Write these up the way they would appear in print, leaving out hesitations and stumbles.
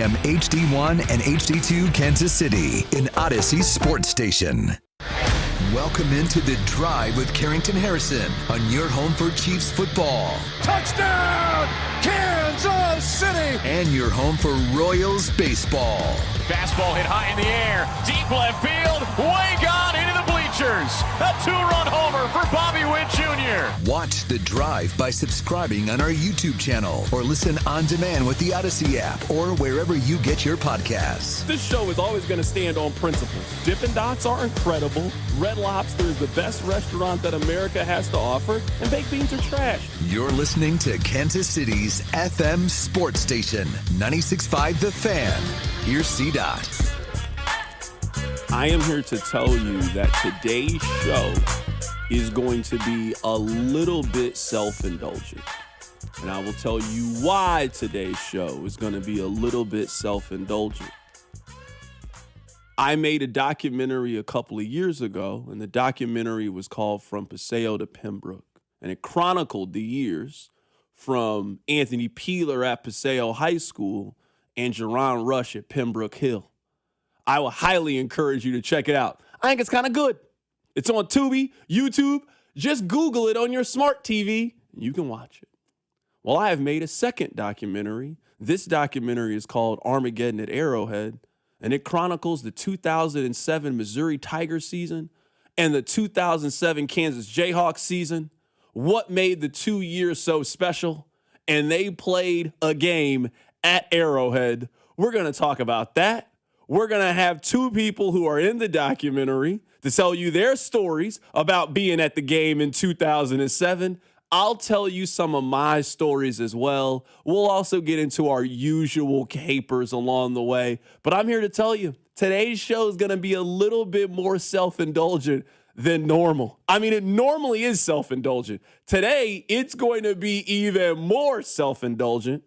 AM HD1 and HD2 Kansas City, an Odyssey sports station. Welcome into The Drive with Carrington Harrison on your home for Chiefs football. Touchdown, Kansas City! And your home for Royals baseball. Fastball hit high in the air, deep left field, way gone into the bleachers. A two-run homer for Bobby Witt Jr. Watch The Drive by subscribing on our YouTube channel or listen on demand with the Odyssey app or wherever you get your podcasts. This show is always going to stand on principles. Dippin' Dots are incredible. Red Lobster is the best restaurant that America has to offer, and baked beans are trash. You're listening to Kansas City's FM sports station, 96.5 The Fan. Here's C-Dot. I am here to tell you that today's show is going to be a little bit self-indulgent. And I will tell you why today's show is going to be a little bit self-indulgent. I made a documentary a couple of years ago, and the documentary was called From Paseo to Pembroke. And it chronicled the years from Anthony Peeler at Paseo High School and Jerron Rush at Pembroke Hill. I will highly encourage you to check it out. I think it's kind of good. It's on Tubi, YouTube. Just Google it on your smart TV, and you can watch it. Well, I have made a second documentary. This documentary is called Armageddon at Arrowhead, and it chronicles the 2007 Missouri Tigers season and the 2007 Kansas Jayhawks season, what made the 2 years so special, and they played a game at Arrowhead. We're going to talk about that. We're going to have two people who are in the documentary to tell you their stories about being at the game in 2007. I'll tell you some of my stories as well. We'll also get into our usual capers along the way. But I'm here to tell you, today's show is going to be a little bit more self-indulgent than normal. I mean, it normally is self-indulgent. Today, it's going to be even more self-indulgent.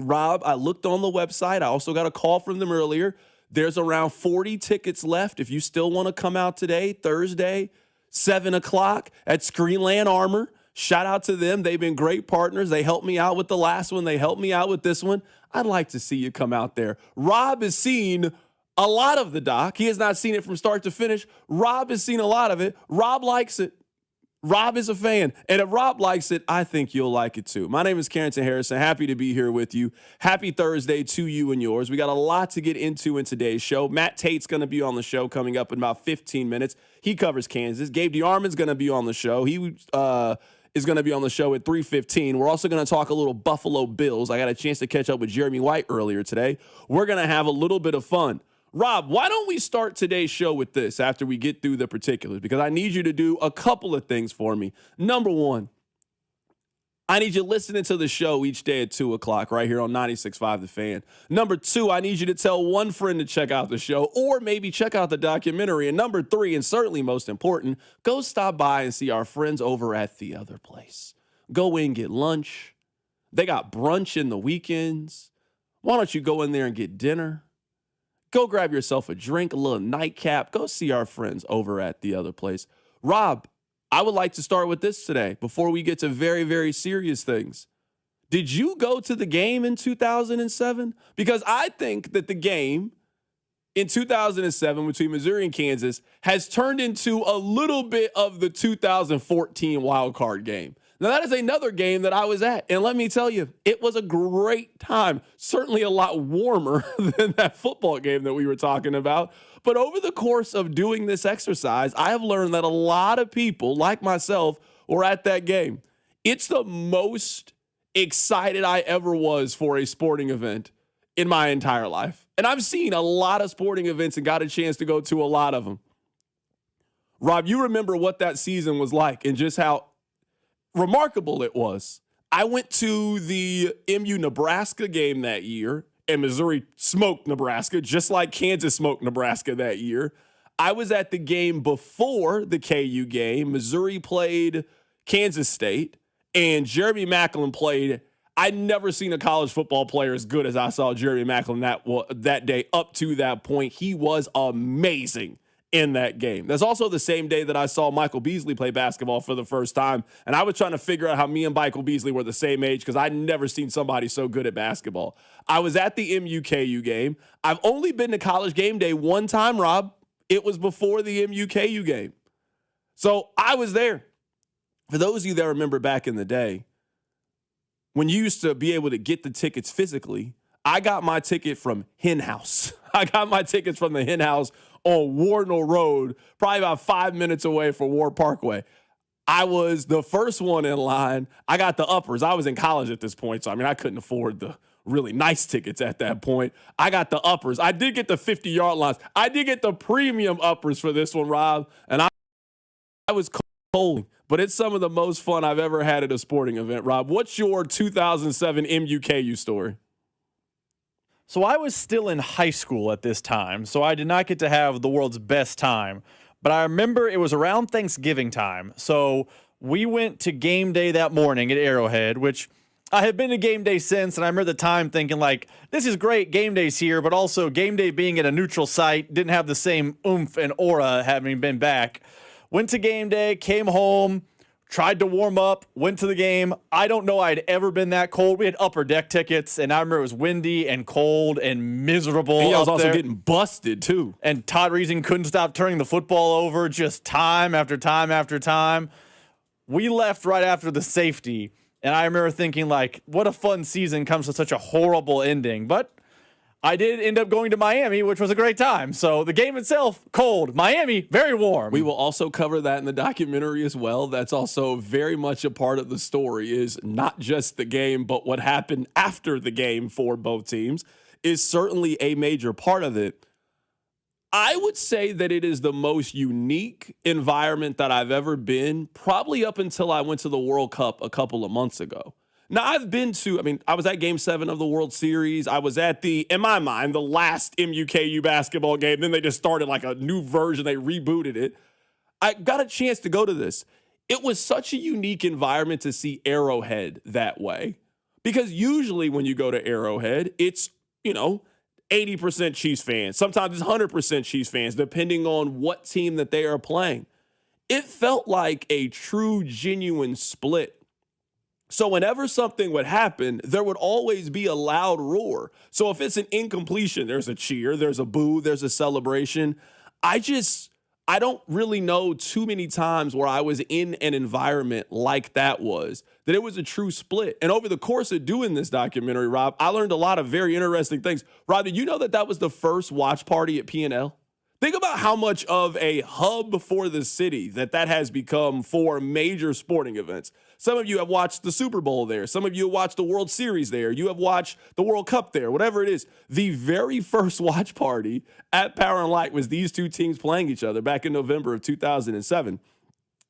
Rob, I looked on the website. I also got a call from them earlier. There's around 40 tickets left. If you still want to come out today, Thursday, 7 o'clock at Screenland Armor. Shout out to them. They've been great partners. They helped me out with the last one. They helped me out with this one. I'd like to see you come out there. Rob has seen a lot of the doc. He has not seen it from start to finish. Rob has seen a lot of it. Rob likes it. Rob is a fan. And if Rob likes it, I think you'll like it too. My name is Carrington Harrison. Happy to be here with you. Happy Thursday to you and yours. We got a lot to get into in today's show. Matt Tate's going to be on the show coming up in about 15 minutes. He covers Kansas. Gabe DeArmond's going to be on the show. He is going to be on the show at 3:15. We're also going to talk a little Buffalo Bills. I got a chance to catch up with Jeremy White earlier today. We're going to have a little bit of fun. Rob, why don't we start today's show with this after we get through the particulars? Because I need you to do a couple of things for me. Number one, I need you listening to the show each day at 2 o'clock right here on 96.5 The Fan. Number two, I need you to tell one friend to check out the show or maybe check out the documentary. And number three, and certainly most important, go stop by and see our friends over at The Other Place. Go in, get lunch. They got brunch in the weekends. Why don't you go in there and get dinner? Go grab yourself a drink, a little nightcap. Go see our friends over at The Other Place. Rob, I would like to start with this today before we get to very, very serious things. Did you go to the game in 2007? Because I think that the game in 2007 between Missouri and Kansas has turned into a little bit of the 2014 wild card game. Now, that is another game that I was at, and let me tell you, it was a great time. Certainly a lot warmer than that football game that we were talking about. But over the course of doing this exercise, I have learned that a lot of people, like myself, were at that game. It's the most excited I ever was for a sporting event in my entire life. And I've seen a lot of sporting events and got a chance to go to a lot of them. Rob, you remember what that season was like and just how remarkable it was. I went to the MU-Nebraska game that year, and Missouri smoked Nebraska, just like Kansas smoked Nebraska that year. I was at the game before the KU game. Missouri played Kansas State, and Jeremy Maclin played. I'd never seen a college football player as good as I saw Jeremy Maclin that day up to that point. He was amazing in that game. That's also the same day that I saw Michael Beasley play basketball for the first time, and I was trying to figure out how me and Michael Beasley were the same age because I'd never seen somebody so good at basketball. I was at the MUKU game. I've only been to College Game Day one time, Rob. It was before the MUKU game. So I was there. For those of you that remember back in the day, when you used to be able to get the tickets physically, I got my ticket from Hen House. I got my tickets from the Hen House on Wardnell Road, probably about 5 minutes away from Ward Parkway. I was the first one in line. I got the uppers. I was in college at this point, so I couldn't afford the really nice tickets at that point. I got the uppers. I did get the 50-yard lines. I did get the premium uppers for this one, Rob, and I was cold, but it's some of the most fun I've ever had at a sporting event. Rob, what's your 2007 MUKU story? So I was still in high school at this time, so I did not get to have the world's best time. But I remember it was around Thanksgiving time. So we went to game day that morning at Arrowhead, which I have been to game day since, and I remember the time thinking, like, this is great, game day's here, but also game day being at a neutral site didn't have the same oomph and aura having been back. Went to game day, came home, tried to warm up, went to the game. I don't know I'd ever been that cold. We had upper deck tickets, and I remember it was windy and cold and miserable. And I was up also there. getting busted, too. And Todd Reesing couldn't stop turning the football over just time after time after time. We left right after the safety, and I remember thinking, like, what a fun season comes to such a horrible ending. But I did end up going to Miami, which was a great time. So the game itself, cold. Miami, very warm. We will also cover that in the documentary as well. That's also very much a part of the story, is not just the game, but what happened after the game for both teams is certainly a major part of it. I would say that it is the most unique environment that I've ever been, probably up until I went to the World Cup a couple of months ago. Now, I've been to, I was at Game 7 of the World Series. I was at in my mind, the last MUKU basketball game. Then they just started like a new version. They rebooted it. I got a chance to go to this. It was such a unique environment to see Arrowhead that way. Because usually when you go to Arrowhead, it's, 80% Chiefs fans. Sometimes it's 100% Chiefs fans, depending on what team that they are playing. It felt like a true, genuine split. So whenever something would happen, there would always be a loud roar. So if it's an incompletion, there's a cheer, there's a boo, there's a celebration. I don't really know too many times where I was in an environment like that it was a true split. And over the course of doing this documentary, Rob, I learned a lot of very interesting things. Rob, did you know that was the first watch party at P&L? Think about how much of a hub for the city that has become for major sporting events. Some of you have watched the Super Bowl there. Some of you have watched the World Series there. You have watched the World Cup there, whatever it is. The very first watch party at Power and Light was these two teams playing each other back in November of 2007.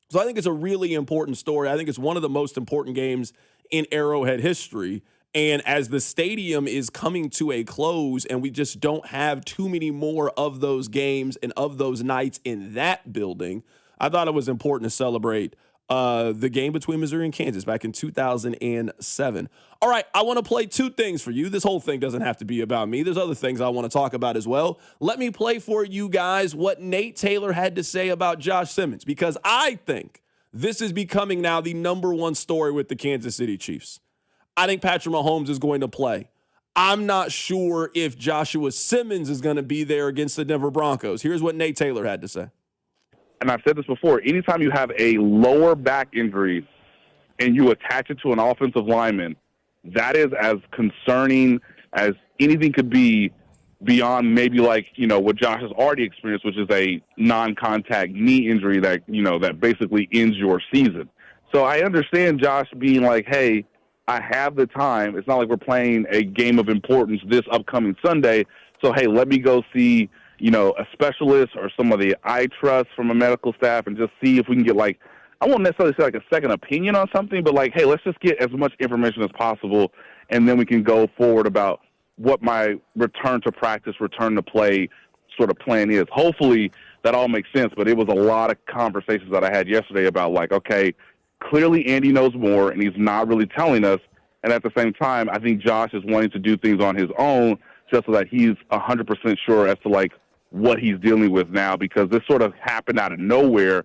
So I think it's a really important story. I think it's one of the most important games in Arrowhead history. And as the stadium is coming to a close and we just don't have too many more of those games and of those nights in that building, I thought it was important to celebrate the game between Missouri and Kansas back in 2007. All right, I want to play two things for you. This whole thing doesn't have to be about me. There's other things I want to talk about as well. Let me play for you guys what Nate Taylor had to say about Josh Simmons, because I think this is becoming now the number one story with the Kansas City Chiefs. I think Patrick Mahomes is going to play. I'm not sure if Joshua Simmons is going to be there against the Denver Broncos. Here's what Nate Taylor had to say. And I've said this before, anytime you have a lower back injury and you attach it to an offensive lineman, that is as concerning as anything could be beyond maybe what Josh has already experienced, which is a non-contact knee injury that, that basically ends your season. So I understand Josh being like, hey, I have the time. It's not like we're playing a game of importance this upcoming Sunday. So, hey, let me go see, a specialist or somebody I trust from a medical staff and just see if we can get I won't necessarily say a second opinion on something, but hey, let's just get as much information as possible, and then we can go forward about what my return to practice, return to play sort of plan is. Hopefully that all makes sense, but it was a lot of conversations that I had yesterday about okay, clearly Andy knows more and he's not really telling us, and at the same time, I think Josh is wanting to do things on his own just so that he's 100% sure as to what he's dealing with now, because this sort of happened out of nowhere.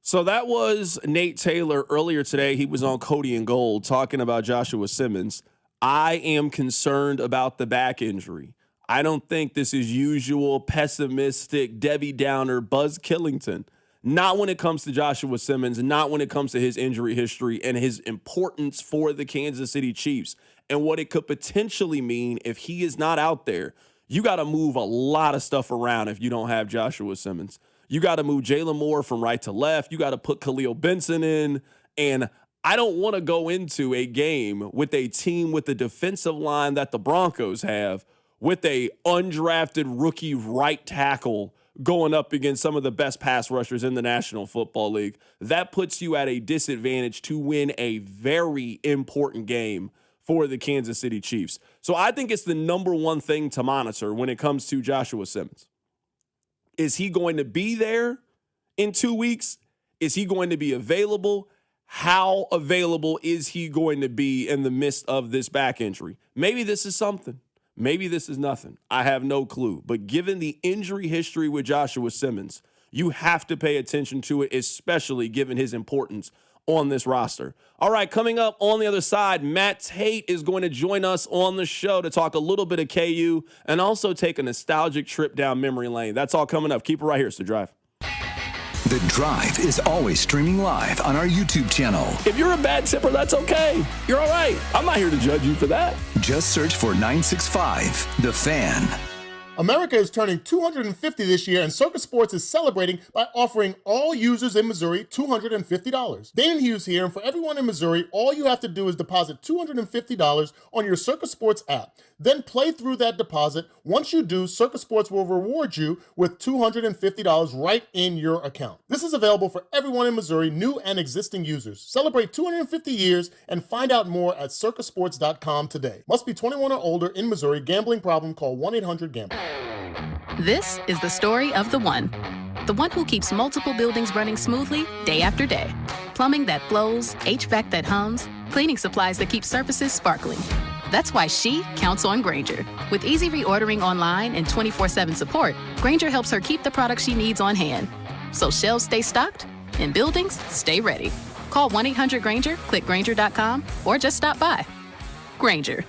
So that was Nate Taylor earlier today. He was on Cody and Gold talking about Joshua Simmons. I am concerned about the back injury. I don't think this is usual pessimistic Debbie Downer Buzz Killington. Not when it comes to Joshua Simmons, not when it comes to his injury history and his importance for the Kansas City Chiefs and what it could potentially mean if he is not out there. You got to move a lot of stuff around if you don't have Joshua Simmons. You got to move Jalen Moore from right to left. You got to put Khalil Benson in. And I don't want to go into a game with a team with the defensive line that the Broncos have with a undrafted rookie right tackle going up against some of the best pass rushers in the National Football League. That puts you at a disadvantage to win a very important game for the Kansas City Chiefs. So I think it's the number one thing to monitor when it comes to Joshua Simmons. Is he going to be there in 2 weeks? Is he going to be available? How available is he going to be in the midst of this back injury? Maybe this is something. Maybe this is nothing. I have no clue. But given the injury history with Joshua Simmons, you have to pay attention to it, especially given his importance on this roster. All right, coming up on the other side, Matt Tate is going to join us on the show to talk a little bit of KU and also take a nostalgic trip down memory lane. That's all coming up. Keep it right here. It's The Drive. The Drive is always streaming live on our YouTube channel. If you're a bad tipper, that's okay. You're all right. I'm not here to judge you for that. Just search for 965 The Fan. America is turning 250 this year, and Circus Sports is celebrating by offering all users in Missouri $250. Dane and Hughes here, and for everyone in Missouri, all you have to do is deposit $250 on your Circus Sports app. Then play through that deposit. Once you do, Circus Sports will reward you with $250 right in your account. This is available for everyone in Missouri, new and existing users. Celebrate 250 years and find out more at circusports.com today. Must be 21 or older in Missouri. Gambling problem? Call 1-800-GAMBLER. This is the story of the one who keeps multiple buildings running smoothly day after day. Plumbing that flows, HVAC that hums, cleaning supplies that keep surfaces sparkling. That's why she counts on Grainger. With easy reordering online and 24/7 support, Grainger helps her keep the products she needs on hand. So shelves stay stocked and buildings stay ready. Call 1-800-GRAINGER, click Grainger.com, or just stop by. Grainger,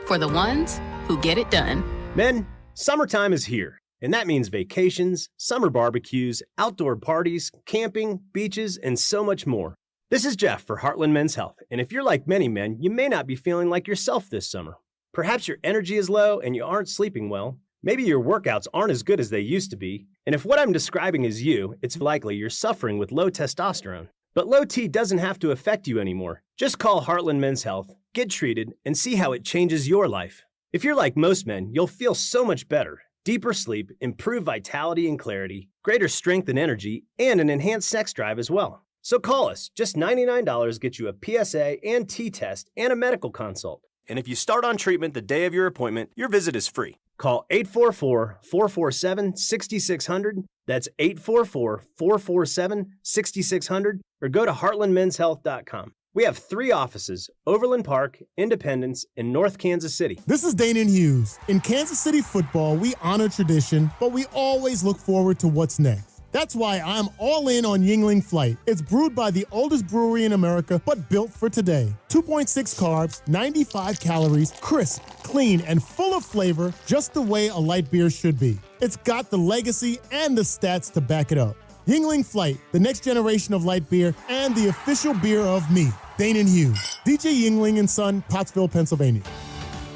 for the ones who get it done. Men, summertime is here, and that means vacations, summer barbecues, outdoor parties, camping, beaches, and so much more. This is Jeff for Heartland Men's Health, and if you're like many men, you may not be feeling like yourself this summer. Perhaps your energy is low and you aren't sleeping well. Maybe your workouts aren't as good as they used to be. And if what I'm describing is you, it's likely you're suffering with low testosterone. But low T doesn't have to affect you anymore. Just call Heartland Men's Health, get treated, and see how it changes your life. If you're like most men, you'll feel so much better. Deeper sleep, improved vitality and clarity, greater strength and energy, and an enhanced sex drive as well. So call us. Just $99 gets you a PSA and T-test and a medical consult. And if you start on treatment the day of your appointment, your visit is free. Call 844-447-6600. That's 844-447-6600. Or go to heartlandmenshealth.com. We have 3 offices, Overland Park, Independence, and North Kansas City. This is Dane and Hughes. In Kansas City football, we honor tradition, but we always look forward to what's next. That's why I'm all in on Yingling Flight. It's brewed by the oldest brewery in America, but built for today. 2.6 carbs, 95 calories, crisp, clean, and full of flavor, just the way a light beer should be. It's got the legacy and the stats to back it up. Yingling Flight, the next generation of light beer, and the official beer of me, Dane and Hughes. DJ Yingling and Son, Pottsville, Pennsylvania.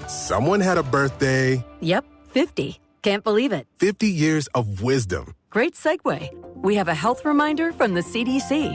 Someone had a birthday. Yep, 50. Can't believe it. 50 years of wisdom. Great segue. We have a health reminder from the CDC.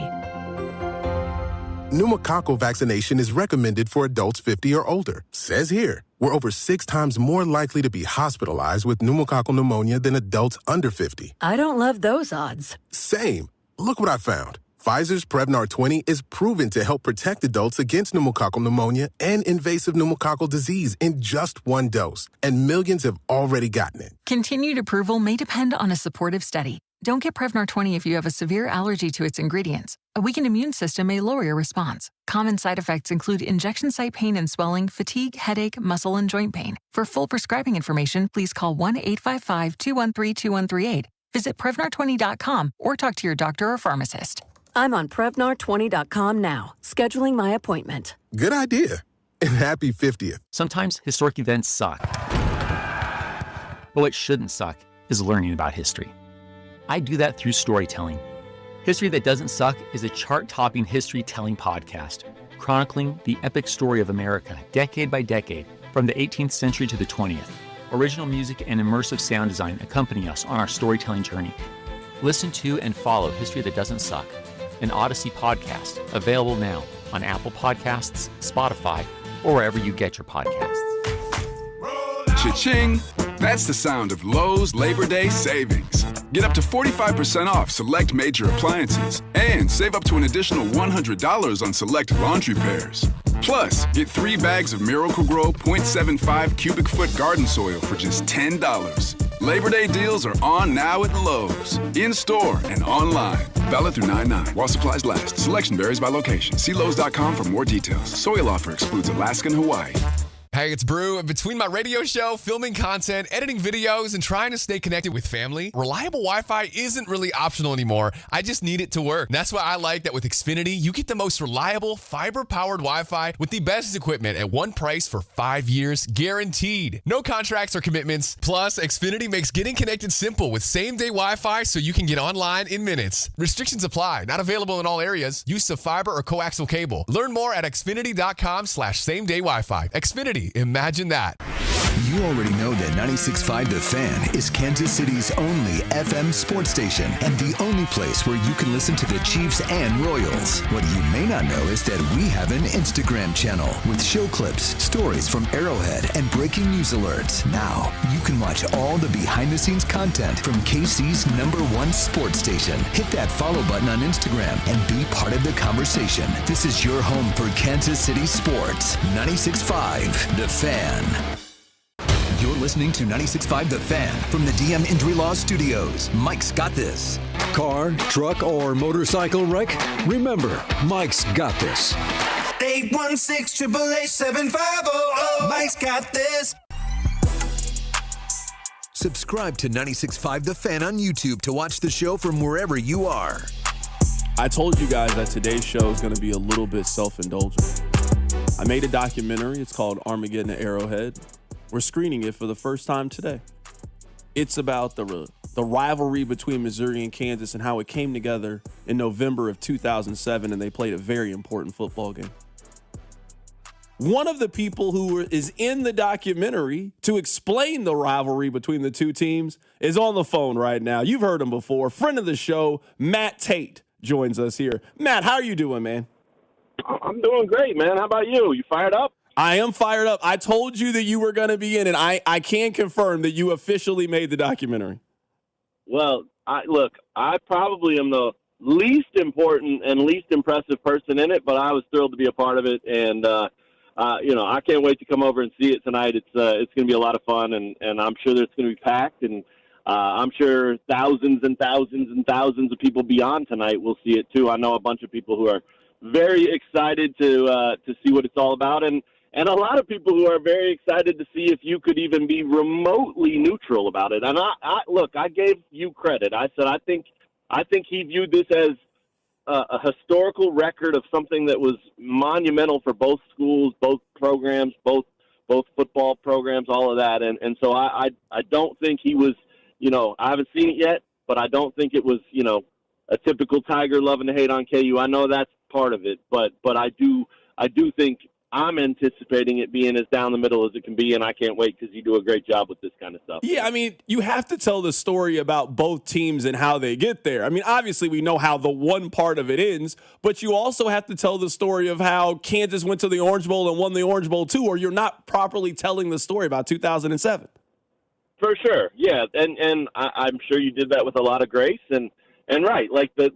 Pneumococcal vaccination is recommended for adults 50 or older. Says here, we're over 6 times more likely to be hospitalized with pneumococcal pneumonia than adults under 50. I don't love those odds. Same. Look what I found. Pfizer's Prevnar 20 is proven to help protect adults against pneumococcal pneumonia and invasive pneumococcal disease in just 1 dose, and millions have already gotten it. Continued approval may depend on a supportive study. Don't get Prevnar 20 if you have a severe allergy to its ingredients. A weakened immune system may lower your response. Common side effects include injection site pain and swelling, fatigue, headache, muscle, and joint pain. For full prescribing information, please call 1-855-213-2138. Visit Prevnar20.com or talk to your doctor or pharmacist. I'm on Prevnar20.com now, scheduling my appointment. Good idea. And happy 50th. Sometimes historic events suck. But what shouldn't suck is learning about history. I do that through storytelling. History That Doesn't Suck is a chart-topping history-telling podcast, chronicling the epic story of America, decade by decade, from the 18th century to the 20th. Original music and immersive sound design accompany us on our storytelling journey. Listen to and follow History That Doesn't Suck, an Odyssey podcast, available now on Apple Podcasts, Spotify, or wherever you get your podcasts. Cha-ching! That's the sound of Lowe's Labor Day savings. Get up to 45% off select major appliances and save up to an additional $100 on select laundry pairs. Plus, get 3 bags of Miracle-Gro 0.75 cubic foot garden soil for just $10. Labor Day deals are on now at Lowe's, in-store and online. Valid through 9/9 while supplies last. Selection varies by location. See Lowe's.com for more details. Soil offer excludes Alaska and Hawaii. Hey, it's Brew, and between my radio show, filming content, editing videos, and trying to stay connected with family, reliable Wi-Fi isn't really optional anymore. I just need it to work. That's why I like that with Xfinity, you get the most reliable, fiber-powered Wi-Fi with the best equipment at one price for 5 years, guaranteed. No contracts or commitments. Plus, Xfinity makes getting connected simple with same-day Wi-Fi so you can get online in minutes. Restrictions apply. Not available in all areas. Use of fiber or coaxial cable. Learn more at xfinity.com/same-day Wi-Fi. Xfinity. Imagine that. You already know that 96.5 The Fan is Kansas City's only FM sports station and the only place where you can listen to the Chiefs and Royals. What you may not know is that we have an Instagram channel with show clips, stories from Arrowhead, and breaking news alerts. Now, you can watch all the behind-the-scenes content from KC's #1 sports station. Hit that follow button on Instagram and be part of the conversation. This is your home for Kansas City sports. 96.5 The Fan. You're listening to 96.5 The Fan from the DM Injury Law Studios. Mike's got this. Car, truck, or motorcycle wreck? Remember, Mike's got this. 816-888-7500. Mike's got this. Subscribe to 96.5 The Fan on YouTube to watch the show from wherever you are. I told you guys that today's show is going to be a little bit self-indulgent. I made a documentary. It's called Armageddon at Arrowhead. We're screening it for the first time today. It's about the rivalry between Missouri and Kansas and how it came together in November of 2007, and they played a very important football game. One of the people who is in the documentary to explain the rivalry between the two teams is on the phone right now. You've heard him before. Friend of the show, Matt Tate, joins us here. Matt, how are you doing, man? I'm doing great, man. How about you? You fired up? I am fired up. I told you that you were going to be in, and I can confirm that you officially made the documentary. Well, I probably am the least important and least impressive person in it, but I was thrilled to be a part of it, and I can't wait to come over and see it tonight. It's going to be a lot of fun, and I'm sure that it's going to be packed, and I'm sure thousands and thousands and thousands of people beyond tonight will see it too. I know a bunch of people who are very excited to see what it's all about, and a lot of people who are very excited to see if you could even be remotely neutral about it. And I gave you credit. I said I think he viewed this as a historical record of something that was monumental for both schools, both programs, both football programs, all of that. And so I don't think he was, I haven't seen it yet, but I don't think it was, a typical Tiger loving to hate on KU. I know that's part of it, but I do think I'm anticipating it being as down the middle as it can be, and I can't wait because you do a great job with this kind of stuff. Yeah, I mean, you have to tell the story about both teams and how they get there. I mean, obviously we know how the one part of it ends, but you also have to tell the story of how Kansas went to the Orange Bowl and won the Orange Bowl too, or you're not properly telling the story about 2007. For sure, yeah, and I'm sure you did that with a lot of grace, and right, like the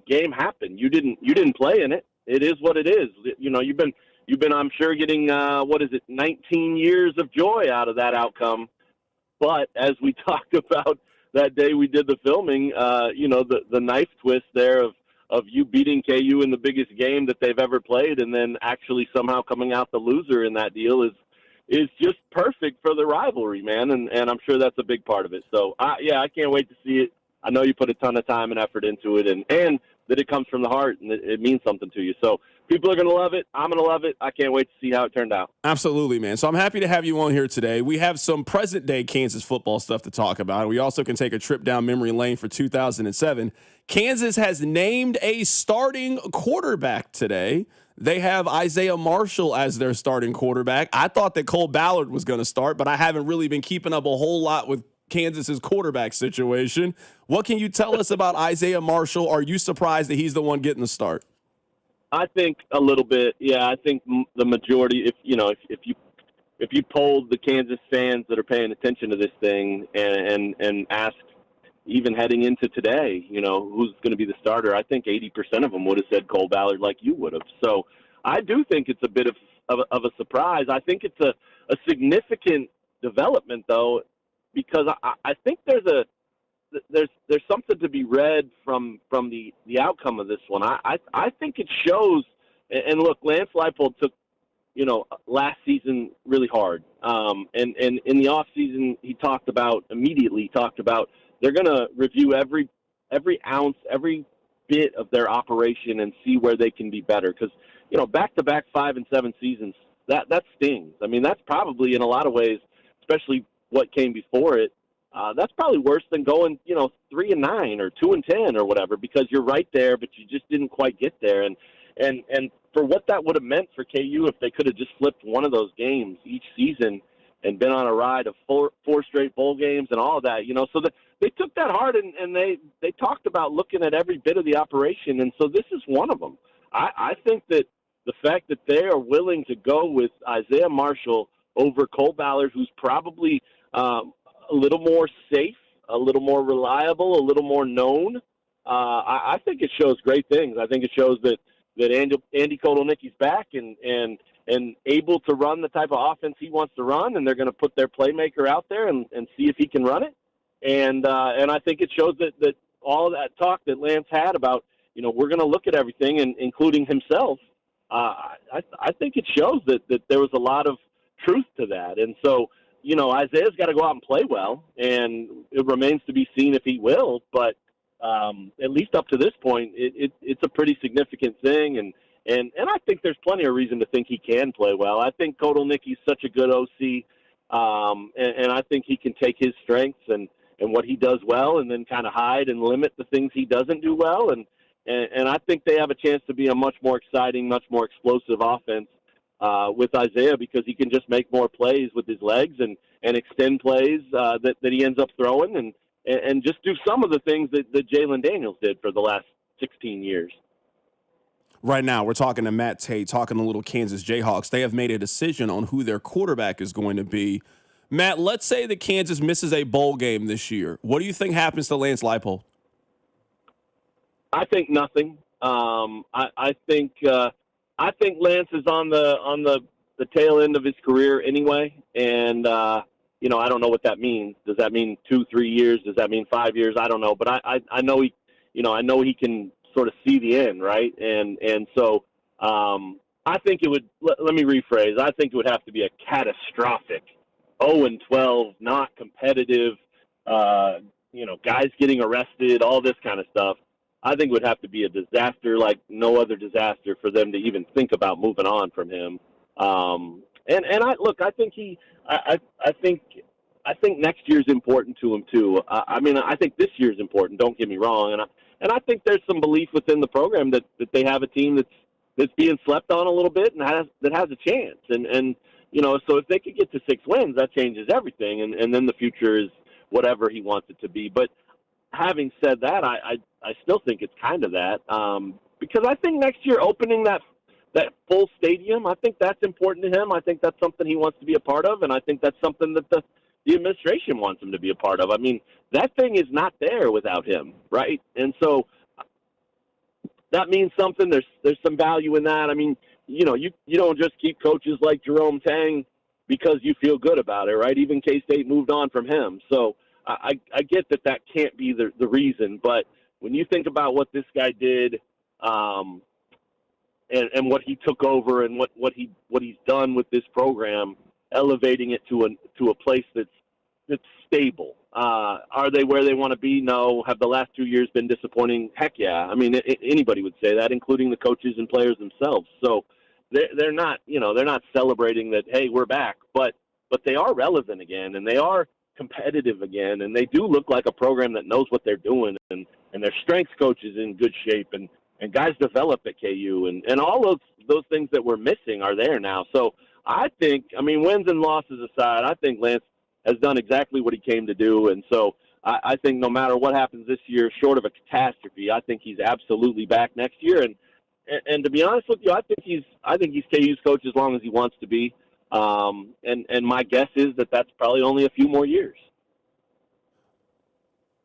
game happened. You didn't play in it. It is what it is. You've been, I'm sure, getting, 19 years of joy out of that outcome. But as we talked about that day we did the filming, the knife twist there of you beating KU in the biggest game that they've ever played, and then actually somehow coming out the loser in that deal is just perfect for the rivalry, man. And I'm sure that's a big part of it. So I can't wait to see it. I know you put a ton of time and effort into it, and that it comes from the heart and it means something to you. So people are going to love it. I'm going to love it. I can't wait to see how it turned out. Absolutely, man. So I'm happy to have you on here today. We have some present-day Kansas football stuff to talk about. We also can take a trip down memory lane for 2007. Kansas has named a starting quarterback today. They have Isaiah Marshall as their starting quarterback. I thought that Cole Ballard was going to start, but I haven't really been keeping up a whole lot with Kansas's quarterback situation. What can you tell us about Isaiah Marshall? Are you surprised that he's the one getting the start? I think a little bit. Yeah, I think the majority. If you polled the Kansas fans that are paying attention to this thing and asked, even heading into today, who's going to be the starter, I think 80% of them would have said Cole Ballard, like you would have. So I do think it's a bit of a surprise. I think it's a significant development, though, because I think there's something to be read from the outcome of this one. I think it shows. And look, Lance Leipold took last season really hard. And in the off season, he talked about they're going to review every ounce, every bit of their operation and see where they can be better. Because back-to-back 5 and 7 seasons, that stings. I mean, that's probably in a lot of ways, especially what came before it, that's probably worse than going 3 and 9 or 2 and 10 or whatever, because you're right there, but you just didn't quite get there. And for what that would have meant for KU if they could have just flipped one of those games each season and been on a ride of four straight bowl games and all of that, so they took that hard and they talked about looking at every bit of the operation. And so this is one of them. I think that the fact that they are willing to go with Isaiah Marshall over Cole Ballard, who's probably a little more safe, a little more reliable, a little more known, I think it shows great things. I think it shows that Andy Kotelnicki's back and able to run the type of offense he wants to run, and they're going to put their playmaker out there and see if he can run it. And I think it shows that all of that talk that Lance had about, we're going to look at everything, and including himself, I think it shows that there was a lot of truth to that. And so, Isaiah's got to go out and play well, and it remains to be seen if he will. But at least up to this point, it's a pretty significant thing. And I think there's plenty of reason to think he can play well. I think Kotelnicki's such a good OC, and I think he can take his strengths and what he does well and then kind of hide and limit the things he doesn't do well. And I think they have a chance to be a much more exciting, much more explosive offense with Isaiah, because he can just make more plays with his legs and extend plays that he ends up throwing and just do some of the things that Jalen Daniels did for the last 16 years. Right now, we're talking to Matt Tate, talking to little Kansas Jayhawks. They have made a decision on who their quarterback is going to be. Matt, let's say that Kansas misses a bowl game this year. What do you think happens to Lance Leipold? I think nothing. I think Lance is on the tail end of his career anyway, and I don't know what that means. Does that mean 2-3 years? Does that mean 5 years? I don't know, but I know he can sort of see the end, right? And so I think it would. Let me rephrase. I think it would have to be a catastrophic 0-12, not competitive. Guys getting arrested, all this kind of stuff. I think it would have to be a disaster like no other disaster for them to even think about moving on from him. I think next year's important to him too. I think this year's important. Don't get me wrong, and I think there's some belief within the program that they have a team that's being slept on a little bit and that has a chance. And so if they could get to 6 wins, that changes everything, and then the future is whatever he wants it to be. But having said that, I still think it's kind of that, because I think next year opening that full stadium, I think that's important to him. I think that's something he wants to be a part of, and I think that's something that the administration wants him to be a part of. I mean, that thing is not there without him, right? And so that means something. There's some value in that. I mean, you don't just keep coaches like Jerome Tang because you feel good about it, right? Even K-State moved on from him. So I get that can't be the reason, but when you think about what this guy did, and what he took over and what he's done with this program, elevating it to a place that's stable. Are they where they want to be? No. Have the last 2 years been disappointing? Heck yeah. I mean, anybody would say that, including the coaches and players themselves. So they're not celebrating that, hey, we're back, but they are relevant again, and they are competitive again, and they do look like a program that knows what they're doing, and their strengths coach is in good shape, and guys develop at KU, and all those things that we're missing are there now. So I think, I mean, wins and losses aside, I think Lance has done exactly what he came to do, and so I think no matter what happens this year, short of a catastrophe, I think he's absolutely back next year. And to be honest with you, I think he's KU's coach as long as he wants to be. And my guess is that's probably only a few more years.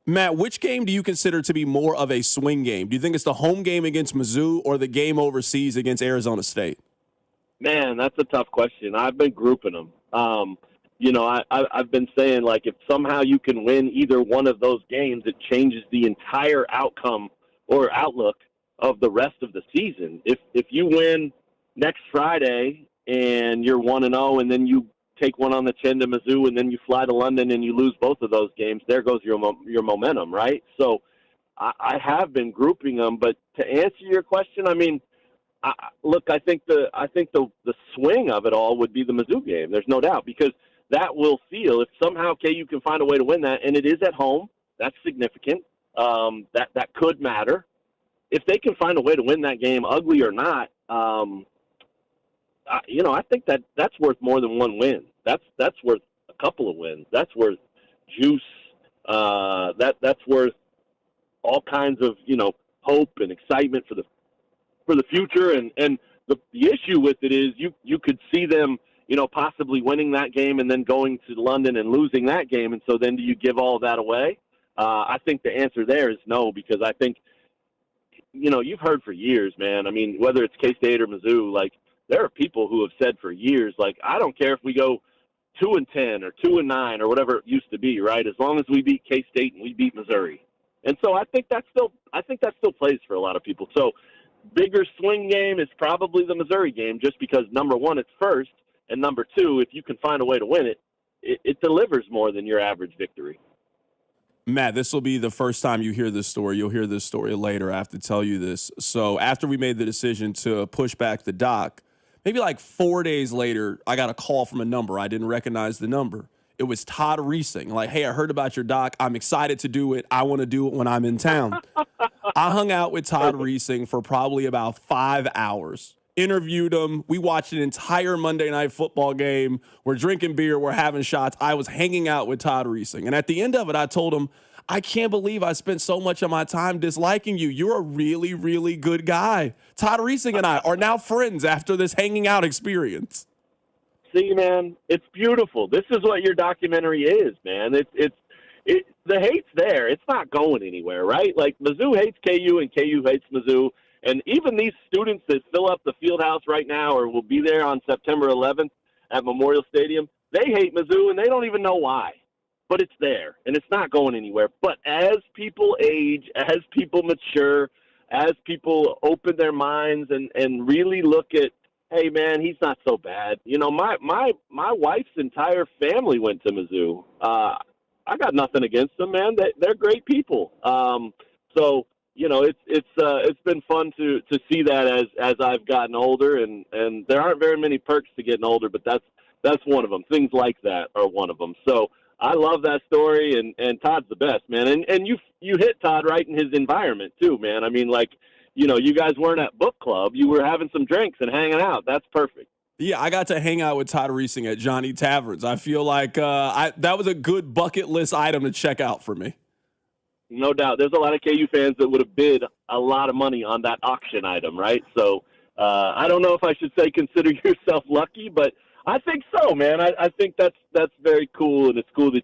Matt, which game do you consider to be more of a swing game? Do you think it's the home game against Mizzou or the game overseas against Arizona State? Man, that's a tough question. I've been grouping them. I've been saying, like, if somehow you can win either one of those games, it changes the entire outcome or outlook of the rest of the season. If you win next Friday and you're 1-0, and then you take one on the chin to Mizzou, and then you fly to London and you lose both of those games, there goes your momentum, right? So I have been grouping them, but to answer your question, I mean, I think the swing of it all would be the Mizzou game. There's no doubt, because that will feel, if somehow KU can find a way to win that, and it is at home, that's significant. That could matter. If they can find a way to win that game, ugly or not, I think that's worth more than one win. That's worth a couple of wins. That's worth juice. That's worth all kinds of hope and excitement for the future. And the issue with it is you could see them possibly winning that game and then going to London and losing that game. And so then do you give all of that away? I think the answer there is no, because I think you've heard for years, man. I mean, whether it's K-State or Mizzou, like, there are people who have said for years, like, I don't care if we go 2-10 or 2-9 or whatever it used to be, right? As long as we beat K-State and we beat Missouri. And so I think that still plays for a lot of people. So bigger swing game is probably the Missouri game, just because, number one, it's first, and number two, if you can find a way to win it, it delivers more than your average victory. Matt, this will be the first time you hear this story. You'll hear this story later. I have to tell you this. So after we made the decision to push back the doc, maybe like 4 days later, I got a call from a number. I didn't recognize the number. It was Todd Reesing. Like, hey, I heard about your doc. I'm excited to do it. I want to do it when I'm in town. I hung out with Todd Reesing for probably about 5 hours. Interviewed him. We watched an entire Monday Night Football game. We're drinking beer. We're having shots. I was hanging out with Todd Reesing. And at the end of it, I told him, I can't believe I spent so much of my time disliking you. You're a really, really good guy. Todd Reesing and I are now friends after this hanging out experience. See, man, it's beautiful. This is what your documentary is, man. The hate's there. It's not going anywhere, right? Like, Mizzou hates KU and KU hates Mizzou. And even these students that fill up the field house right now or will be there on September 11th at Memorial Stadium, they hate Mizzou, and they don't even know why. But it's there, and it's not going anywhere. But as people age, as people mature, as people open their minds and really look at, hey, man, he's not so bad. My wife's entire family went to Mizzou. I got nothing against them, man. They're great people. So it's been fun to see that as I've gotten older, and there aren't very many perks to getting older, but that's one of them. Things like that are one of them. So I love that story, and Todd's the best, man. And you hit Todd right in his environment too, man. I mean, like, you guys weren't at book club. You were having some drinks and hanging out. That's perfect. Yeah, I got to hang out with Todd Reesing at Johnny Taverns. I feel like that was a good bucket list item to check out for me. No doubt. There's a lot of KU fans that would have bid a lot of money on that auction item, right? So I don't know if I should say consider yourself lucky, but I think so, man. I think that's very cool, and it's cool that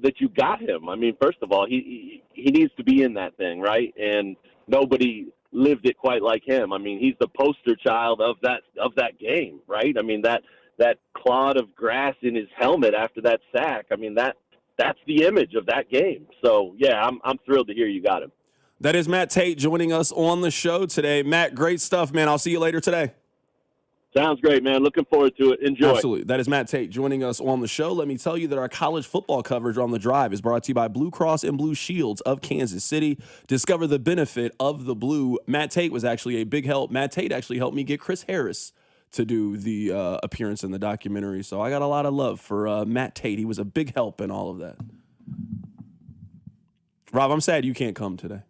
that you got him. I mean, first of all, he needs to be in that thing, right? And nobody lived it quite like him. I mean, he's the poster child of that game, right? I mean, that clod of grass in his helmet after that sack. I mean, that's the image of that game. So, yeah, I'm thrilled to hear you got him. That is Matt Tate joining us on the show today. Matt, great stuff, man. I'll see you later today. Sounds great, man. Looking forward to it. Enjoy. Absolutely. That is Matt Tate joining us on the show. Let me tell you that our college football coverage on The Drive is brought to you by Blue Cross and Blue Shields of Kansas City. Discover the benefit of the blue. Matt Tate was actually a big help. Matt Tate actually helped me get Chris Harris to do the appearance in the documentary. So I got a lot of love for Matt Tate. He was a big help in all of that. Rob, I'm sad you can't come today.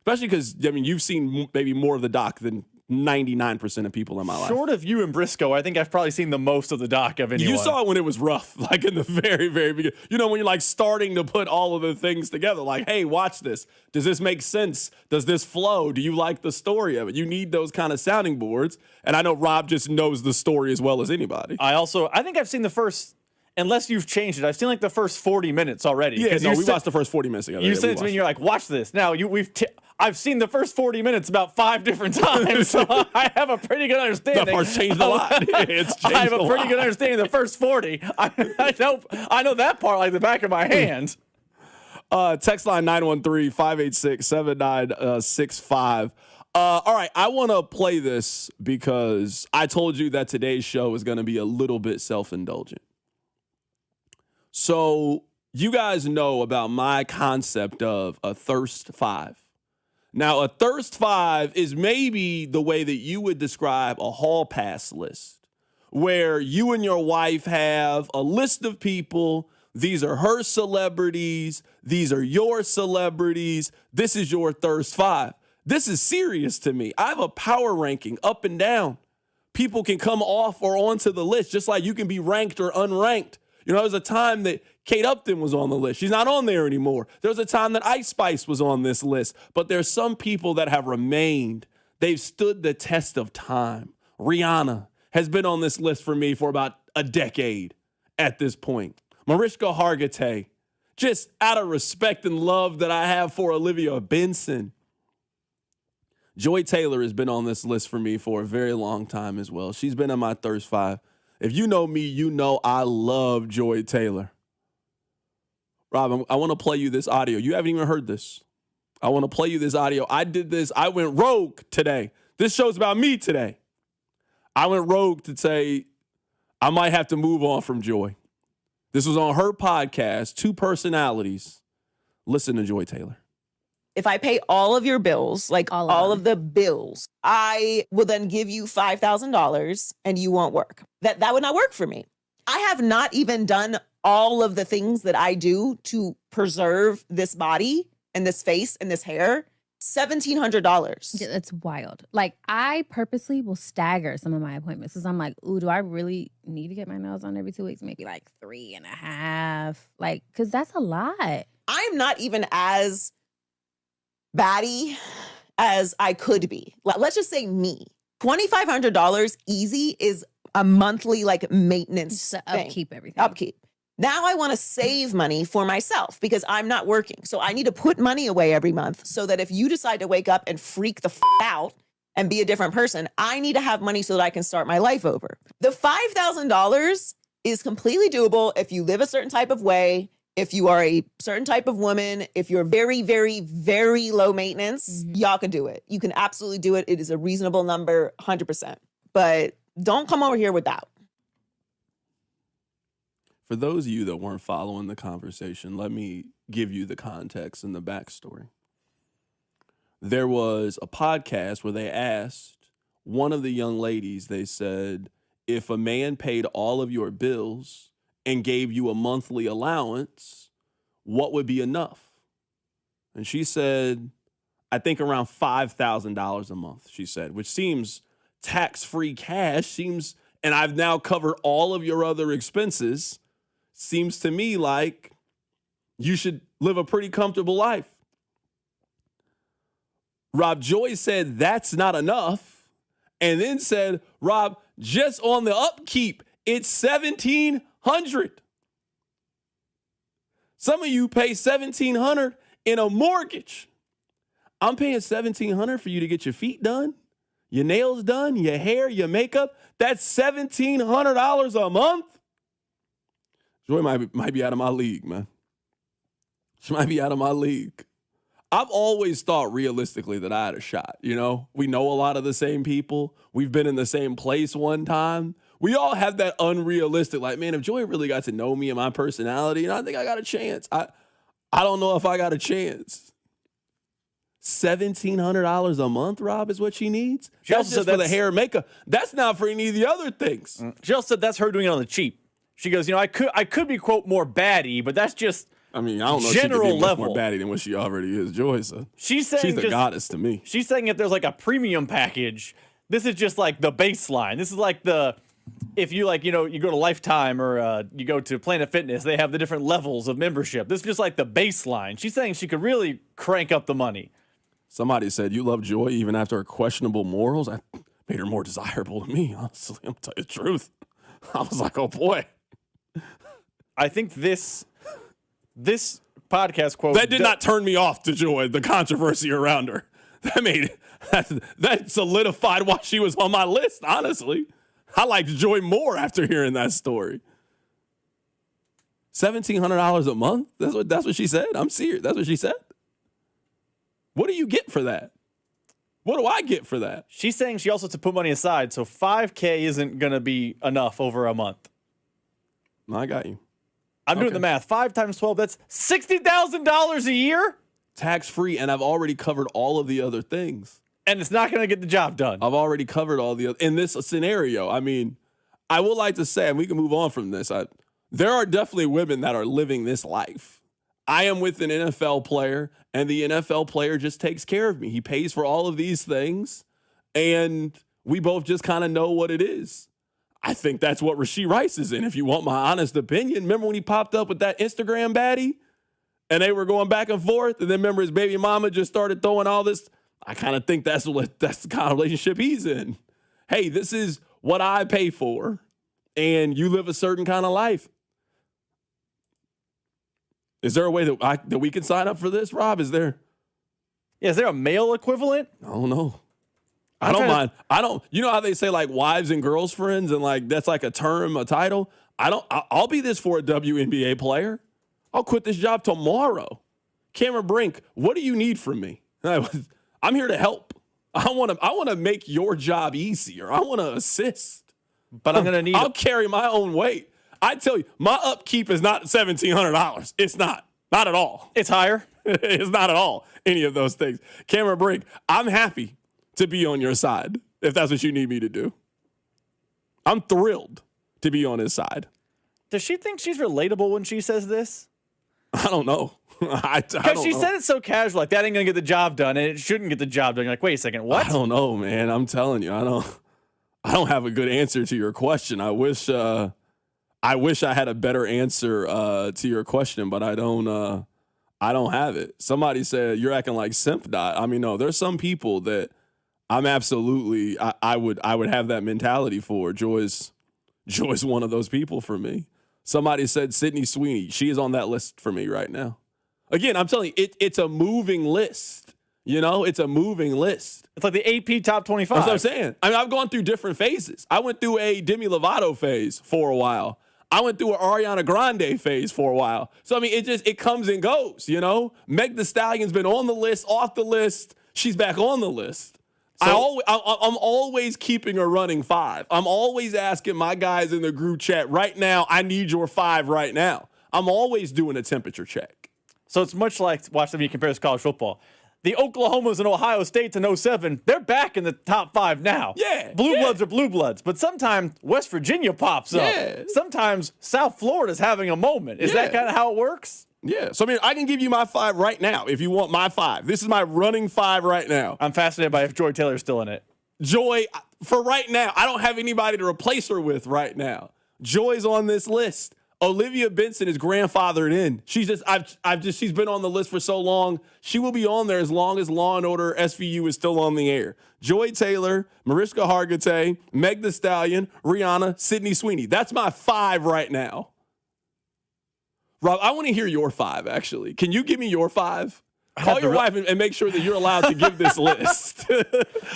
Especially because, I mean, you've seen maybe more of the doc than 99% of people in my life. Short of you and Briscoe, I think I've probably seen the most of the doc of anyone. You saw it when it was rough, like in the very, very beginning. You know, when you're like starting to put all of the things together, like, hey, watch this. Does this make sense? Does this flow? Do you like the story of it? You need those kind of sounding boards. And I know Rob just knows the story as well as anybody. I think I've seen the first, unless you've changed it, I've seen like the first 40 minutes already. Yeah, no, we watched the first 40 minutes together. You sent it to me and you're like, watch this. Now, I've seen the first 40 minutes about 5 different times, so I have a pretty good understanding. The first changed a lot. It's changed I have a pretty good understanding of the first 40. I know that part like the back of my hand. Text line 913-586-7965. All right, I want to play this because I told you that today's show is going to be a little bit self-indulgent. So you guys know about my concept of a thirst 5. Now, a thirst 5 is maybe the way that you would describe a hall pass list, where you and your wife have a list of people. These are her celebrities. These are your celebrities. This is your thirst 5. This is serious to me. I have a power ranking up and down. People can come off or onto the list, just like you can be ranked or unranked. You know, there was a time that Kate Upton was on the list. She's not on there anymore. There was a time that Ice Spice was on this list. But there's some people that have remained. They've stood the test of time. Rihanna has been on this list for me for about a decade at this point. Mariska Hargitay, just out of respect and love that I have for Olivia Benson. Joy Taylor has been on this list for me for a very long time as well. She's been in my thirst 5. If you know me, you know I love Joy Taylor. Rob, I want to play you this audio. You haven't even heard this. I want to play you this audio. I did this. I went rogue today. This show's about me today. I went rogue to say I might have to move on from Joy. This was on her podcast, Two Personalities. Listen to Joy Taylor. If I pay all of your bills, like all of the bills, I will then give you $5,000 and you won't work. That would not work for me. I have not even done all of the things that I do to preserve this body and this face and this hair. $1,700. Yeah, that's wild. Like, I purposely will stagger some of my appointments because I'm like, ooh, do I really need to get my nails on every 2 weeks? Maybe like 3.5. Like, because that's a lot. I'm not even as batty as I could be. Let's just say me. $2,500 easy is a monthly like maintenance thing. Upkeep everything. Upkeep. Now I want to save money for myself because I'm not working. So I need to put money away every month so that if you decide to wake up and freak the out and be a different person, I need to have money so that I can start my life over. The $5,000 is completely doable if you live a certain type of way, if you are a certain type of woman, if you're very, very, very low maintenance, y'all can do it. You can absolutely do it. It is a reasonable number, 100%. But don't come over here with doubt. For those of you that weren't following the conversation, let me give you the context and the backstory. There was a podcast where they asked one of the young ladies, they said, if a man paid all of your bills and gave you a monthly allowance, what would be enough? And she said, I think around $5,000 a month, she said, which seems tax-free cash, seems, and I've now covered all of your other expenses. Seems to me like you should live a pretty comfortable life. Rob, Joy said that's not enough, and then said, Rob, just on the upkeep, it's $1,700. Some of you pay $1,700 in a mortgage. I'm paying $1,700 for you to get your feet done, your nails done, your hair, your makeup. That's $1,700 a month. Joy might be out of my league, man. She might be out of my league. I've always thought realistically that I had a shot. You know, we know a lot of the same people. We've been in the same place one time. We all have that unrealistic, like, man, if Joy really got to know me and my personality, and I think I got a chance. I don't know if I got a chance. $1,700 a month, Rob, is what she needs? She That's also just said for the hair and makeup. That's not for any of the other things. She also said that's her doing it on the cheap. She goes, I could be, quote, more baddie, but that's just I mean, I don't know if she could be much more baddie than what she already is, Joy. So she's the goddess to me. She's saying if there's like a premium package, this is just like the baseline. This is like if you you go to Lifetime or you go to Planet Fitness, they have the different levels of membership. This is just like the baseline. She's saying she could really crank up the money. Somebody said you love Joy even after her questionable morals. I made her more desirable to me, honestly. I'm telling you the truth. I was like, oh boy. I think this podcast quote that did not turn me off to Joy, the controversy around her. That solidified why she was on my list, honestly. I liked Joy more after hearing that story. $1,700 a month? That's what she said? I'm serious. That's what she said? What do you get for that? What do I get for that? She's saying she also has to put money aside, so $5,000 isn't going to be enough over a month. I got you. I'm doing the math. 5 times 12, that's $60,000 a year? Tax-free, and I've already covered all of the other things. And it's not going to get the job done. I've already covered all the other. In this scenario, I mean, I would like to say, and we can move on from this, there are definitely women that are living this life. I am with an NFL player, and the NFL player just takes care of me. He pays for all of these things, and we both just kind of know what it is. I think that's what Rashee Rice is in, if you want my honest opinion. Remember when he popped up with that Instagram baddie? And they were going back and forth, and then remember his baby mama just started throwing all this. I kind of think that's the kind of relationship he's in. Hey, this is what I pay for, and you live a certain kind of life. Is there a way that we can sign up for this, Rob? Is there a male equivalent? I don't know. I don't mind. You know how they say like wives and girlfriends, and like that's like a term, a title? I'll be this for a WNBA player. I'll quit this job tomorrow. Cameron Brink, what do you need from me? I'm here to help. I want to make your job easier. I want to assist. But I'm going to I'll carry my own weight. I tell you, my upkeep is not $1,700. It's not. Not at all. It's higher. It's not at all any of those things. Cameron Brink, I'm happy to be on your side if that's what you need me to do. I'm thrilled to be on his side. Does she think she's relatable when she says this? I don't know. Because she said it so casual, like that ain't gonna get the job done, and it shouldn't get the job done. You're like, wait a second, what? I don't know, man. I'm telling you, I don't have a good answer to your question. I wish I had a better answer to your question, but I don't have it. Somebody said you're acting like simp dot. I mean, no, there's some people that I'm absolutely I would have that mentality for. Joy's one of those people for me. Somebody said Sydney Sweeney. She is on that list for me right now. Again, I'm telling you, it's a moving list. You know, it's a moving list. It's like the AP top 25. That's what I'm saying. I mean, I've gone through different phases. I went through a Demi Lovato phase for a while. I went through an Ariana Grande phase for a while. So, I mean, it comes and goes, you know? Meg Thee Stallion's been on the list, off the list. She's back on the list. So, I'm always keeping a running 5. I'm always asking my guys in the group chat right now, I need your 5 right now. I'm always doing a temperature check. So it's much like, watch them, you compare this to college football. The Oklahomas and Ohio States in 07, they're back in the top 5 now. Yeah. Blue Bloods are Blue Bloods. But sometimes West Virginia pops up. Sometimes South Florida's having a moment. Is that kind of how it works? Yeah. So, I mean, I can give you my 5 right now if you want my 5. This is my running 5 right now. I'm fascinated by if Joy Taylor's still in it. Joy, for right now, I don't have anybody to replace her with right now. Joy's on this list. Olivia Benson is grandfathered in. She's been on the list for so long. She will be on there as long as Law & Order SVU is still on the air. Joy Taylor, Mariska Hargitay, Meg Thee Stallion, Rihanna, Sydney Sweeney. That's my 5 right now. Rob, I want to hear your 5, actually. Can you give me your 5? Call your wife and make sure that you're allowed to give this list.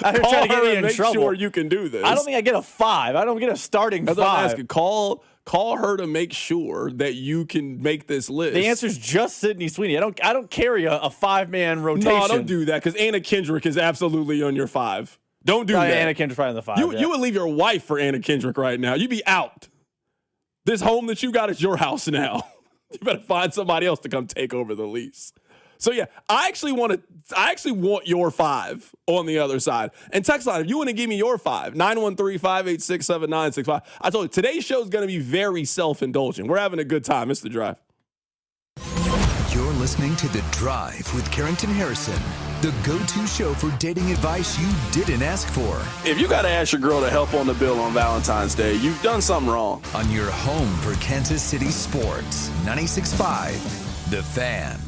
I'm trying to get me in make trouble. sure you can do this. I don't think I get a 5. I don't get a starting 5. That's what I'm asking. Call Call her to make sure that you can make this list. The answer is just Sydney Sweeney. I don't carry a 5-man rotation. No, don't do that because Anna Kendrick is absolutely on your 5. Don't do that. Anna Kendrick probably on the 5. You would leave your wife for Anna Kendrick right now. You'd be out. This home that you got is your house now. You better find somebody else to come take over the lease. So yeah, I actually want your 5 on the other side. And text line, if you want to give me your 5, 913-586-7965. I told you, today's show is going to be very self-indulgent. We're having a good time. It's The Drive. You're listening to The Drive with Carrington Harrison, the go-to show for dating advice you didn't ask for. If you got to ask your girl to help on the bill on Valentine's Day, you've done something wrong. On your home for Kansas City sports, 96.5, The Fan.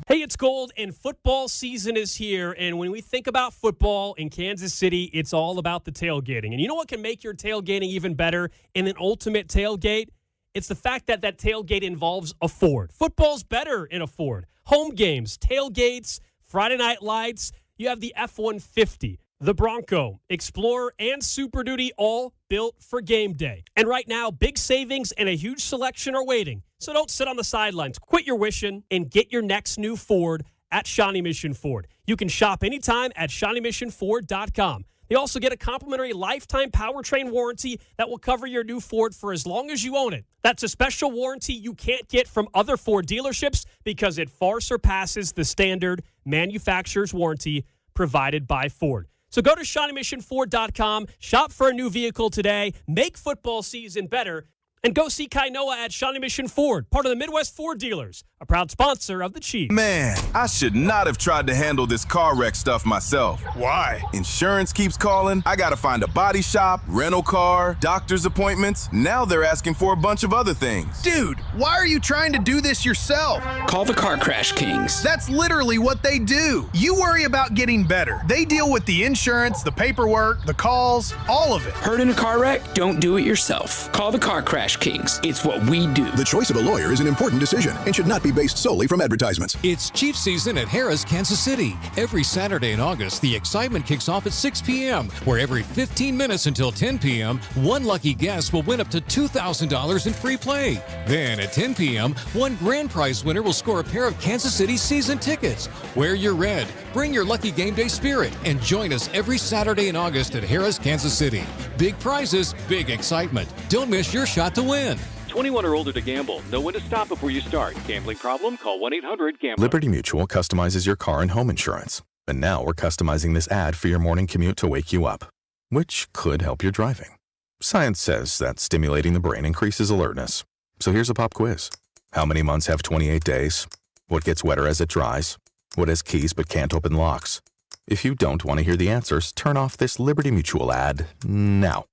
Hey, it's Gold, and football season is here. And when we think about football in Kansas City, it's all about the tailgating. And you know what can make your tailgating even better in an ultimate tailgate? It's the fact that that tailgate involves a Ford. Football's better in a Ford. Home games, tailgates, Friday night lights. You have the F-150, the Bronco, Explorer, and Super Duty, all built for game day. And right now, big savings and a huge selection are waiting. So don't sit on the sidelines. Quit your wishing and get your next new Ford at Shawnee Mission Ford. You can shop anytime at ShawneeMissionFord.com. They also get a complimentary lifetime powertrain warranty that will cover your new Ford for as long as you own it. That's a special warranty you can't get from other Ford dealerships because it far surpasses the standard manufacturer's warranty provided by Ford. So go to ShawneeMissionFord.com, shop for a new vehicle today, make football season better, and go see Kai Noah at Shawnee Mission Ford, part of the Midwest Ford Dealers, a proud sponsor of the Chiefs. Man, I should not have tried to handle this car wreck stuff myself. Why? Insurance keeps calling. I gotta find a body shop, rental car, doctor's appointments. Now they're asking for a bunch of other things. Dude, why are you trying to do this yourself? Call the Car Crash Kings. That's literally what they do. You worry about getting better. They deal with the insurance, the paperwork, the calls, all of it. Hurt in a car wreck? Don't do it yourself. Call the Car Crash Kings. It's what we do. The choice of a lawyer is an important decision and should not be based solely from advertisements. It's Chiefs season at Harrah's Kansas City. Every Saturday in August, the excitement kicks off at 6 p.m., where every 15 minutes until 10 p.m., one lucky guest will win up to $2,000 in free play. Then at 10 p.m., one grand prize winner will score a pair of Kansas City season tickets. Wear your red, bring your lucky game day spirit, and join us every Saturday in August at Harrah's Kansas City. Big prizes, big excitement. Don't miss your shot to win. 21 or older to gamble. Know when to stop before you start. Gambling problem? Call 1-800-GAMBLER. Liberty Mutual customizes your car and home insurance. And now we're customizing this ad for your morning commute to wake you up, which could help your driving. Science says that stimulating the brain increases alertness. So here's a pop quiz. How many months have 28 days? What gets wetter as it dries? What has keys but can't open locks? If you don't want to hear the answers, turn off this Liberty Mutual ad now.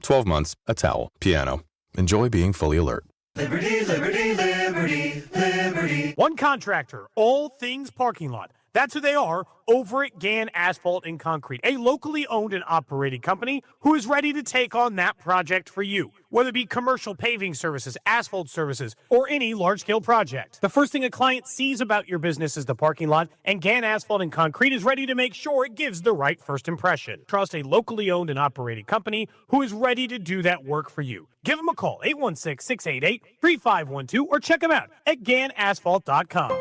12 months, a towel, piano. Enjoy being fully alert. Liberty, liberty, liberty, liberty. One contractor, all things parking lot. That's who they are over at Gann Asphalt and Concrete, a locally owned and operated company who is ready to take on that project for you, whether it be commercial paving services, asphalt services, or any large-scale project. The first thing a client sees about your business is the parking lot, and Gann Asphalt and Concrete is ready to make sure it gives the right first impression. Trust a locally owned and operated company who is ready to do that work for you. Give them a call, 816-688-3512, or check them out at GannAsphalt.com.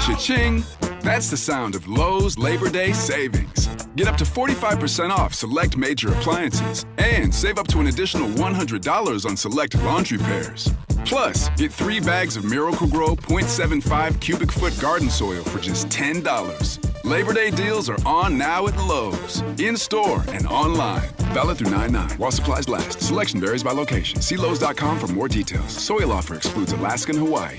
Cha-ching! That's the sound of Lowe's Labor Day savings. Get up to 45% off select major appliances and save up to an additional $100 on select laundry pairs. Plus, get 3 bags of Miracle-Gro 0.75 cubic foot garden soil for just $10. Labor Day deals are on now at Lowe's, in-store and online. Valid through 9/9 while supplies last. Selection varies by location. See Lowe's.com for more details. Soil offer excludes Alaska and Hawaii.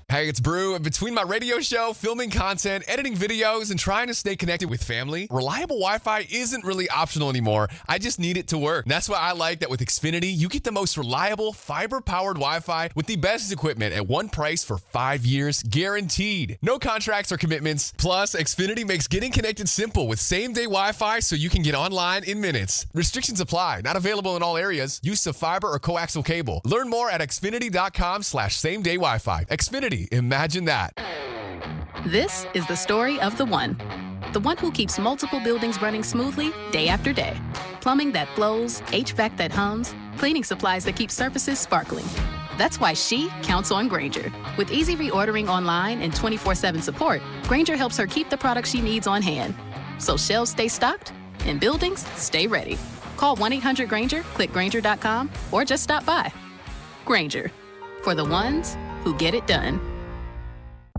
Hey, it's Brew. Between my radio show, filming content, editing videos, and trying to stay connected with family, reliable Wi-Fi isn't really optional anymore. I just need it to work. And that's why I like that with Xfinity, you get the most reliable, fiber-powered Wi-Fi with the best equipment at one price for 5 years, guaranteed. No contracts or commitments. Plus, Xfinity makes getting connected simple with same-day Wi-Fi so you can get online in minutes. Restrictions apply. Not available in all areas. Use of fiber or coaxial cable. Learn more at xfinity.com/same-day Wi-Fi. Xfinity. Imagine that. This is the story of the one who keeps multiple buildings running smoothly day after day. Plumbing that flows, HVAC that hums, cleaning supplies that keep surfaces sparkling. That's why she counts on Grainger. With easy reordering online and 24/7 support, Grainger helps her keep the products she needs on hand. So shelves stay stocked and buildings stay ready. Call 1-800-GRAINGER, click Grainger.com, or just stop by. Grainger, for the ones who get it done.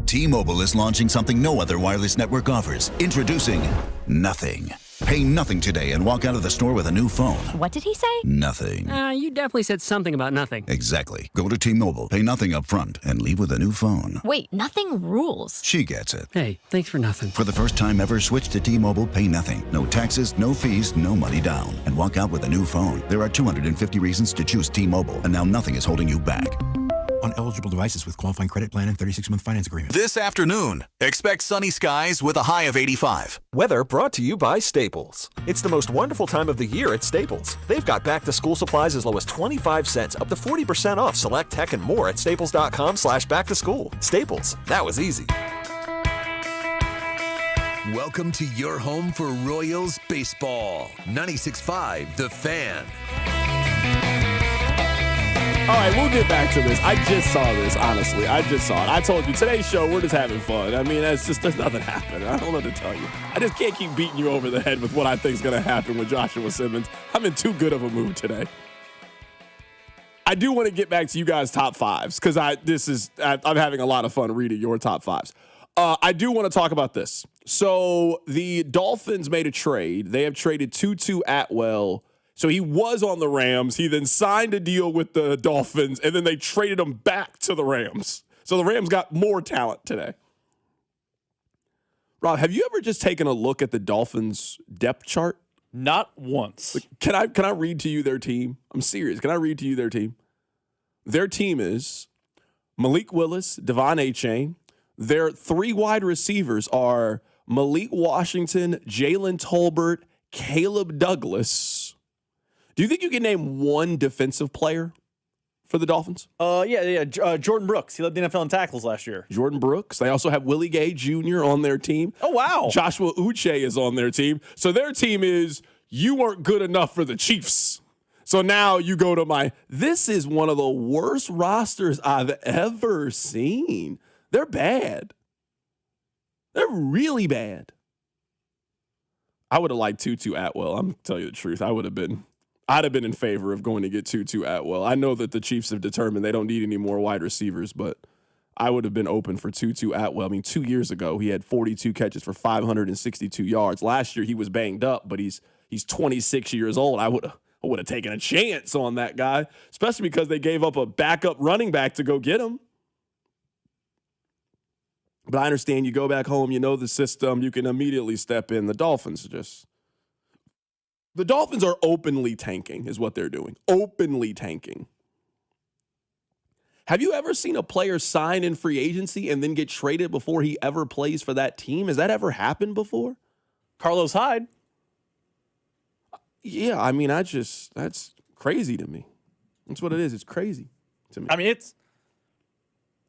T-Mobile is launching something no other wireless network offers. Introducing Nothing. Pay nothing today and walk out of the store with a new phone. What did he say? Nothing. You definitely said something about nothing. Exactly. Go to T-Mobile, pay nothing up front, and leave with a new phone. Wait, nothing rules. She gets it. Hey, thanks for nothing. For the first time ever, switch to T-Mobile, pay nothing. No taxes, no fees, no money down. And walk out with a new phone. There are 250 reasons to choose T-Mobile, and now nothing is holding you back. On eligible devices with qualifying credit plan and 36-month finance agreement. This afternoon, expect sunny skies with a high of 85. Weather brought to you by Staples. It's the most wonderful time of the year at Staples. They've got back-to-school supplies as low as 25 cents, up to 40% off select tech and more at staples.com/back-to-school. Staples, that was easy. Welcome to your home for Royals baseball. 96.5 The Fan. All right, we'll get back to this. I just saw this, honestly. I just saw it. I told you, today's show, we're just having fun. I mean, there's nothing happening. I don't know what to tell you. I just can't keep beating you over the head with what I think is going to happen with Joshua Simmons. I'm in too good of a mood today. I do want to get back to you guys' top fives because I'm having a lot of fun reading your top fives. I do want to talk about this. So the Dolphins made a trade. They have traded Tutu Atwell. So he was on the Rams. He then signed a deal with the Dolphins, and then they traded him back to the Rams. So the Rams got more talent today. Rob, have you ever just taken a look at the Dolphins' depth chart? Not once. Can I read to you their team? I'm serious. Can I read to you their team? Their team is Malik Willis, Devon Achane. Their three wide receivers are Malik Washington, Jalen Tolbert, Caleb Douglas. Do you think you can name one defensive player for the Dolphins? Jordan Brooks. He led the NFL in tackles last year. Jordan Brooks. They also have Willie Gay Jr. on their team. Oh, wow. Joshua Uche is on their team. So their team is, you weren't good enough for the Chiefs. So now you go to this is one of the worst rosters I've ever seen. They're bad. They're really bad. I would have liked Tutu Atwell. I'm telling you the truth. I'd have been in favor of going to get Tutu Atwell. I know that the Chiefs have determined they don't need any more wide receivers, but I would have been open for Tutu Atwell. I mean, 2 years ago, he had 42 catches for 562 yards. Last year, he was banged up, but he's 26 years old. I would have taken a chance on that guy, especially because they gave up a backup running back to go get him. But I understand you go back home, you know the system, you can immediately step in. The Dolphins are openly tanking is what they're doing. Openly tanking. Have you ever seen a player sign in free agency and then get traded before he ever plays for that team? Has that ever happened before? Carlos Hyde. Yeah, I mean, that's crazy to me. That's what it is. It's crazy to me. I mean,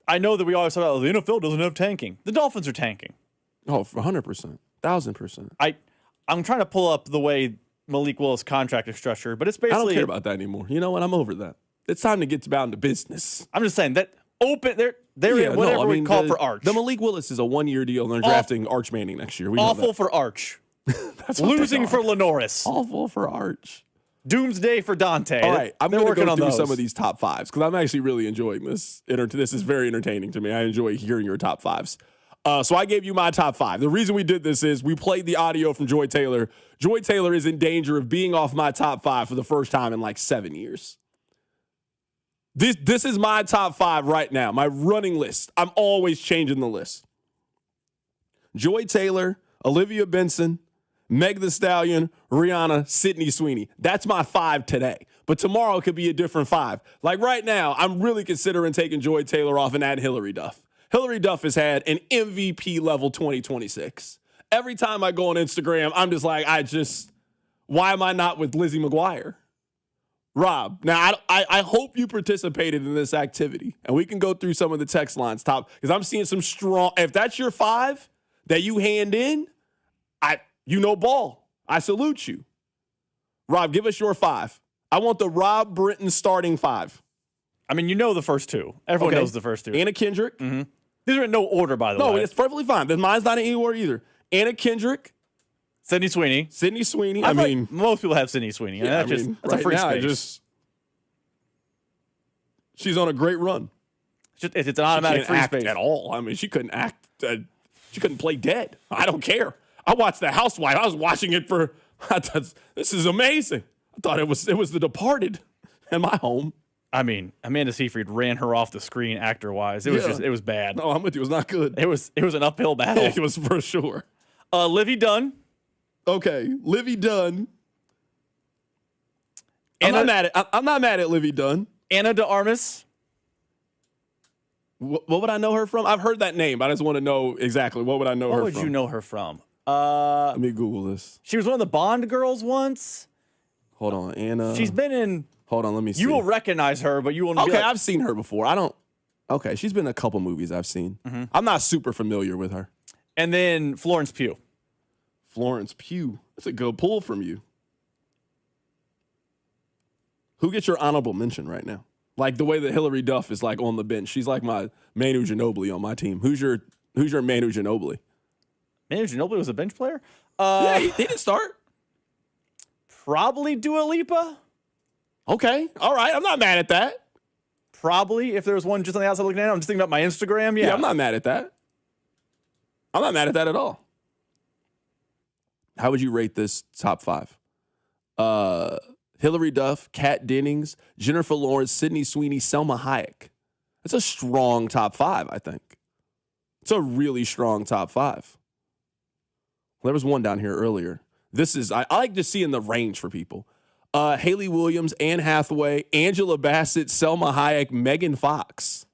I know that we always talk about the NFL doesn't have tanking. The Dolphins are tanking. Oh, 100%. 1,000%. I'm trying to pull up the way Malik Willis' contract is structured, but it's basically... I don't care about that anymore. You know what? I'm over that. It's time to get down to business. I'm just saying that we call for Arch. The Malik Willis is a one-year deal, and they're drafting Arch Manning next year. Awful for Arch. That's losing for Lenoris. Awful for Arch. Doomsday for Dante. All right, I'm going to go through some of these top fives because I'm actually really enjoying this. This is very entertaining to me. I enjoy hearing your top fives. So I gave you my top five. The reason we did this is we played the audio from Joy Taylor. Joy Taylor is in danger of being off my top five for the first time in like 7 years. This is my top five right now, my running list. I'm always changing the list. Joy Taylor, Olivia Benson, Meg Thee Stallion, Rihanna, Sydney Sweeney. That's my five today. But tomorrow could be a different five. Like right now, I'm really considering taking Joy Taylor off and adding Hillary Duff. Hillary Duff has had an MVP level 2026. Every time I go on Instagram, I'm just like, why am I not with Lizzie McGuire? Rob, now I hope you participated in this activity. And we can go through some of the text lines, because I'm seeing some strong, if that's your five that you hand in, ball. I salute you. Rob, give us your five. I want the Rob Britton starting 5. I mean, you know the first two. Everyone knows the first two. Anna Kendrick. Mm-hmm. These are in no order, by the way. No, it's perfectly fine. Mine's not in any order either. Anna Kendrick. Sydney Sweeney. I mean, mean, most people have Sydney Sweeney. Yeah, That's a right free now, space. She's on a great run. It's an automatic free space at all. I mean, she couldn't act. She couldn't play dead. I don't care. I watched The Housewife. I was watching it for. This is amazing. I thought it was The Departed in my home. I mean, Amanda Seyfried ran her off the screen actor-wise. It was bad. No, I'm with you. It was not good. It was an uphill battle. It was for sure. Livy Dunn. Okay, Livy Dunn. I'm not mad at Livy Dunn. Anna de Armas. What would I know her from? I've heard that name. I just want to know exactly what would I know her from. What would you know her from? Let me Google this. She was one of the Bond girls once. Hold on, Anna. She's been in. Hold on, let me see. You will recognize her, but you will. Okay, I've seen her before. I don't. Okay, she's been in a couple movies I've seen. Mm-hmm. I'm not super familiar with her. And then Florence Pugh. Florence Pugh. That's a good pull from you. Who gets your honorable mention right now? Like the way that Hillary Duff is like on the bench. She's like my Manu Ginobili on my team. Who's your Manu Ginobili? Manu Ginobili was a bench player? Yeah, he didn't start. Probably Dua Lipa. Okay. All right. I'm not mad at that. Probably. If there was one just on the outside looking at it, I'm just thinking about my Instagram. Yeah, I'm not mad at that. I'm not mad at that at all. How would you rate this top 5? Hillary Duff, Kat Dennings, Jennifer Lawrence, Sydney Sweeney, Selma Hayek. That's a strong top 5, I think. It's a really strong top 5. Well, there was one down here earlier. This is, I like just seeing the range for people. Haley Williams, Anne Hathaway, Angela Bassett, Selma Hayek, Megan Fox.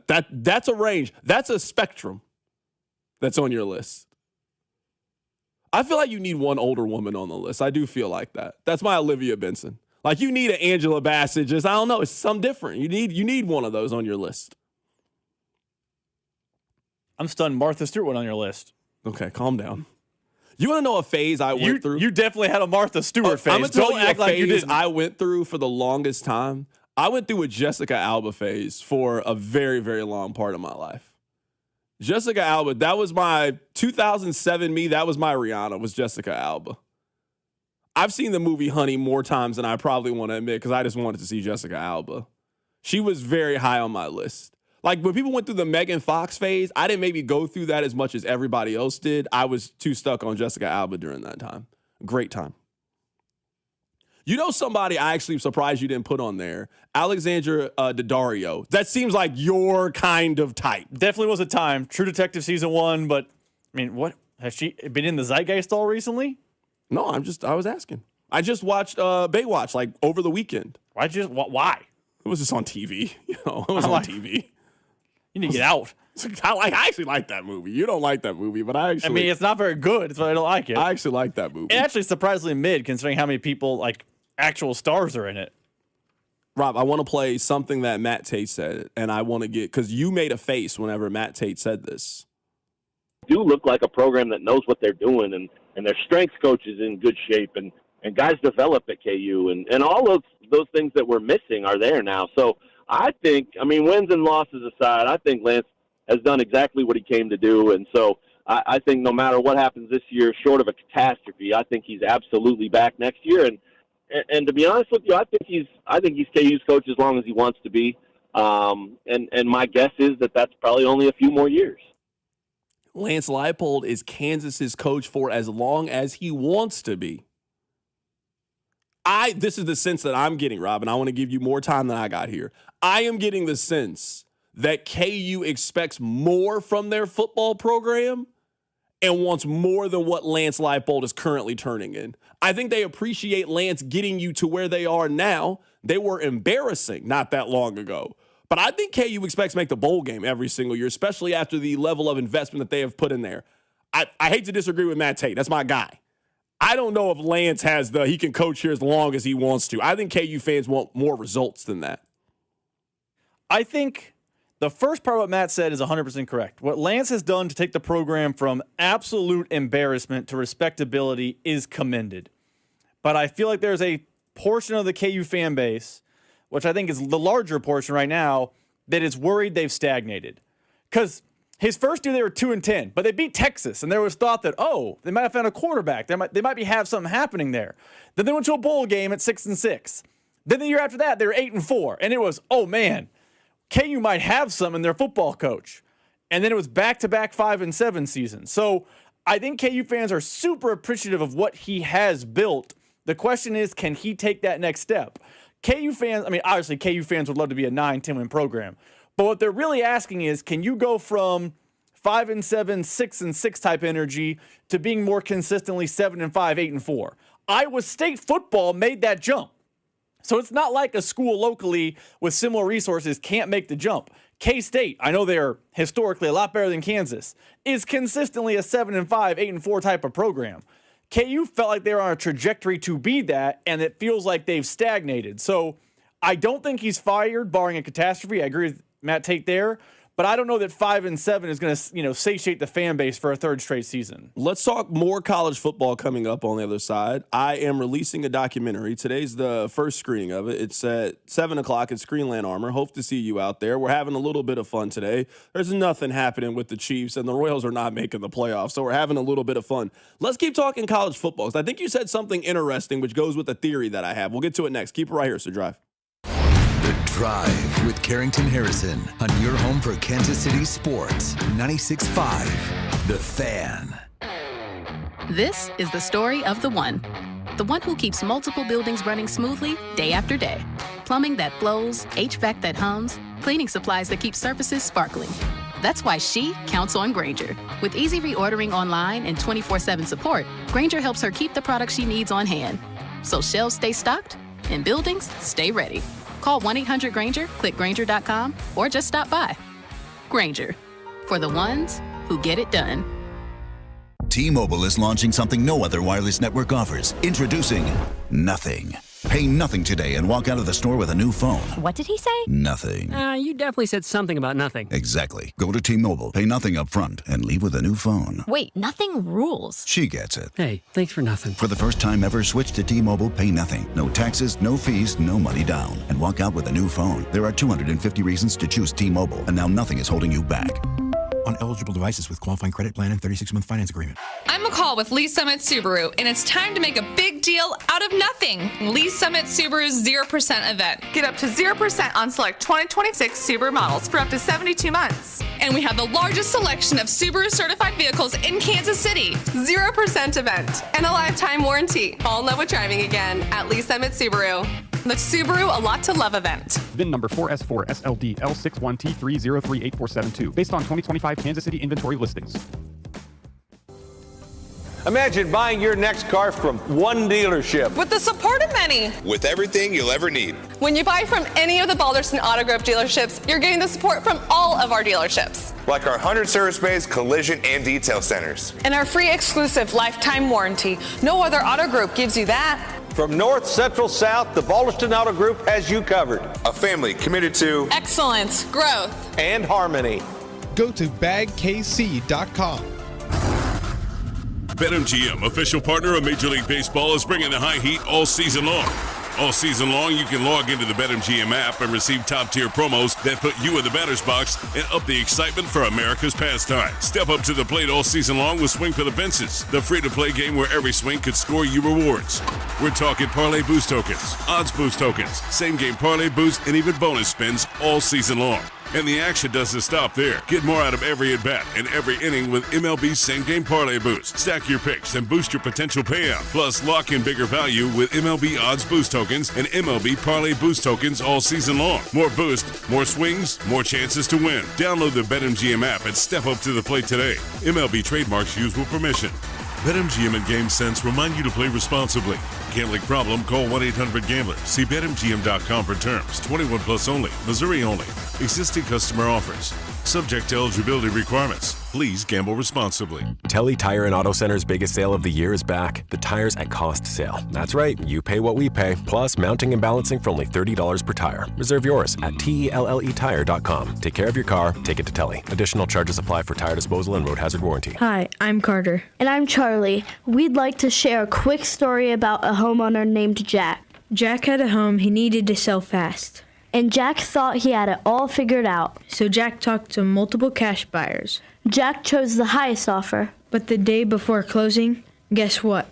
That's a range. That's a spectrum that's on your list. I feel like you need one older woman on the list. I do feel like that. That's my Olivia Benson. Like you need an Angela Bassett. Just I don't know. It's something different. You need one of those on your list. I'm stunned. Martha Stewart went on your list. Okay, calm down. You want to know a phase I went through? You definitely had a Martha Stewart phase. I'm going to tell Don't you act a like you phase didn't. I went through for the longest time. I went through a Jessica Alba phase for a very, very long part of my life. Jessica Alba, that was my 2007 me. That was my Rihanna, was Jessica Alba. I've seen the movie Honey more times than I probably want to admit because I just wanted to see Jessica Alba. She was very high on my list. Like when people went through the Megan Fox phase, I didn't maybe go through that as much as everybody else did. I was too stuck on Jessica Alba during that time. Great time. You know somebody I actually surprised you didn't put on there? Alexandra Daddario. That seems like your kind of type. Definitely was a time. True Detective season 1, but I mean, what has she been in the zeitgeist all recently? No, I was asking. I just watched Baywatch like over the weekend. Why? It was just on TV. It was on TV. You need to get out. I actually like that movie. You don't like that movie, but I mean, it's not very good. That's why I don't like it. I actually like that movie. It's actually surprisingly mid considering how many people, like, actual stars are in it. Rob, I want to play something that Matt Tate said, and I want to get, because you made a face whenever Matt Tate said this. Do look like a program that knows what they're doing, and their strength coach is in good shape, and guys develop at KU, and all of those things that we're missing are there now. So I think, wins and losses aside, I think Lance has done exactly what he came to do, and so I think no matter what happens this year, short of a catastrophe, I think he's absolutely back next year, and to be honest with you, I think he's KU's coach as long as he wants to be, and my guess is that that's probably only a few more years. Lance Leipold is Kansas's coach for as long as he wants to be. This is the sense that I'm getting, Rob, and I want to give you more time than I got here. I am getting the sense that KU expects more from their football program and wants more than what Lance Leipold is currently turning in. I think they appreciate Lance getting you to where they are now. They were embarrassing not that long ago. But I think KU expects to make the bowl game every single year, especially after the level of investment that they have put in there. I hate to disagree with Matt Tate. That's my guy. I don't know if Lance he can coach here as long as he wants to. I think KU fans want more results than that. I think the first part of what Matt said is 100% correct. What Lance has done to take the program from absolute embarrassment to respectability is commended. But I feel like there's a portion of the KU fan base, which I think is the larger portion right now, that is worried they've stagnated. Because his first year they were 2-10, but they beat Texas, and there was thought that, they might have found a quarterback. They might have something happening there. Then they went to a bowl game at 6-6. Then the year after that, they were 8-4, and it was, KU might have some in their football coach. And then it was back-to-back 5-7 seasons. So I think KU fans are super appreciative of what he has built. The question is, can he take that next step? KU fans, obviously KU fans would love to be a 9-10 win program. But what they're really asking is, can you go from 5-7, 6-6 type energy to being more consistently 7-5, 8-4? Iowa State football made that jump. So it's not like a school locally with similar resources can't make the jump. K-State, I know they're historically a lot better than Kansas, is consistently a 7-5, 8-4 type of program. KU felt like they were on a trajectory to be that, and it feels like they've stagnated. So I don't think he's fired, barring a catastrophe. I agree with Matt Tate there. But I don't know that 5-7 is going to, satiate the fan base for a third straight season. Let's talk more college football coming up on the other side. I am releasing a documentary. Today's the first screening of it. It's at 7 o'clock at Screenland Armor. Hope to see you out there. We're having a little bit of fun today. There's nothing happening with the Chiefs, and the Royals are not making the playoffs, so we're having a little bit of fun. Let's keep talking college football, because I think you said something interesting, which goes with a theory that I have. We'll get to it next. Keep it right here, so Drive. The Drive with Carrington Harrison on your home for Kansas City sports. 96.5 The Fan. This is the story of the one who keeps multiple buildings running smoothly day after day. Plumbing that flows, HVAC that hums, cleaning supplies that keep surfaces sparkling. That's why she counts on Grainger. With easy reordering online and 24/7 support, Grainger helps her keep the products she needs on hand. So shelves stay stocked and buildings stay ready. Call 1-800-GRAINGER, click Grainger.com, or just stop by. Grainger, for the ones who get it done. T-Mobile is launching something no other wireless network offers. Introducing Nothing. Pay nothing today and walk out of the store with a new phone. What did he say? Nothing. You definitely said something about nothing. Exactly. Go to T-Mobile, pay nothing up front, and leave with a new phone. Wait, nothing rules. She gets it. Hey, thanks for nothing. For the first time ever, switch to T-Mobile, pay nothing. No taxes, no fees, no money down. And walk out with a new phone. There are 250 reasons to choose T-Mobile, and now nothing is holding you back. On eligible devices with qualifying credit plan and 36-month finance agreement. I'm McCall with Lee Summit Subaru, and it's time to make a big deal out of nothing. Lee Summit Subaru's 0% event. Get up to 0% on select 2026 Subaru models for up to 72 months. And we have the largest selection of Subaru certified vehicles in Kansas City. 0% event and a lifetime warranty. Fall in love with driving again at Lee Summit Subaru. The Subaru A Lot to Love event. VIN number 4S4SLD L61T303847 based on 2025 Kansas City inventory listings. Imagine buying your next car from one dealership. With the support of many. With everything you'll ever need. When you buy from any of the Balderson Auto Group dealerships, you're getting the support from all of our dealerships. Like our 100 service bays, collision, and detail centers. And our free exclusive lifetime warranty. No other auto group gives you that. From north, central, south, the Balderston Auto Group has you covered. A family committed to excellence, growth, and harmony. Go to bagkc.com. BetMGM, official partner of Major League Baseball, is bringing the high heat all season long. All season long, you can log into the BetMGM app and receive top-tier promos that put you in the batter's box and up the excitement for America's pastime. Step up to the plate all season long with Swing for the Fences, the free-to-play game where every swing could score you rewards. We're talking parlay boost tokens, odds boost tokens, same-game parlay boost, and even bonus spins all season long. And the action doesn't stop there. Get more out of every at-bat and every inning with MLB's same-game parlay boost. Stack your picks and boost your potential payout. Plus, lock in bigger value with MLB odds boost tokens and MLB parlay boost tokens all season long. More boost, more swings, more chances to win. Download the BetMGM app and step up to the plate today. MLB trademarks used with permission. BetMGM and GameSense remind you to play responsibly. Gambling problem? Call 1-800-GAMBLER. See BetMGM.com for terms. 21 plus only. Missouri only. Existing customer offers. Subject to eligibility requirements. Please gamble responsibly. Telly Tire and Auto Center's biggest sale of the year is back. The Tires at Cost sale. That's right. You pay what we pay. Plus, mounting and balancing for only $30 per tire. Reserve yours at TELLETire.com. Take care of your car. Take it to Telly. Additional charges apply for tire disposal and road hazard warranty. Hi, I'm Carter. And I'm Charlie. We'd like to share a quick story about a homeowner named Jack. Jack had a home he needed to sell fast. And Jack thought he had it all figured out. So Jack talked to multiple cash buyers. Jack chose the highest offer. But the day before closing, guess what?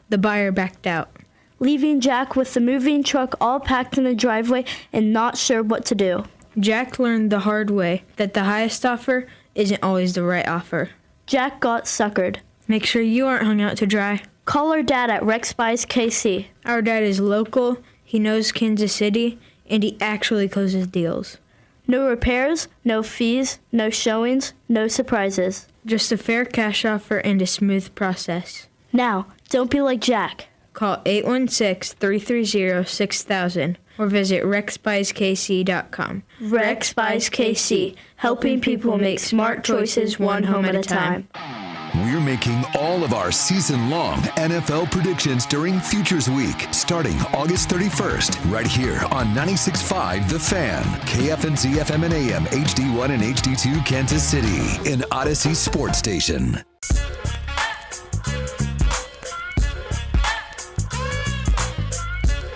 The buyer backed out, leaving Jack with the moving truck all packed in the driveway and not sure what to do. Jack learned the hard way that the highest offer isn't always the right offer. Jack got suckered. Make sure you aren't hung out to dry. Call our dad at Rex Buys KC. Our dad is local, he knows Kansas City, and he actually closes deals. No repairs, no fees, no showings, no surprises. Just a fair cash offer and a smooth process. Now, don't be like Jack. Call 816-330-6000 or visit rexbuyskc.com. Rex Buys KC, helping people make smart choices one home at a time. We're making all of our season-long NFL predictions during Futures Week, starting August 31st, right here on 96.5 The Fan, KFNZ FM and AM, HD1 and HD2 Kansas City, in Odyssey Sports Station.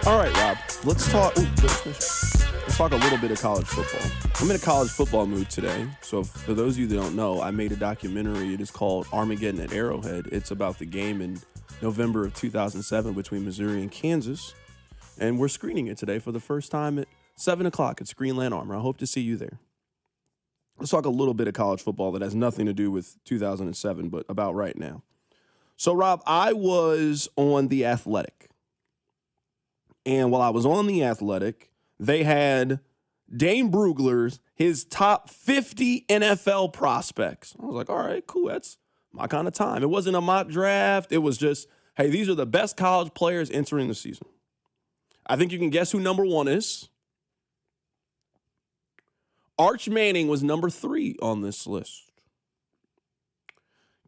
All right, Rob, let's talk a little bit of college football. I'm in a college football mood today. So for those of you that don't know, I made a documentary. It is called Armageddon at Arrowhead. It's about the game in November of 2007 between Missouri and Kansas. And we're screening it today for the first time at 7 o'clock at Screenland Armor. I hope to see you there. Let's talk a little bit of college football that has nothing to do with 2007, but about right now. So, Rob, I was on The Athletic. And while I was on The Athletic, they had Dane Brugler's, his top 50 NFL prospects. I was like, all right, cool. That's my kind of time. It wasn't a mock draft. It was just, hey, these are the best college players entering the season. I think you can guess who number one is. Arch Manning was number 3 on this list.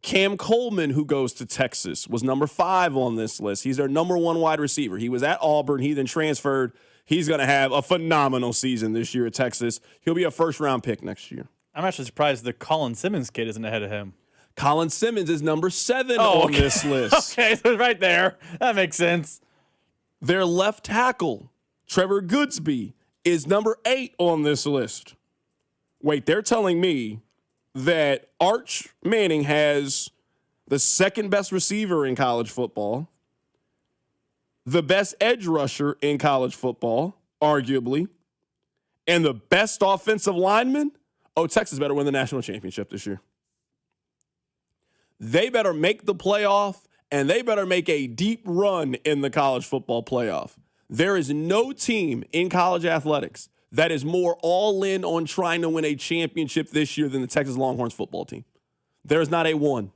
Cam Coleman, who goes to Texas, was number 5 on this list. He's their number 1 wide receiver. He was at Auburn. He then transferred. He's going to have a phenomenal season this year at Texas. He'll be a first-round pick next year. I'm actually surprised the Colin Simmons kid isn't ahead of him. Colin Simmons is number 7 on this list. Okay, so right there. That makes sense. Their left tackle, Trevor Goodsby, is number 8 on this list. Wait, they're telling me that Arch Manning has the second best receiver in college football, the best edge rusher in college football, arguably, and the best offensive lineman. Oh, Texas better win the national championship this year. They better make the playoff, and they better make a deep run in the college football playoff. There is no team in college athletics that is more all in on trying to win a championship this year than the Texas Longhorns football team. There's not a one.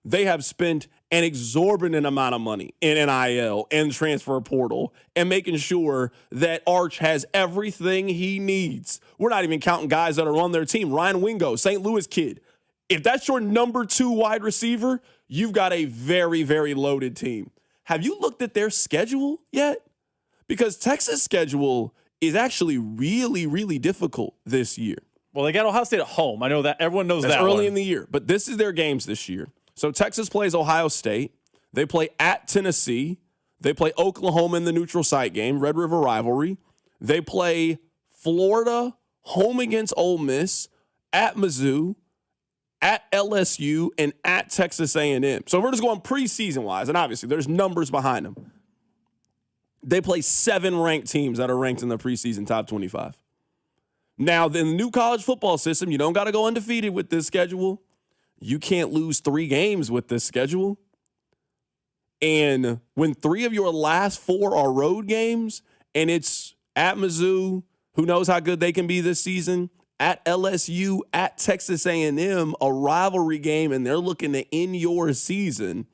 They have spent an exorbitant amount of money in NIL and transfer portal and making sure that Arch has everything he needs. We're not even counting guys that are on their team. Ryan Wingo, St. Louis kid. If that's your number 2 wide receiver, you've got a very, very loaded team. Have you looked at their schedule yet? Because Texas' schedule is actually really, really difficult this year. Well, they got Ohio State at home. I know that. Everyone knows That's that early one. in the year. But this is their games this year. So Texas plays Ohio State. They play at Tennessee. They play Oklahoma in the neutral site game, Red River rivalry. They play Florida, home against Ole Miss, at Mizzou, at LSU, and at Texas A&M. So we're just going preseason-wise, and obviously there's numbers behind them. They play 7 ranked teams that are ranked in the preseason top 25. Now, in the new college football system, you don't got to go undefeated with this schedule. You can't lose 3 games with this schedule. And when 3 of your last 4 are road games, and it's at Mizzou, who knows how good they can be this season, at LSU, at Texas A&M, a rivalry game, and they're looking to end your season,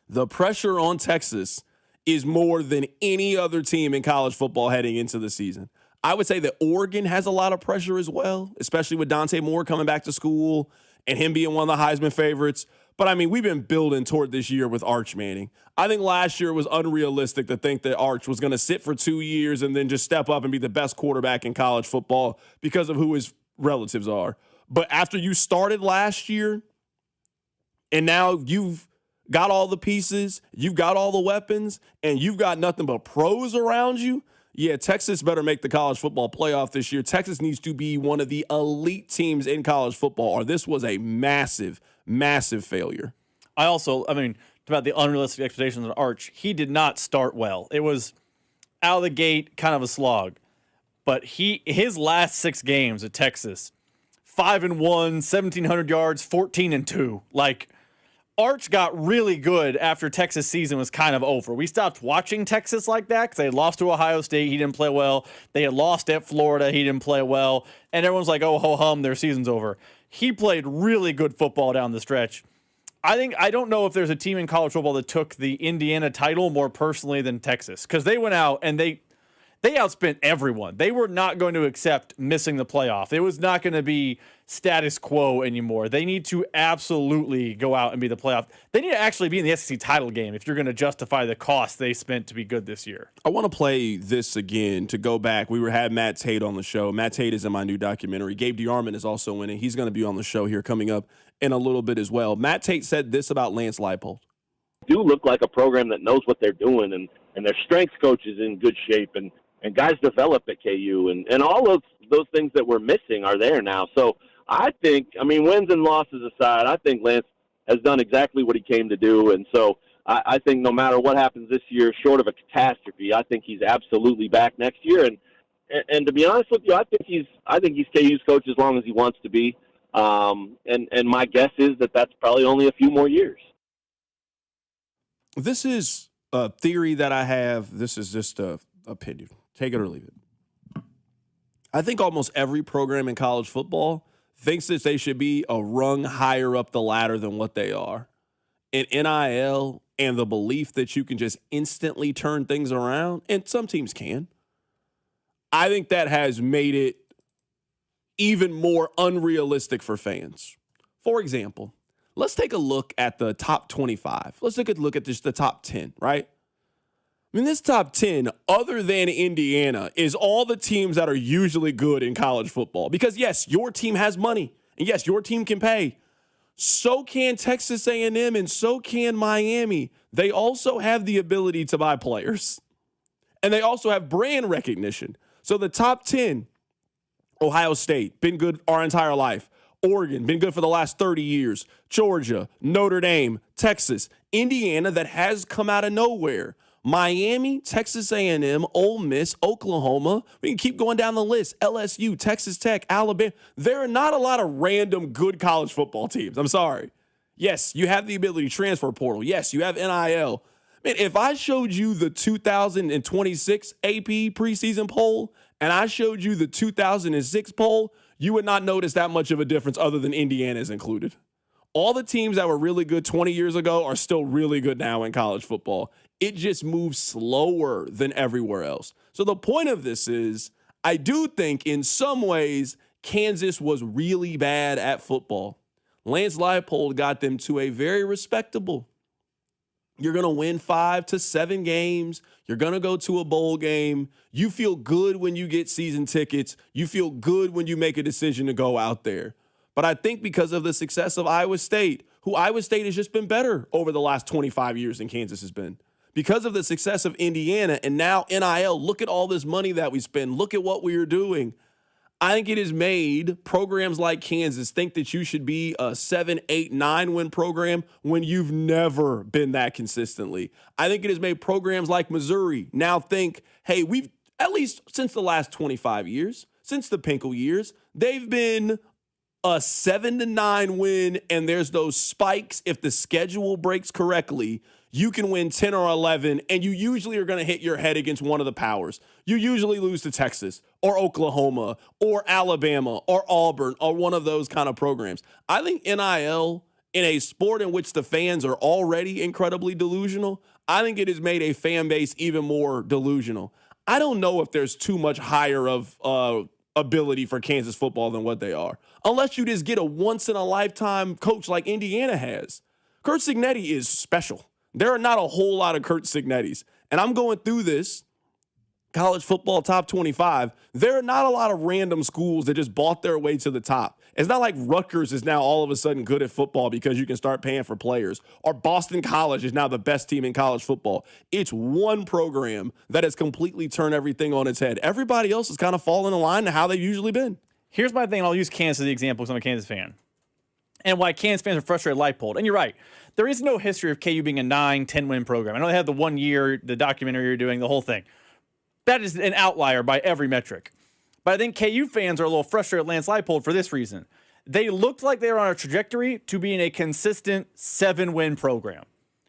the pressure on Texas is more than any other team in college football heading into the season. I would say that Oregon has a lot of pressure as well, especially with Dante Moore coming back to school and him being one of the Heisman favorites. But, I mean, we've been building toward this year with Arch Manning. I think last year was unrealistic to think that Arch was going to sit for 2 years and then just step up and be the best quarterback in college football because of who his relatives are. But after you started last year and now you've got all the pieces, you've got all the weapons, and you've got nothing but pros around you, yeah, Texas better make the college football playoff this year. Texas needs to be one of the elite teams in college football, or this was a massive, massive failure. About the unrealistic expectations of Arch, he did not start well. It was out of the gate, kind of a slog. But his last 6 games at Texas, 5-1, 1,700 yards, 14-2. Like, Arch got really good after Texas season was kind of over. We stopped watching Texas like that because they had lost to Ohio State. He didn't play well. They had lost at Florida. He didn't play well. And everyone's like, oh, ho hum, their season's over. He played really good football down the stretch. I don't know if there's a team in college football that took the Indiana title more personally than Texas, because they went out and they outspent everyone. They were not going to accept missing the playoff. It was not going to be status quo anymore. They need to absolutely go out and be the playoff. They need to actually be in the SEC title game if you're going to justify the cost they spent to be good this year. I want to play this again to go back. We had Matt Tate on the show. Matt Tate is in my new documentary. Gabe DeArmond is also in it. He's going to be on the show here coming up in a little bit as well. Matt Tate said this about Lance Leipold. Do look like a program that knows what they're doing, and their strengths coach is in good shape, and guys develop at KU, and all of those things that we're missing are there now. So I think, wins and losses aside, I think Lance has done exactly what he came to do. And so I think no matter what happens this year, short of a catastrophe, I think he's absolutely back next year. And to be honest with you, I think he's KU's coach as long as he wants to be. And my guess is that's probably only a few more years. This is a theory that I have. This is just a opinion. Take it or leave it. I think almost every program in college football thinks that they should be a rung higher up the ladder than what they are. And NIL and the belief that you can just instantly turn things around, and some teams can, I think that has made it even more unrealistic for fans. For example, let's take a look at the top 25. Let's look at just the top 10, right? This top 10, other than Indiana, is all the teams that are usually good in college football. Because, yes, your team has money. And, yes, your team can pay. So can Texas A&M and so can Miami. They also have the ability to buy players. And they also have brand recognition. So the top 10, Ohio State, been good our entire life. Oregon, been good for the last 30 years. Georgia, Notre Dame, Texas, Indiana, that has come out of nowhere. Miami, Texas A&M, Ole Miss, Oklahoma. We can keep going down the list. LSU, Texas Tech, Alabama. There are not a lot of random good college football teams. I'm sorry. Yes, you have the ability to transfer portal. Yes, you have NIL. Man, if I showed you the 2026 AP preseason poll and I showed you the 2006 poll, you would not notice that much of a difference other than Indiana is included. All the teams that were really good 20 years ago are still really good now in college football. It just moves slower than everywhere else. So the point of this is, I do think in some ways Kansas was really bad at football. Lance Leipold got them to a very respectable. You're going to win 5 to 7 games. You're going to go to a bowl game. You feel good when you get season tickets. You feel good when you make a decision to go out there. But I think because of the success of Iowa State, who Iowa State has just been better over the last 25 years than Kansas has been. Because of the success of Indiana and now NIL, look at all this money that we spend. Look at what we are doing. I think it has made programs like Kansas think that you should be a 7, 8, 9 win program when you've never been that consistently. I think it has made programs like Missouri now think, hey, we've, at least since the last 25 years, since the Pinkel years, they've been a 7 to 9 win, and there's those spikes. If the schedule breaks correctly, you can win 10 or 11, and you usually are going to hit your head against one of the powers. You usually lose to Texas or Oklahoma or Alabama or Auburn or one of those kind of programs. I think NIL, in a sport in which the fans are already incredibly delusional, I think it has made a fan base even more delusional. I don't know if there's too much higher of ability for Kansas football than what they are, unless you just get a once-in-a-lifetime coach like Indiana has. Curt Cignetti is special. There are not a whole lot of Curt Cignettis. And I'm going through this college football top 25, there are not a lot of random schools that just bought their way to the top. It's not like Rutgers is now all of a sudden good at football because you can start paying for players, or Boston College is now the best team in college football. It's one program that has completely turned everything on its head. Everybody else is kind of falling in line to how they've usually been. Here's my thing. I'll use Kansas as the example because I'm a Kansas fan. And why Kansas fans are frustrated at Leipold. And you're right. There is no history of KU being a 9-10 win program. I know they had the 1 year, the documentary you're doing, the whole thing. That is an outlier by every metric. But I think KU fans are a little frustrated at Lance Leipold for this reason. They looked like they were on a trajectory to being a consistent 7-win program.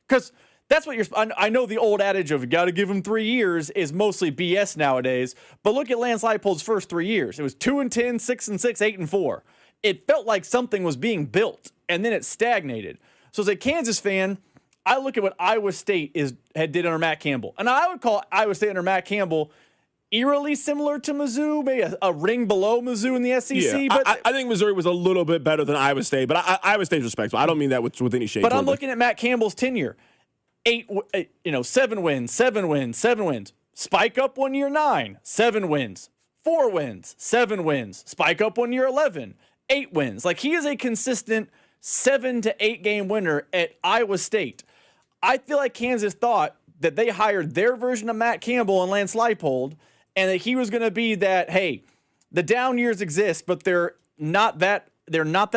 Because that's what I know the old adage of you got to give them 3 years is mostly BS nowadays. But look at Lance Leipold's first 3 years. It was 2-10, 6-6, 8-4. It felt like something was being built, and then it stagnated. So as a Kansas fan, I look at what Iowa State did under Matt Campbell. And I would call Iowa State under Matt Campbell eerily similar to Mizzou, maybe a ring below Mizzou in the SEC. Yeah, but I think Missouri was a little bit better than Iowa State, but Iowa State's respectful. I don't mean that with any shade. But I'm looking at Matt Campbell's tenure. 7 wins, 7 wins, 7 wins. Spike up 1 year, 9, 7 wins, 4 wins, 7 wins. Spike up 1 year, 11, 8 wins. Like, he is a consistent 7 to 8 game winner at Iowa State. I feel like Kansas thought that they hired their version of Matt Campbell and Lance Leipold, and that he was going to be that, hey, the down years exist, but they're not that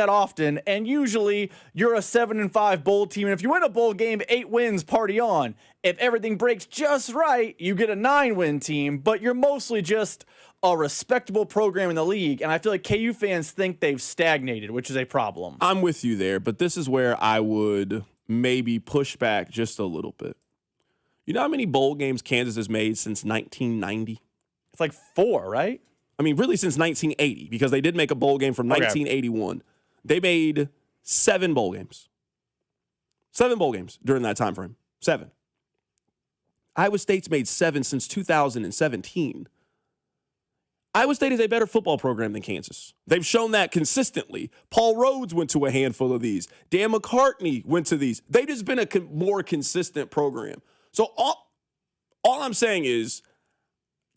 often. And usually you're a 7-5 bowl team. And if you win a bowl game, 8 wins, party on. If everything breaks just right, you get a 9-win team, but you're mostly just a respectable program in the league. And I feel like KU fans think they've stagnated, which is a problem. I'm with you there, but this is where I would maybe push back just a little bit. You know how many bowl games Kansas has made since 1990? It's like 4, right? I mean, really since 1980, because they did make a bowl game from 1981. They made 7 bowl games. 7 bowl games during that time frame. 7. Iowa State's made 7 since 2017. Iowa State is a better football program than Kansas. They've shown that consistently. Paul Rhodes went to a handful of these. Dan McCartney went to these. They've just been a more consistent program. So all I'm saying is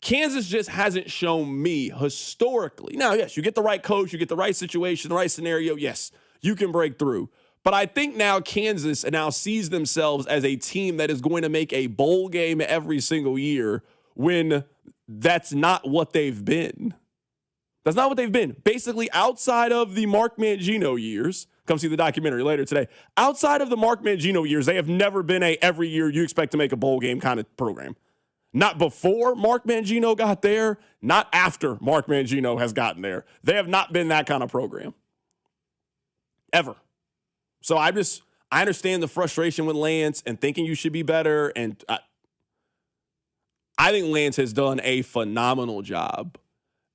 Kansas just hasn't shown me historically. Now, yes, you get the right coach, you get the right situation, the right scenario, yes, you can break through. But I think now Kansas now sees themselves as a team that is going to make a bowl game every single year when that's not what they've been. That's not what they've been. Basically, outside of the Mark Mangino years, come see the documentary later today, outside of the Mark Mangino years, they have never been a every year you expect to make a bowl game kind of program. Not before Mark Mangino got there, not after Mark Mangino has gotten there. They have not been that kind of program. Ever. So I understand the frustration with Lance and thinking you should be better. And I think Lance has done a phenomenal job.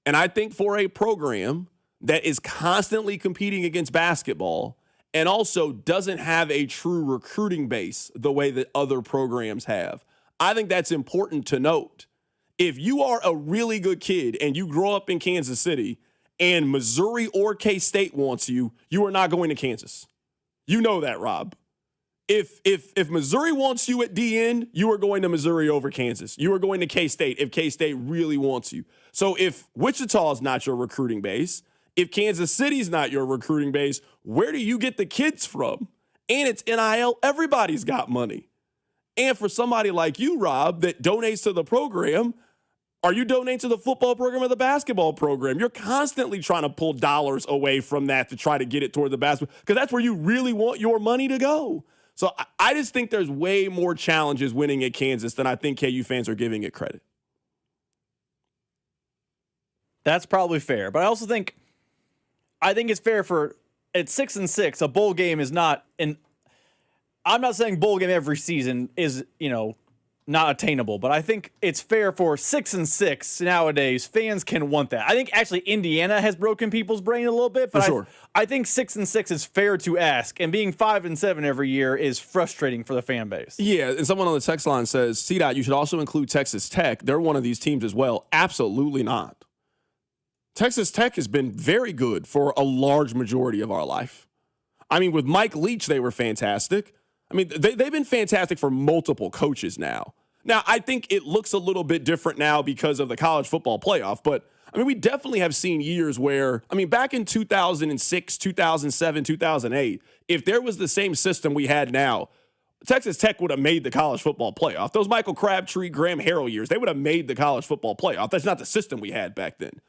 And I think for a program that is constantly competing against basketball and also doesn't have a true recruiting base the way that other programs have, I think that's important to note. If you are a really good kid and you grow up in Kansas City and Missouri or K-State wants you, you are not going to Kansas. You know that, Rob. If Missouri wants you at DN, you are going to Missouri over Kansas. You are going to K-State if K-State really wants you. So if Wichita is not your recruiting base, if Kansas City's not your recruiting base, where do you get the kids from? And it's NIL. Everybody's got money. And for somebody like you, Rob, that donates to the program, are you donating to the football program or the basketball program? You're constantly trying to pull dollars away from that to try to get it toward the basketball, because that's where you really want your money to go. So I just think there's way more challenges winning at Kansas than I think KU fans are giving it credit. That's probably fair. But I also think it's fair for at 6-6, a bowl game is not an I'm not saying bowl game every season is, not attainable, but I think it's fair for 6-6 nowadays. Fans can want that. I think actually Indiana has broken people's brain a little bit, but sure. I think 6-6 is fair to ask, and being 5-7 every year is frustrating for the fan base. Yeah, and someone on the text line says, CDOT, you should also include Texas Tech. They're one of these teams as well. Absolutely not. Texas Tech has been very good for a large majority of our life. I mean, with Mike Leach, they were fantastic. I mean, they've been fantastic for multiple coaches now. Now, I think it looks a little bit different now because of the college football playoff, but I mean, we definitely have seen years where, I mean, back in 2006, 2007, 2008, if there was the same system we had now, Texas Tech would have made the college football playoff. Those Michael Crabtree, Graham Harrell years, they would have made the college football playoff. That's not the system we had back then.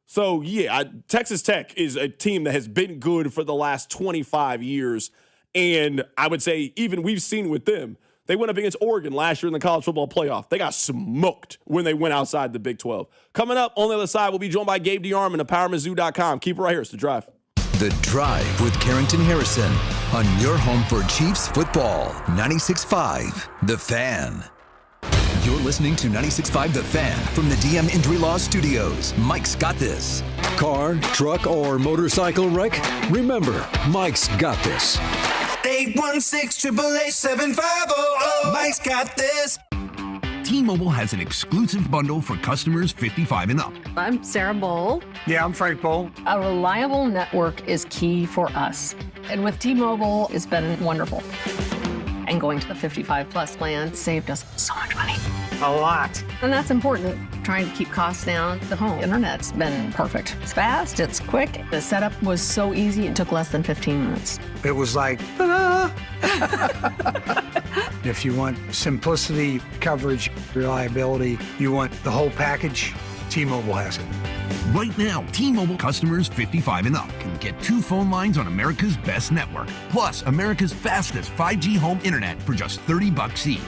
So, yeah, Texas Tech is a team that has been good for the last 25 years. And I would say even we've seen with them, they went up against Oregon last year in the college football playoff. They got smoked when they went outside the Big 12. Coming up on the other side, we'll be joined by Gabe DeArmond of PowerMizzou.com. Keep it right here. It's The Drive. The Drive with Carrington Harrison on your home for Chiefs football. 96.5 The Fan. You're listening to 96.5 The Fan from the DM Injury Law Studios. Mike's got this. Car, truck, or motorcycle wreck? Remember, Mike's got this. 816-888-7500. Mike's got this. T-Mobile has an exclusive bundle for customers 55 and up. I'm Sarah Bowl. Yeah, I'm Frank Bowl. A reliable network is key for us. And with T-Mobile, it's been wonderful. And going to the 55-plus plan saved us so much money. A lot. And that's important, trying to keep costs down. The home internet's been perfect. It's fast, it's quick. The setup was so easy, it took less than 15 minutes. It was like, ta-da! If you want simplicity, coverage, reliability, you want the whole package, T-Mobile has it. Right now, T-Mobile customers 55 and up can get 2 phone lines on America's best network, plus America's fastest 5G home internet for just $30 each.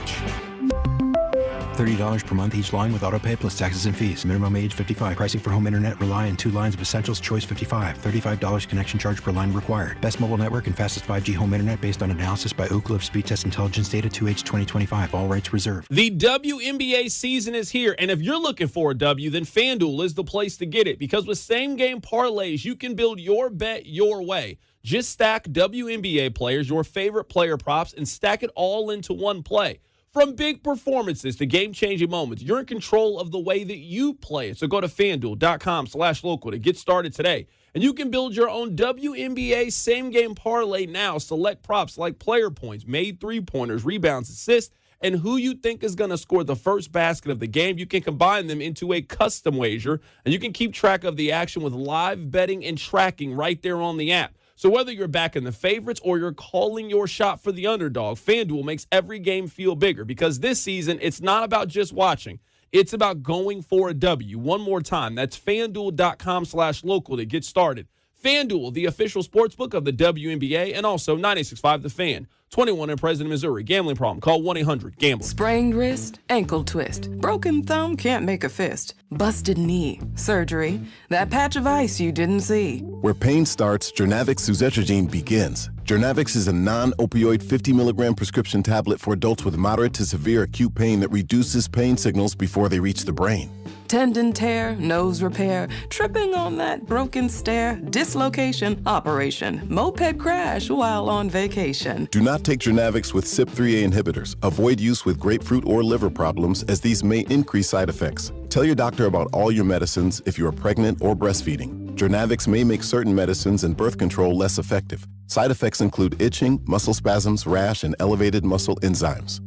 $30 per month each line with autopay plus taxes and fees. Minimum age 55. Pricing for home internet rely on 2 lines of Essentials Choice 55. $35 connection charge per line required. Best mobile network and fastest 5G home internet based on analysis by Ookla of Speed Test Intelligence data 2H 2025. All rights reserved. The WNBA season is here, and if you're looking for a W, then FanDuel is the place to get it, because with same-game parlays, you can build your bet your way. Just stack WNBA players, your favorite player props, and stack it all into one play. From big performances to game-changing moments, you're in control of the way that you play it. So go to FanDuel.com/local to get started today. And you can build your own WNBA same-game parlay now. Select props like player points, made three-pointers, rebounds, assists, and who you think is going to score the first basket of the game. You can combine them into a custom wager, and you can keep track of the action with live betting and tracking right there on the app. So whether you're backing the favorites or you're calling your shot for the underdog, FanDuel makes every game feel bigger, because this season, it's not about just watching. It's about going for a W. One more time, that's FanDuel.com/local to get started. FanDuel, the official sportsbook of the WNBA, and also 96.5 The Fan. 21 in President, Missouri. Gambling problem? Call 1-800-GAMBLER. Sprained wrist, ankle twist, broken thumb can't make a fist, busted knee, surgery, that patch of ice you didn't see. Where pain starts, Jernavix suzetrigine begins. Jernavix is a non-opioid 50-milligram prescription tablet for adults with moderate to severe acute pain that reduces pain signals before they reach the brain. Tendon tear, nose repair, tripping on that broken stair, dislocation, operation, moped crash while on vacation. Do not take Jernavix with CYP3A inhibitors. Avoid use with grapefruit or liver problems, as these may increase side effects. Tell your doctor about all your medicines if you are pregnant or breastfeeding. Jernavix may make certain medicines and birth control less effective. Side effects include itching, muscle spasms, rash, and elevated muscle enzymes.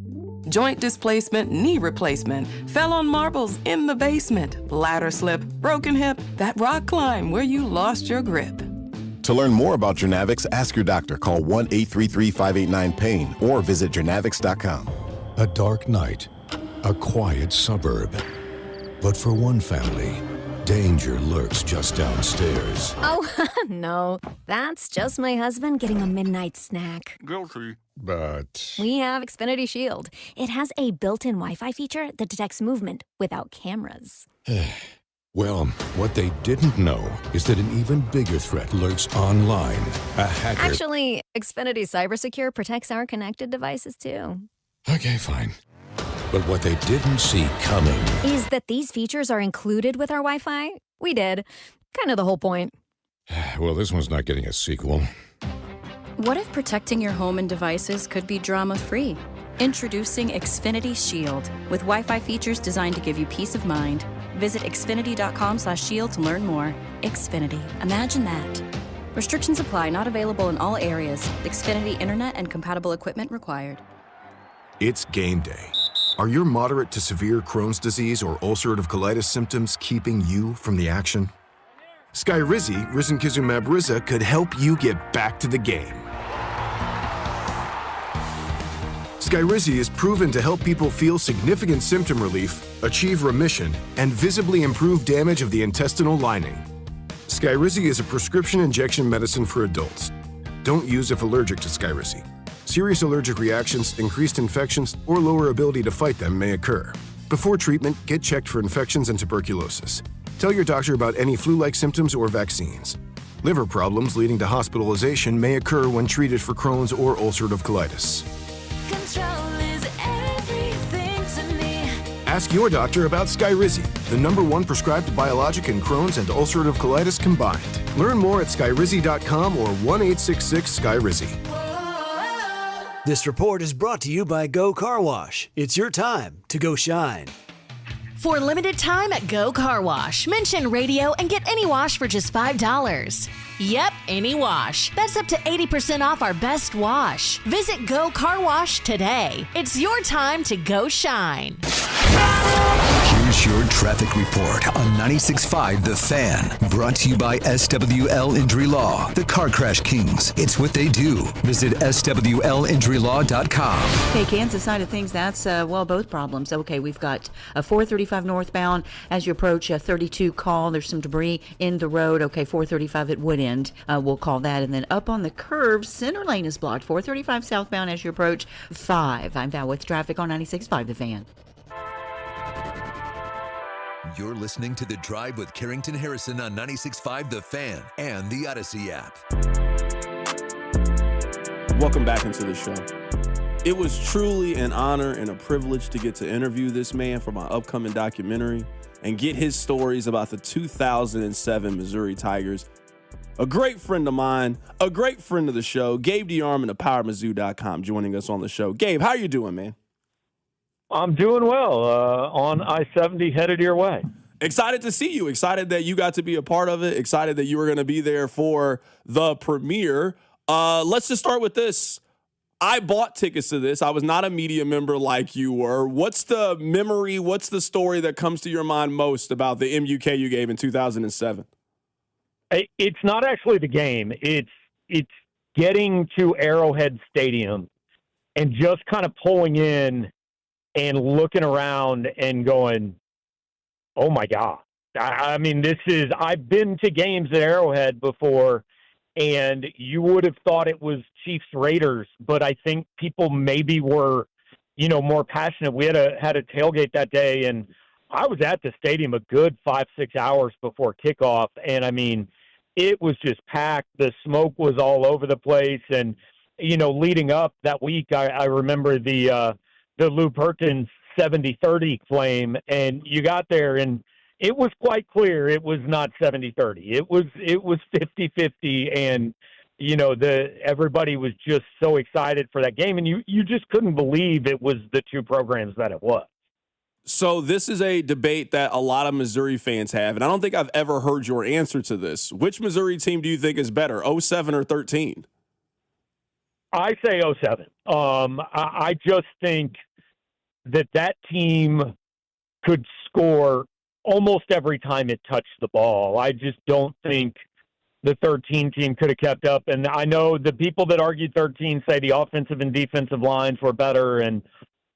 Joint displacement, knee replacement, fell on marbles in the basement, ladder slip, broken hip, that rock climb where you lost your grip. To learn more about Jernavix, ask your doctor. Call 1-833-589-PAIN or visit Jernavix.com. A dark night, a quiet suburb. But for one family, danger lurks just downstairs. Oh, no. That's just my husband getting a midnight snack. Guilty. But We have Xfinity Shield. It has a built-in Wi-Fi feature that detects movement without cameras. well, what they didn't know is that an even bigger threat lurks online. A hacker. Actually, Xfinity CyberSecure protects our connected devices, too. Okay, fine. But what they didn't see coming is that these features are included with our Wi-Fi. We did. Kind of the whole point. Well, this one's not getting a sequel. What if protecting your home and devices could be drama-free? Introducing Xfinity Shield, with Wi-Fi features designed to give you peace of mind. Visit Xfinity.com/shield to learn more. Xfinity. Imagine that. Restrictions apply. Not available in all areas. Xfinity Internet and compatible equipment required. It's game day. Are your moderate to severe Crohn's disease or ulcerative colitis symptoms keeping you from the action? Skyrizi, risankizumab Riza, could help you get back to the game. Skyrizi is proven to help people feel significant symptom relief, achieve remission, and visibly improve damage of the intestinal lining. Skyrizi is a prescription injection medicine for adults. Don't use if allergic to Skyrizi. Serious allergic reactions, increased infections, or lower ability to fight them may occur. Before treatment, get checked for infections and tuberculosis. Tell your doctor about any flu-like symptoms or vaccines. Liver problems leading to hospitalization may occur when treated for Crohn's or ulcerative colitis. Control is everything to me. Ask your doctor about Skyrizi, the #1 prescribed biologic in Crohn's and ulcerative colitis combined. Learn more at skyrizi.com or 1-866-SKYRIZI. This report is brought to you by Go Car Wash. It's your time to go shine. For limited time at Go Car Wash, mention radio and get any wash for just $5. Yep, any wash. That's up to 80% off our best wash. Visit Go Car Wash today. It's your time to go shine. Here's your traffic report on 96.5 The Fan. Brought to you by SWL Injury Law, the Car Crash Kings. It's what they do. Visit SWLinjurylaw.com. Okay, Kansas side of things, that's, both problems. Okay, we've got a 435 northbound as you approach a 32 call. There's some debris in the road. Okay, 435 at Woodend. We'll call that. And then up on the curve, center lane is blocked. 435 southbound as you approach 5. I'm Val with traffic on 96.5 The Fan. You're listening to The Drive with Carrington Harrison on 96.5 The Fan and the Odyssey app. Welcome back into the show. It was truly an honor and a privilege to get to interview this man for my upcoming documentary and get his stories about the 2007 Missouri Tigers. A great friend of mine, a great friend of the show, Gabe DeArmond of PowerMizzou.com, joining us on the show. Gabe, how are you doing, man? I'm doing well, on I-70 headed your way. Excited to see you. Excited that you got to be a part of it. Excited that you were going to be there for the premiere. Let's just start with this. I bought tickets to this. I was not a media member like you were. What's the memory? What's the story that comes to your mind most about the MUK you gave in 2007? It's not actually the game. It's getting to Arrowhead Stadium and just kind of pulling in and looking around and going, oh my God. I mean, I've been to games at Arrowhead before, and you would have thought it was Chiefs Raiders, but I think people maybe were, more passionate. We had a tailgate that day, and I was at the stadium a good 5-6 hours before kickoff. And I mean, it was just packed. The smoke was all over the place. And, leading up that week, I remember the Lou Perkins 70-30 claim, and you got there and it was quite clear it was not 70-30. It was 50-50, and everybody was just so excited for that game, and you just couldn't believe it was the two programs that it was. So this is a debate that a lot of Missouri fans have, and I don't think I've ever heard your answer to this. Which Missouri team do you think is better, 07 or 13? I say 07. I just think that team could score almost every time it touched the ball. I just don't think the 13 team could have kept up. And I know the people that argued 13 say the offensive and defensive lines were better and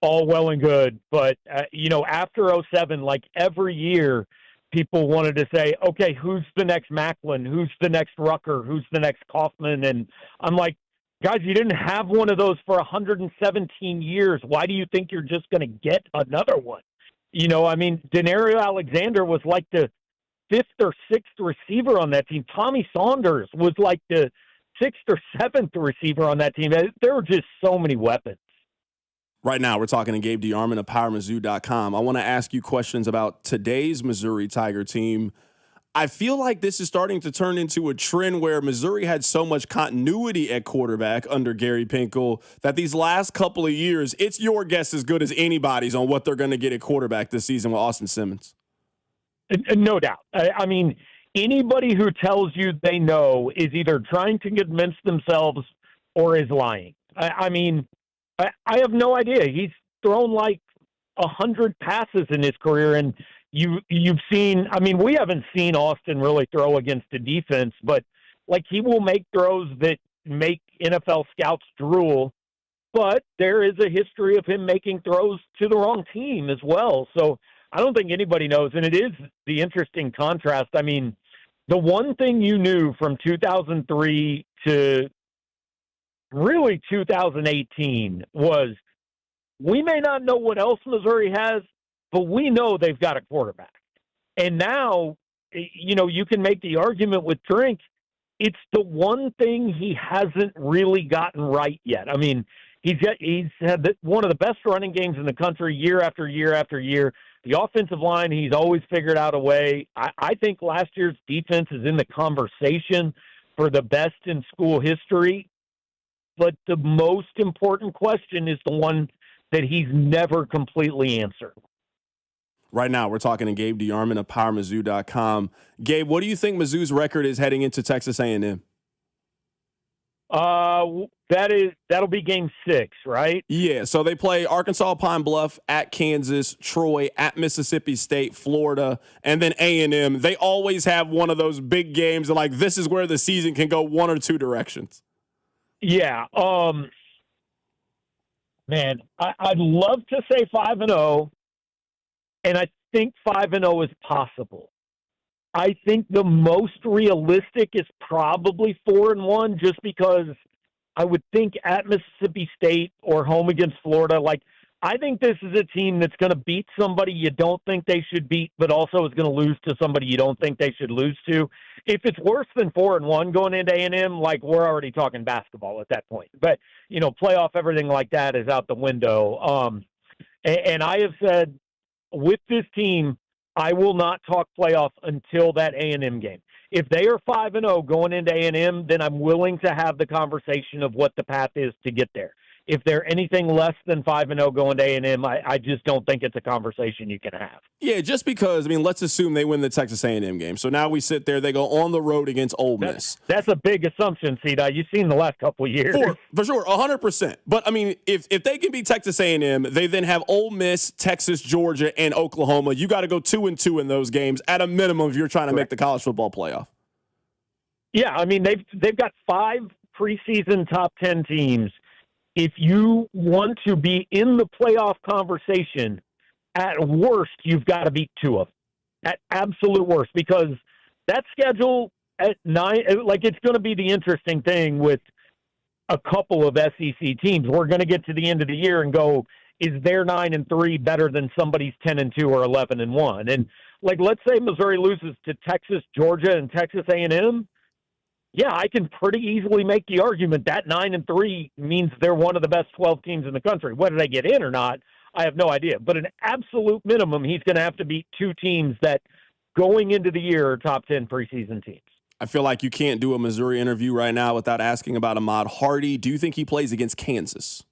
all well and good. But, after 07, like every year, people wanted to say, okay, who's the next Macklin? Who's the next Rucker? Who's the next Kaufman? And I'm like, guys, you didn't have one of those for 117 years. Why do you think you're just going to get another one? Denario Alexander was like the 5th or 6th receiver on that team. Tommy Saunders was like the 6th or 7th receiver on that team. There were just so many weapons. Right now, we're talking to Gabe DeArmond of PowerMizzou.com. I want to ask you questions about today's Missouri Tiger team. I feel like this is starting to turn into a trend where Missouri had so much continuity at quarterback under Gary Pinkel that these last couple of years, it's your guess as good as anybody's on what they're going to get at quarterback this season with Austin Simmons. No doubt. I mean, anybody who tells you they know is either trying to convince themselves or is lying. I have no idea. He's thrown like 100 passes in his career, and you've seen. I mean, we haven't seen Austin really throw against the defense, but like he will make throws that make NFL scouts drool. But there is a history of him making throws to the wrong team as well. So I don't think anybody knows, and it is the interesting contrast. I mean, the one thing you knew from 2003 to really 2018 was we may not know what else Missouri has, but we know they've got a quarterback. And now, you know, you can make the argument with Drink. It's the one thing he hasn't really gotten right yet. I mean, he's had one of the best running games in the country year after year after year. The offensive line, he's always figured out a way. I think last year's defense is in the conversation for the best in school history. But the most important question is the one that he's never completely answered. Right now, we're talking to Gabe DeArmond of PowerMizzou.com. Gabe, what do you think Mizzou's record is heading into Texas A&M? That'll be game 6, right? Yeah, so they play Arkansas Pine Bluff, at Kansas, Troy, at Mississippi State, Florida, and then A&M. They always have one of those big games, and like this is where the season can go one or two directions. Yeah, man, I'd love to say 5-0, and I think 5-0 is possible. I think the most realistic is probably 4-1, just because I would think at Mississippi State or home against Florida, like I think this is a team that's going to beat somebody you don't think they should beat, but also is going to lose to somebody you don't think they should lose to. If it's worse than 4-1 going into A&M, like we're already talking basketball at that point. But, you know, playoff, everything like that is out the window. And I have said with this team, I will not talk playoff until that A&M game. If they are 5-0 going into A&M, then I'm willing to have the conversation of what the path is to get there. If they're anything less than 5-0 going to A&M, I just don't think it's a conversation you can have. Yeah, just because, I mean, let's assume they win the Texas A&M game. So now we sit there, they go on the road against Ole Miss. That's a big assumption, C-Dot. You've seen the last couple of years. For sure, 100%. But, I mean, if they can beat Texas A&M, they then have Ole Miss, Texas, Georgia, and Oklahoma. You got to go 2-2 in those games at a minimum if you're trying to make the college football playoff. Yeah, I mean, they've got 5 preseason top 10 teams. If you want to be in the playoff conversation, at worst, you've got to beat 2 of them. At absolute worst, because that schedule at 9, like it's going to be the interesting thing with a couple of SEC teams. We're going to get to the end of the year and go, is their 9-3 better than somebody's 10-2 or 11-1? And like, let's say Missouri loses to Texas, Georgia, and Texas A&M. Yeah, I can pretty easily make the argument that 9-3 means they're one of the best 12 teams in the country. Whether they get in or not, I have no idea. But an absolute minimum, he's going to have to beat 2 teams that going into the year are top 10 preseason teams. I feel like you can't do a Missouri interview right now without asking about Ahmad Hardy. Do you think he plays against Kansas?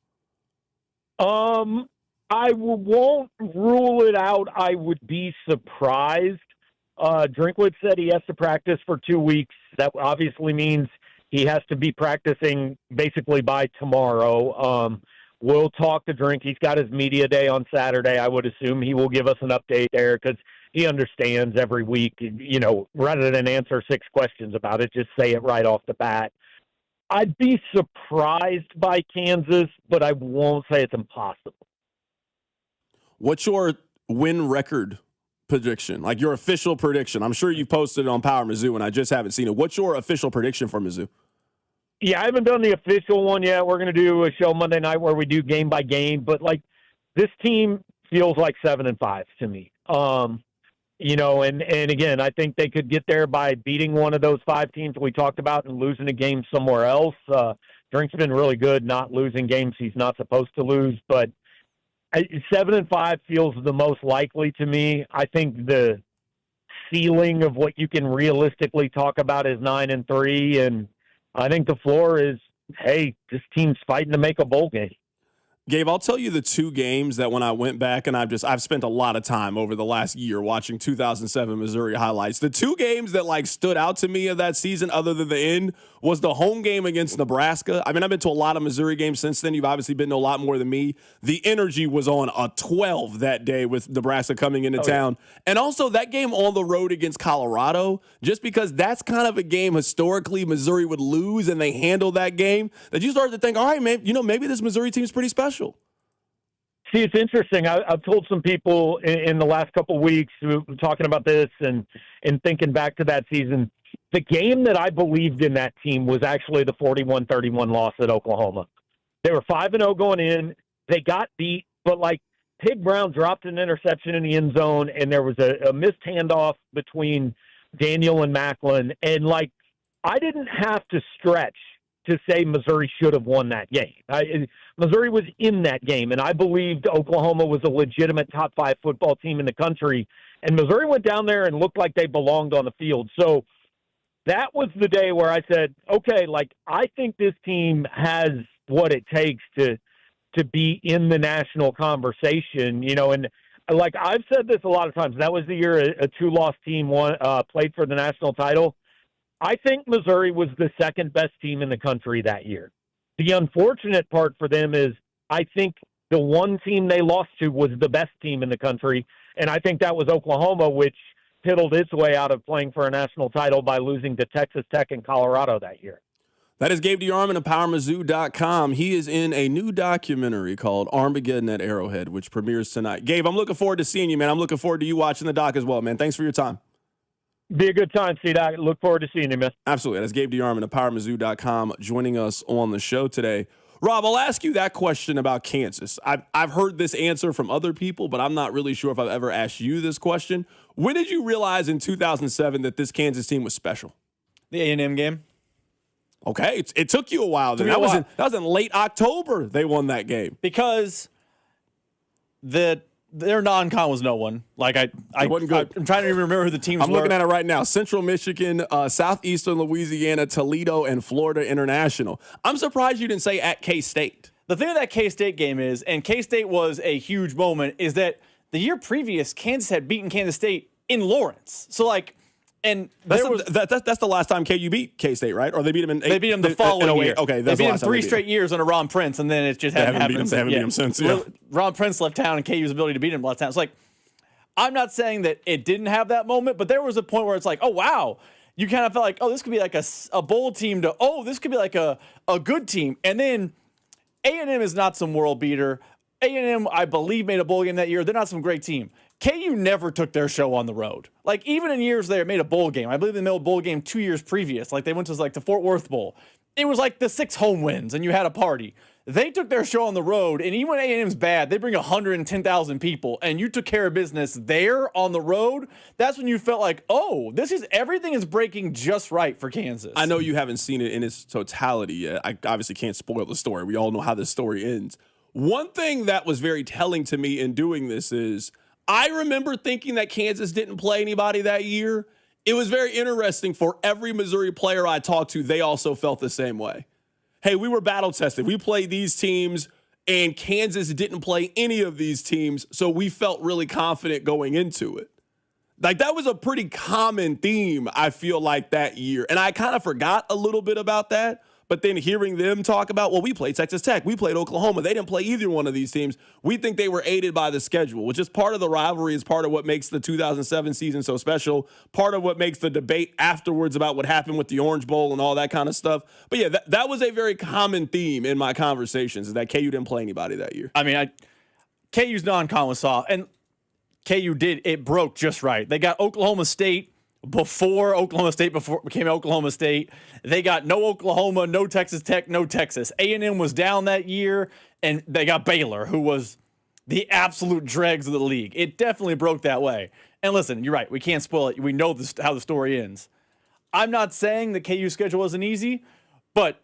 I won't rule it out. I would be surprised. Drinkwood said he has to practice for 2 weeks. That obviously means he has to be practicing basically by tomorrow. We'll talk to Drink. He's got his media day on Saturday. I would assume he will give us an update there because he understands every week, you know, rather than answer 6 questions about it, just say it right off the bat. I'd be surprised by Kansas, but I won't say it's impossible. What's your win record prediction, like your official prediction? I'm sure you've posted it on Power Mizzou, and I just haven't seen it. What's your official prediction for Mizzou? Yeah, I haven't done the official one yet. We're going to do a show Monday night where we do game by game, but like this team feels like 7-5 to me. You know, and again, I think they could get there by beating one of those 5 teams we talked about and losing a game somewhere else. Drink's been really good not losing games he's not supposed to lose, but 7-5 feels the most likely to me. I think the ceiling of what you can realistically talk about is 9-3, and I think the floor is, hey, this team's fighting to make a bowl game. Gabe, I'll tell you the 2 games that when I went back, and I've spent a lot of time over the last year watching 2007 Missouri highlights. The 2 games that like stood out to me of that season, other than the end, was the home game against Nebraska. I mean, I've been to a lot of Missouri games since then. You've obviously been to a lot more than me. The energy was on a 12 that day with Nebraska coming into town. Yeah. And also that game on the road against Colorado, just because that's kind of a game historically Missouri would lose and they handled that game, that you started to think, all right, man, maybe this Missouri team is pretty special. See, it's interesting. I've told some people in the last couple of weeks talking about this and thinking back to that season, the game that I believed in that team was actually the 41-31 loss at Oklahoma. They were 5-0 going in. They got beat, but Pig Brown dropped an interception in the end zone, and there was a missed handoff between Daniel and Macklin. And I didn't have to stretch to say Missouri should have won that game. Missouri was in that game, and I believed Oklahoma was a legitimate top 5 football team in the country, and Missouri went down there and looked like they belonged on the field. So that was the day where I said, okay, I think this team has what it takes to be in the national conversation, and I've said this a lot of times. That was the year a 2-loss team played for the national title. I think Missouri was the second best team in the country that year. The unfortunate part for them is I think the one team they lost to was the best team in the country, and I think that was Oklahoma, which piddled its way out of playing for a national title by losing to Texas Tech and Colorado that year. That is Gabe DeArmond of PowerMizzou.com. He is in a new documentary called Armageddon at Arrowhead, which premieres tonight. Gabe, I'm looking forward to seeing you, man. I'm looking forward to you watching the doc as well, man. Thanks for your time. Be a good time, C-Doc. Look forward to seeing you, man. Absolutely. That's Gabe DeArmond of PowerMizzou.com joining us on the show today. Rob, I'll ask you that question about Kansas. I've heard this answer from other people, but I'm not really sure if I've ever asked you this question. When did you realize in 2007 that this Kansas team was special? The A&M game. Okay, it took you a while. Then. That was in late October they won that game. Because their non-con was no one. It wasn't good. I'm trying to even remember who the teams were. I'm looking at it right now. Central Michigan, Southeastern Louisiana, Toledo, and Florida International. I'm surprised you didn't say at K-State. The thing with that K-State game is, and K-State was a huge moment, is that the year previous, Kansas had beaten Kansas State in Lawrence. So, and that's the last time KU beat K-State, right? Or they beat them They beat them the following year. Okay, they beat them 3 straight years under Ron Prince, and then it just hadn't happened. They haven't beat them since. Yeah. Ron Prince left town, and KU's ability to beat him left town. It's I'm not saying that it didn't have that moment, but there was a point where it's oh, wow. You kind of felt like, oh, this could be a bowl team to, oh, this could be a good team. And then A&M is not some world beater. A&M, I believe, made a bowl game that year. They're not some great team. KU never took their show on the road. Even in years they made a bowl game. I believe they made a bowl game 2 years previous. They went to the Fort Worth Bowl. It was the 6 home wins, and you had a party. They took their show on the road, and even when A&M's bad, they bring 110,000 people, and you took care of business there on the road. That's when you felt oh, everything is breaking just right for Kansas. I know you haven't seen it in its totality yet. I obviously can't spoil the story. We all know how this story ends. One thing that was very telling to me in doing this is I remember thinking that Kansas didn't play anybody that year. It was very interesting for every Missouri player I talked to. They also felt the same way. Hey, we were battle tested. We played these teams, and Kansas didn't play any of these teams, so we felt really confident going into it. That was a pretty common theme, I feel that year. And I kind of forgot a little bit about that. But then hearing them talk about, well, we played Texas Tech, we played Oklahoma. They didn't play either one of these teams. We think they were aided by the schedule, which is part of the rivalry, is part of what makes the 2007 season so special, part of what makes the debate afterwards about what happened with the Orange Bowl and all that kind of stuff. But yeah, that was a very common theme in my conversations, is that KU didn't play anybody that year. I mean, KU's non-con was soft, and KU it broke just right. They got Oklahoma State before it became Oklahoma State. They got no Oklahoma, no Texas Tech, no Texas. A&M was down that year, and they got Baylor, who was the absolute dregs of the league. It definitely broke that way. And listen, you're right. We can't spoil it. We know how the story ends. I'm not saying the KU schedule wasn't easy, but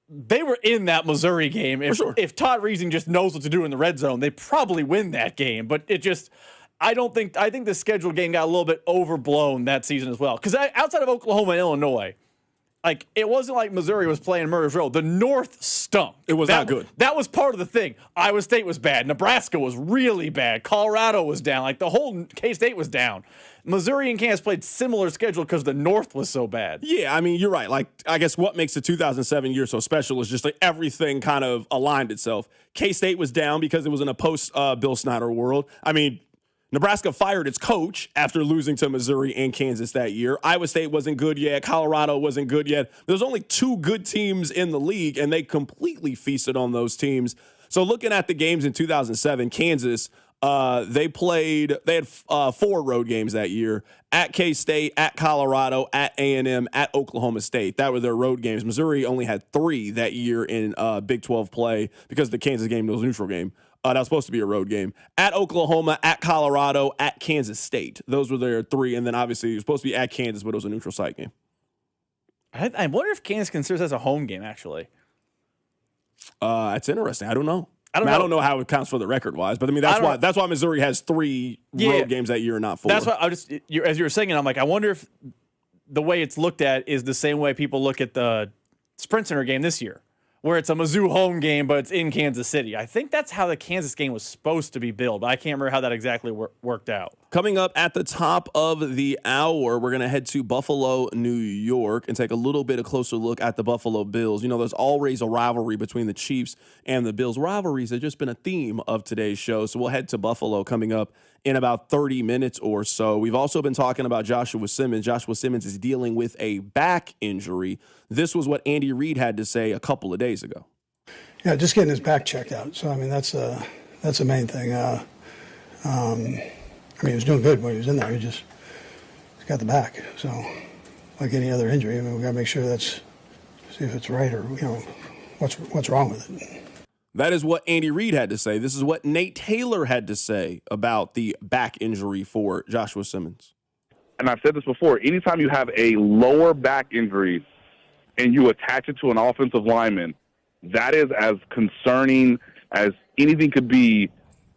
they were in that Missouri game. If Todd Reesing just knows what to do in the red zone, they probably win that game. But I think the schedule game got a little bit overblown that season as well. Because outside of Oklahoma and Illinois, it wasn't like Missouri was playing Murder's Row. The North stunk. It was not good. That was part of the thing. Iowa State was bad. Nebraska was really bad. Colorado was down. Like the whole K-State was down. Missouri and Kansas played similar schedule because the North was so bad. Yeah, I mean, you're right. Like, I guess what makes the 2007 year so special is just like everything kind of aligned itself. K-State was down because it was in a post-Bill Snyder world. I mean, Nebraska fired its coach after losing to Missouri and Kansas that year. Iowa State wasn't good yet. Colorado wasn't good yet. There's only 2 good teams in the league, and they completely feasted on those teams. So looking at the games in 2007, Kansas, they had 4 road games that year: at K-State, at Colorado, at A&M, at Oklahoma State. That were their road games. Missouri only had 3 that year in Big 12 play because the Kansas game was a neutral game. That was supposed to be a road game. At Oklahoma, at Colorado, at Kansas State. Those were their 3. And then obviously it was supposed to be at Kansas, but it was a neutral site game. I wonder if Kansas considers that as a home game, actually. It's interesting. I don't know. I don't know how it counts for the record-wise, but I mean that's why Missouri has 3 road games that year and not 4. That's why as you were saying it, I'm like, I wonder if the way it's looked at is the same way people look at the Sprint Center game this year, where it's a Mizzou home game, but it's in Kansas City. I think that's how the Kansas game was supposed to be billed, but I can't remember how that exactly worked out. Coming up at the top of the hour, we're going to head to Buffalo, New York, and take a little bit of closer look at the Buffalo Bills. You know, there's always a rivalry between the Chiefs and the Bills. Rivalries have just been a theme of today's show, so we'll head to Buffalo coming up in about 30 minutes or so. We've also been talking about Joshua Simmons. Joshua Simmons is dealing with a back injury. This was what Andy Reid had to say a couple of days ago. Yeah, just getting his back checked out. So, I mean, that's the main thing. I mean, he was doing good when he was in there. He's got the back. So, like any other injury, I mean, we got to make sure see if it's right or, you know, what's wrong with it. That is what Andy Reid had to say. This is what Nate Taylor had to say about the back injury for Joshua Simmons. And I've said this before, anytime you have a lower back injury and you attach it to an offensive lineman, that is as concerning as anything could be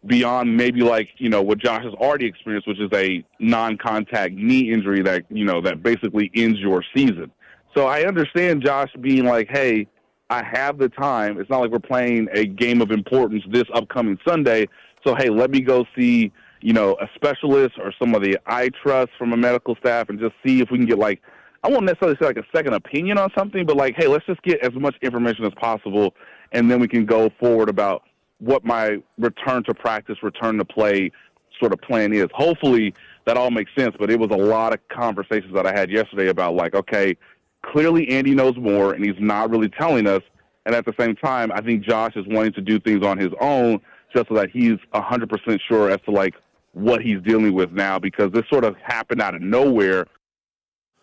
beyond maybe like, you know, what Josh has already experienced, which is a non-contact knee injury that, you know, that basically ends your season. So I understand Josh being like, hey, I have the time. It's not like we're playing a game of importance this upcoming Sunday. So, hey, let me go see, you know, a specialist or somebody I trust from a medical staff and just see if we can get like, I won't necessarily say like a second opinion on something, but like, hey, let's just get as much information as possible, and then we can go forward about what my return to practice, return to play sort of plan is. Hopefully that all makes sense, but it was a lot of conversations that I had yesterday about like, okay, clearly Andy knows more and he's not really telling us. And at the same time, I think Josh is wanting to do things on his own just so that he's 100% sure as to like what he's dealing with now, because this sort of happened out of nowhere.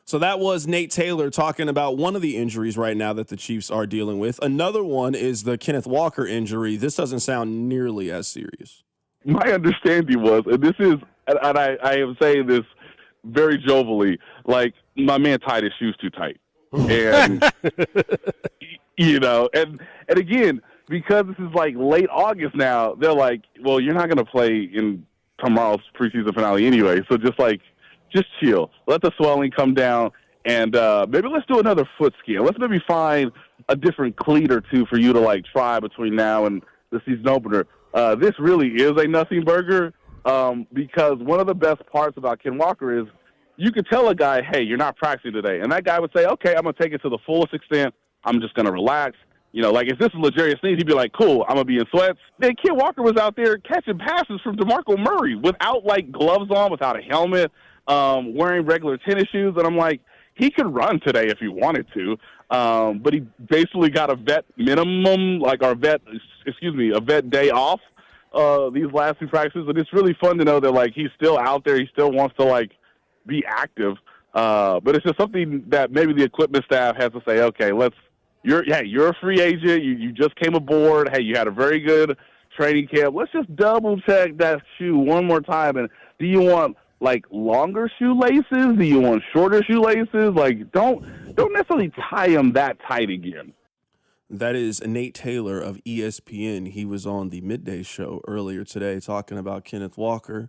So that was Nate Taylor talking about one of the injuries right now that the Chiefs are dealing with. Another one is the Kenneth Walker injury. This doesn't sound nearly as serious. My understanding was, and this is, and I am saying this very jovially, like my man tied his shoes too tight. And, you know, and again, because this is like late August now, they're like, well, you're not going to play in tomorrow's preseason finale anyway. So just chill. Let the swelling come down, and maybe let's do another foot scan. Let's maybe find a different cleat or two for you to like try between now and the season opener. This really is a nothing burger because one of the best parts about Ken Walker is you could tell a guy, hey, you're not practicing today. And that guy would say, okay, I'm going to take it to the fullest extent. I'm just going to relax. You know, like if this is L'Jarius Sneed, he'd be like, cool, I'm going to be in sweats. Then Ken Walker was out there catching passes from DeMarco Murray without like gloves on, without a helmet, wearing regular tennis shoes. And I'm like, he could run today if he wanted to. But he basically got a vet minimum, like a vet day off these last two practices. And it's really fun to know that like he's still out there. He still wants to like be active. But it's just something that maybe the equipment staff has to say, okay, you're a free agent. You just came aboard. Hey, you had a very good training camp. Let's just double check that shoe one more time. And do you want like longer shoelaces? Do you want shorter shoelaces? Like don't necessarily tie them that tight again. That is Nate Taylor of ESPN. He was on the Midday Show earlier today talking about Kenneth Walker.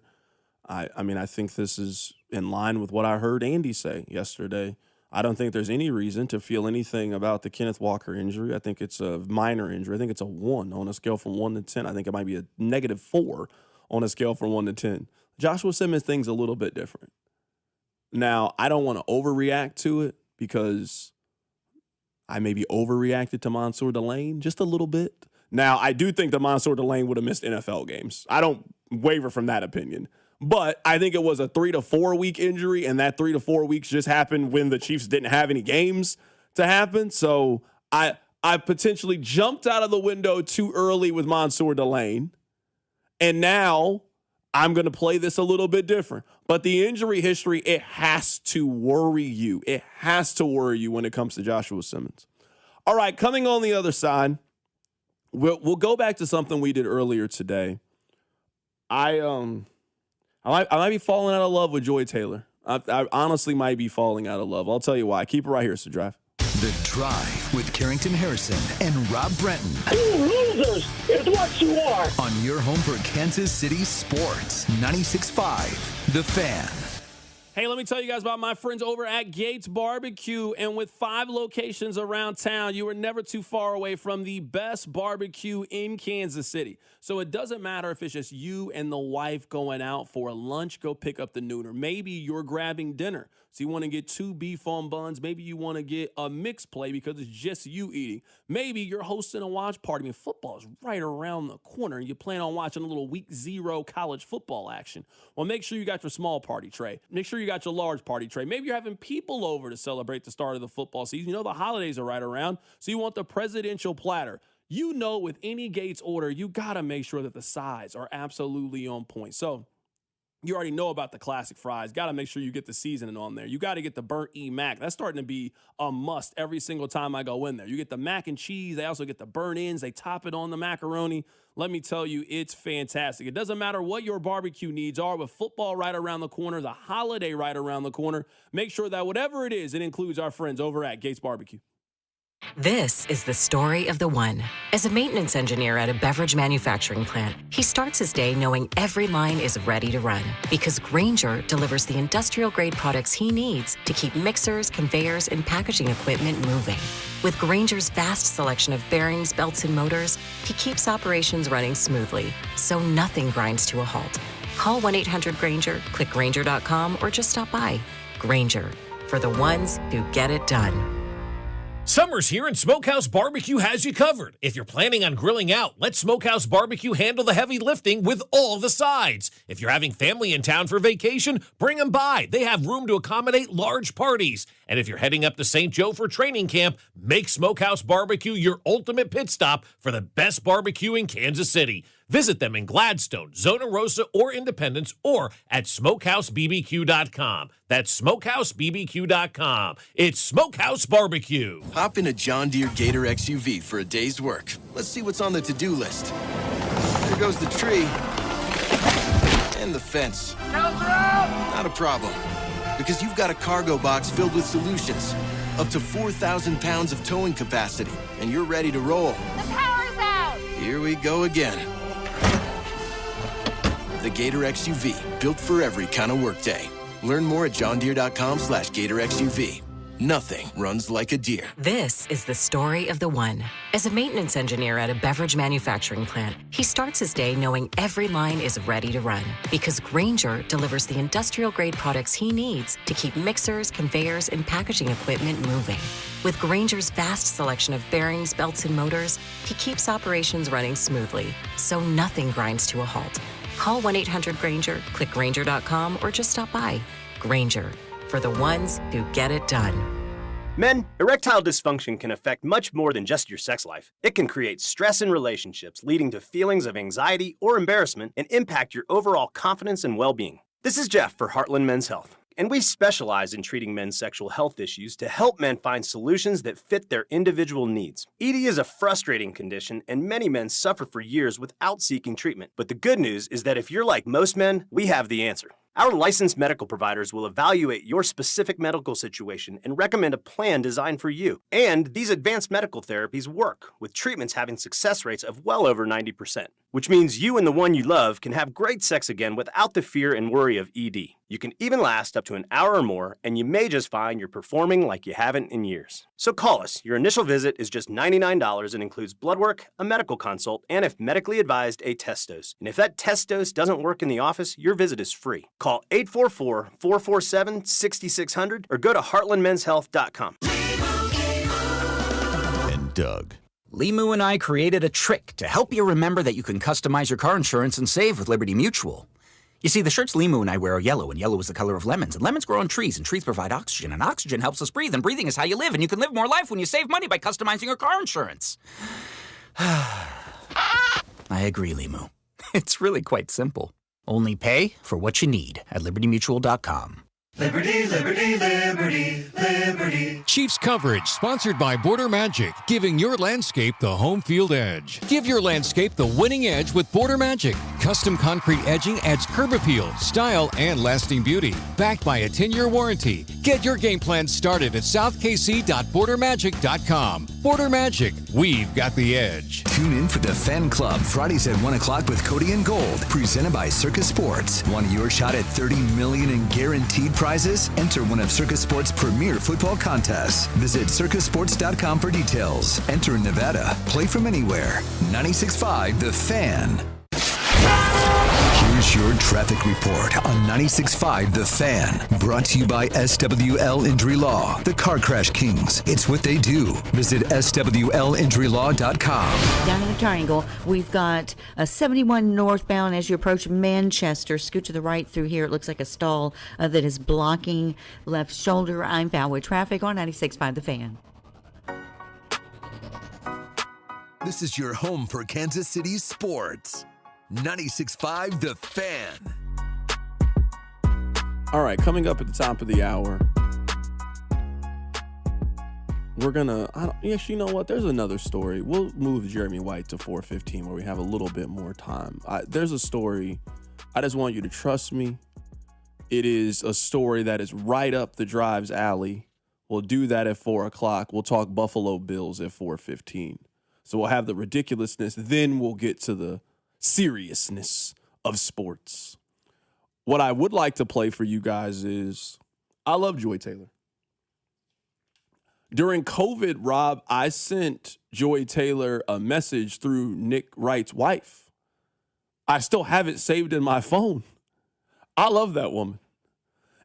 I mean, I think this is in line with what I heard Andy say yesterday. I don't think there's any reason to feel anything about the Kenneth Walker injury. I think it's a minor injury. I think it's a 1 on a scale from 1 to 10. I think it might be a -4 on a scale from 1 to 10. Joshua Simmons thing's a little bit different. Now, I don't want to overreact to it because I maybe overreacted to Mansour Delane just a little bit. Now, I do think that Mansour Delane would have missed NFL games. I don't waver from that opinion. But I think it was a 3 to 4 week injury, and that 3 to 4 weeks just happened when the Chiefs didn't have any games to happen. So I potentially jumped out of the window too early with Mansour Delane. And now I'm going to play this a little bit different. But the injury history, it has to worry you. It has to worry you when it comes to Joshua Simmons. All right, coming on the other side, we'll go back to something we did earlier today. I might be falling out of love with Joy Taylor. I honestly might be falling out of love. I'll tell you why. Keep it right here, so Drive. The Drive with Carrington Harrison and Rob Brenton. You losers is what you are. On your home for Kansas City sports. 96.5 The Fan. Hey, let me tell you guys about my friends over at Gates Barbecue. And with 5 locations around town, you are never too far away from the best barbecue in Kansas City. So it doesn't matter if it's just you and the wife going out for a lunch, go pick up the nooner. Maybe you're grabbing dinner. So you want to get 2 beef on buns. Maybe you want to get a mixed play because it's just you eating. Maybe you're hosting a watch party. I mean, football is right around the corner, and you plan on watching a little week 0 college football action. Well, make sure you got your small party tray. Make sure you got your large party tray. Maybe you're having people over to celebrate the start of the football season. You know the holidays are right around, so you want the presidential platter. You know with any Gates order, you got to make sure that the sides are absolutely on point. So you already know about the classic fries. Got to make sure you get the seasoning on there. You got to get the burnt E-Mac. That's starting to be a must every single time I go in there. You get the mac and cheese. They also get the burnt ends. They top it on the macaroni. Let me tell you, it's fantastic. It doesn't matter what your barbecue needs are. With football right around the corner, the holiday right around the corner, make sure that whatever it is, it includes our friends over at Gates Barbecue. This is the story of the one. As a maintenance engineer at a beverage manufacturing plant, he starts his day knowing every line is ready to run because Grainger delivers the industrial-grade products he needs to keep mixers, conveyors, and packaging equipment moving. With Grainger's vast selection of bearings, belts, and motors, he keeps operations running smoothly, so nothing grinds to a halt. Call 1-800-GRAINGER, click Grainger.com, or just stop by. Grainger, for the ones who get it done. Summer's here and Smokehouse Barbecue has you covered. If you're planning on grilling out, let Smokehouse Barbecue handle the heavy lifting with all the sides. If you're having family in town for vacation, bring them by. They have room to accommodate large parties. And if you're heading up to St. Joe for training camp, make Smokehouse Barbecue your ultimate pit stop for the best barbecue in Kansas City. Visit them in Gladstone, Zona Rosa, or Independence, or at SmokehouseBBQ.com. That's SmokehouseBBQ.com. It's Smokehouse Barbecue. Hop in a John Deere Gator XUV for a day's work. Let's see what's on the to-do list. There goes the tree. And the fence. Not a problem. Because you've got a cargo box filled with solutions. Up to 4,000 pounds of towing capacity. And you're ready to roll. The power's out! Here we go again. The Gator XUV, built for every kind of workday. Learn more at johndeere.com/Gator XUV. Nothing runs like a deer. This is the story of the one. As a maintenance engineer at a beverage manufacturing plant, he starts his day knowing every line is ready to run because Grainger delivers the industrial-grade products he needs to keep mixers, conveyors, and packaging equipment moving. With Grainger's vast selection of bearings, belts, and motors, he keeps operations running smoothly, so nothing grinds to a halt. Call 1-800-GRAINGER, click Grainger.com, or just stop by. Grainger, for the ones who get it done. Men, erectile dysfunction can affect much more than just your sex life. It can create stress in relationships, leading to feelings of anxiety or embarrassment, and impact your overall confidence and well-being. This is Jeff for Heartland Men's Health, and we specialize in treating men's sexual health issues to help men find solutions that fit their individual needs. ED is a frustrating condition, and many men suffer for years without seeking treatment. But the good news is that if you're like most men, we have the answer. Our licensed medical providers will evaluate your specific medical situation and recommend a plan designed for you. And these advanced medical therapies work, with treatments having success rates of well over 90%. which means you and the one you love can have great sex again without the fear and worry of ED. You can even last up to an hour or more, and you may just find you're performing like you haven't in years. So call us. Your initial visit is just $99 and includes blood work, a medical consult, and if medically advised, a test dose. And if that test dose doesn't work in the office, your visit is free. Call 844-447-6600 or go to heartlandmenshealth.com. And Doug. Limu and I created a trick to help you remember that you can customize your car insurance and save with Liberty Mutual. You see, the shirts Limu and I wear are yellow, and yellow is the color of lemons, and lemons grow on trees, and trees provide oxygen, and oxygen helps us breathe, and breathing is how you live, and you can live more life when you save money by customizing your car insurance. I agree, Limu. It's really quite simple. Only pay for what you need at libertymutual.com. Liberty, liberty, liberty, liberty. Chiefs coverage sponsored by Border Magic, giving your landscape the home field edge. Give your landscape the winning edge with Border Magic. Custom concrete edging adds curb appeal, style, and lasting beauty. Backed by a 10-year warranty. Get your game plan started at southkc.bordermagic.com. Border Magic, we've got the edge. Tune in for the Fan Club Fridays at 1 o'clock with Cody and Gold, presented by Circus Sports. Want your shot at $30 million in guaranteed prizes? Enter one of Circus Sports' premier football contests. Visit circusports.com for details. Enter in Nevada. Play from anywhere. 96.5 The Fan. Here's your traffic report on 96.5 The Fan. Brought to you by SWL Injury Law, the Car Crash Kings. It's what they do. Visit SWLinjurylaw.com. Down in the triangle, we've got a 71 northbound as you approach Manchester. Scoot to the right through here. It looks like a stall that is blocking left shoulder. I'm foul with traffic on 96.5 The Fan. This is your home for Kansas City sports. 96.5 The Fan. All right, coming up at the top of the hour, we're gonna. Yes, you know what? There's another story. We'll move Jeremy White to 4:15, where we have a little bit more time. There's a story. I just want you to trust me. It is a story that is right up the drive's alley. We'll do that at 4 o'clock. We'll talk Buffalo Bills at 4:15. So we'll have the ridiculousness. Then we'll get to the seriousness of sports. What I would like to play for you guys is, I love Joy Taylor. During COVID, Rob, I sent Joy Taylor a message through Nick Wright's wife. I still have it saved in my phone. I love that woman.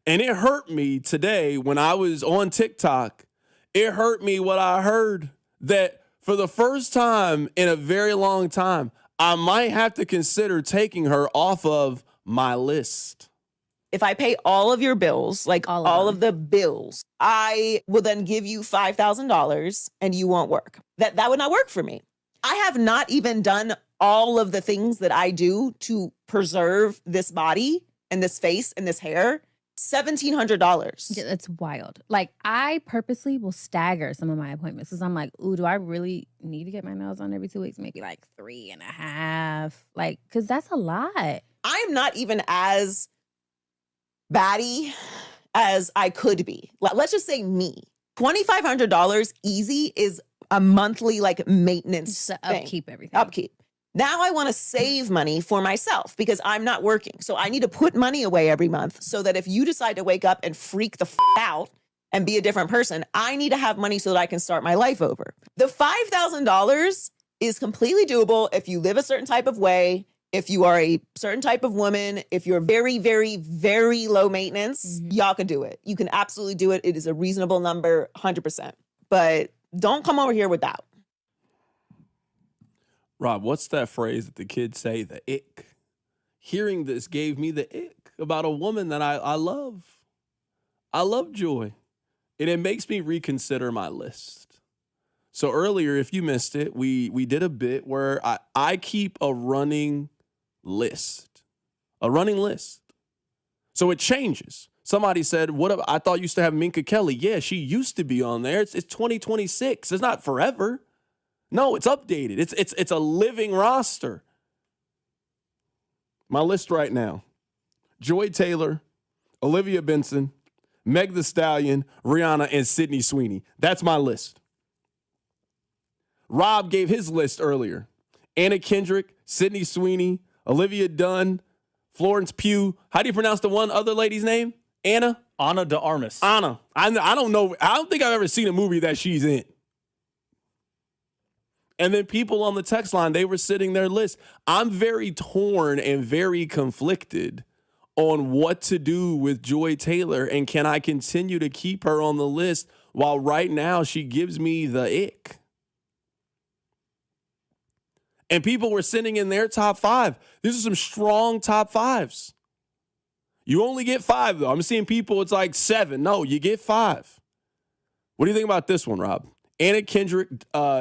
And it hurt me today when I was on TikTok. It hurt me what I heard, that for the first time in a very long time, I might have to consider taking her off of my list. If I pay all of your bills, like all of the bills, I will then give you $5,000 and you won't work. That would not work for me. I have not even done all of the things that I do to preserve this body and this face and this hair. $1,700. Yeah, that's wild. Like, I purposely will stagger some of my appointments because I'm like, ooh, do I really need to get my nails done every 2 weeks? Maybe like 3.5. Like, because that's a lot. I'm not even as batty as I could be. Let's just say me. $2,500 easy is a monthly like maintenance thing. Upkeep everything. Upkeep. Now I want to save money for myself because I'm not working. So I need to put money away every month so that if you decide to wake up and freak the out and be a different person, I need to have money so that I can start my life over. The $5,000 is completely doable if you live a certain type of way, if you are a certain type of woman, if you're very, very, very low maintenance, y'all can do it. You can absolutely do it. It is a reasonable number, 100%. But don't come over here with that. Rob, what's that phrase that the kids say, the ick? Hearing this gave me the ick about a woman that I love. I love Joy. And it makes me reconsider my list. So earlier, if you missed it, we did a bit where I keep a running list. A running list. So it changes. Somebody said, I thought you used to have Minka Kelly. Yeah, she used to be on there. It's 2026. It's not forever. No, it's updated. It's a living roster. My list right now: Joy Taylor, Olivia Benson, Meg Thee Stallion, Rihanna, and Sydney Sweeney. That's my list. Rob gave his list earlier. Anna Kendrick, Sydney Sweeney, Olivia Dunn, Florence Pugh. How do you pronounce the one other lady's name? Anna de Armas. Anna. I don't know. I don't think I've ever seen a movie that she's in. And then people on the text line, they were sitting their list. I'm very torn and very conflicted on what to do with Joy Taylor, and can I continue to keep her on the list while right now she gives me the ick. And people were sending in their top 5. These are some strong top 5s. You only get 5, though. I'm seeing people, it's like 7. No, you get 5. What do you think about this one, Rob? Anna Kendrick,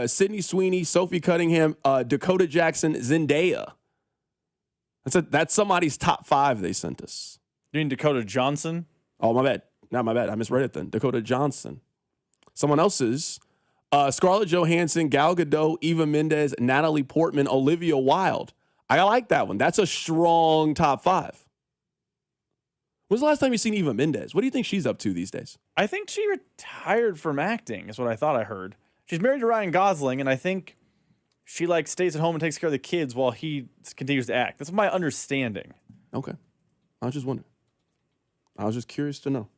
Sydney Sweeney, Sophie Cunningham, Dakota Jackson, Zendaya. That's somebody's top 5 they sent us. You mean Dakota Johnson? Oh, my bad. Not my bad. I misread it then. Dakota Johnson. Someone else's. Scarlett Johansson, Gal Gadot, Eva Mendes, Natalie Portman, Olivia Wilde. I like that one. That's a strong top 5. When's the last time you seen Eva Mendes? What do you think she's up to these days? I think she retired from acting, is what I thought I heard. She's married to Ryan Gosling, and I think she stays at home and takes care of the kids while he continues to act. That's my understanding. Okay. I was just wondering. I was just curious to know.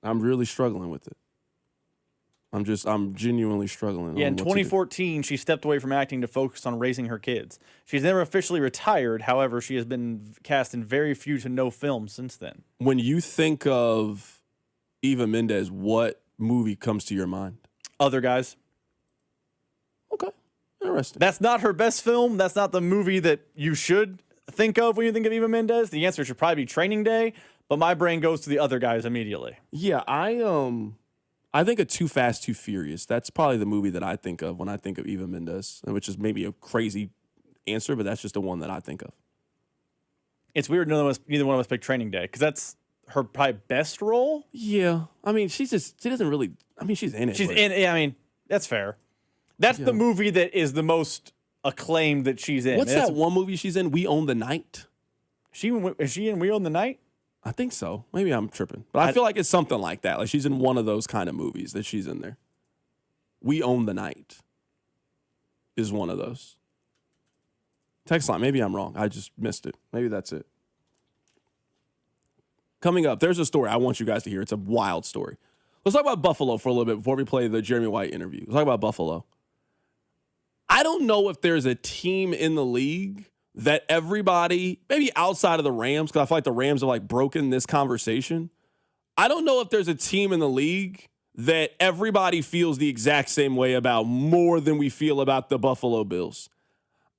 I'm really struggling with it. I'm genuinely struggling. Yeah, in 2014, she stepped away from acting to focus on raising her kids. She's never officially retired. However, she has been cast in very few to no films since then. When you think of Eva Mendes, what movie comes to your mind? Other Guys. Okay, interesting. That's not her best film. That's not the movie that you should think of when you think of Eva Mendes. The answer should probably be Training Day, but my brain goes to The Other Guys immediately. Yeah, I think of Too Fast, Too Furious. That's probably the movie that I think of when I think of Eva Mendes, which is maybe a crazy answer, but that's just the one that I think of. It's weird neither one of us picked Training Day, because that's her probably best role. Yeah. I mean, she doesn't really, she's in it. She's in it. I mean, that's fair. That's the movie that is the most acclaimed that she's in. What's that one movie she's in? We Own the Night? Is she in We Own the Night? I think so. Maybe I'm tripping. But I feel like it's something like that. Like she's in one of those kind of movies that she's in there. We Own the Night is one of those. Text line, maybe I'm wrong. I just missed it. Maybe that's it. Coming up, there's a story I want you guys to hear. It's a wild story. Let's talk about Buffalo for a little bit before we play the Jeremy White interview. Let's talk about Buffalo. I don't know if there's a team in the league that everybody, maybe outside of the Rams, because I feel like the Rams have broken this conversation. I don't know if there's a team in the league that everybody feels the exact same way about more than we feel about the Buffalo Bills.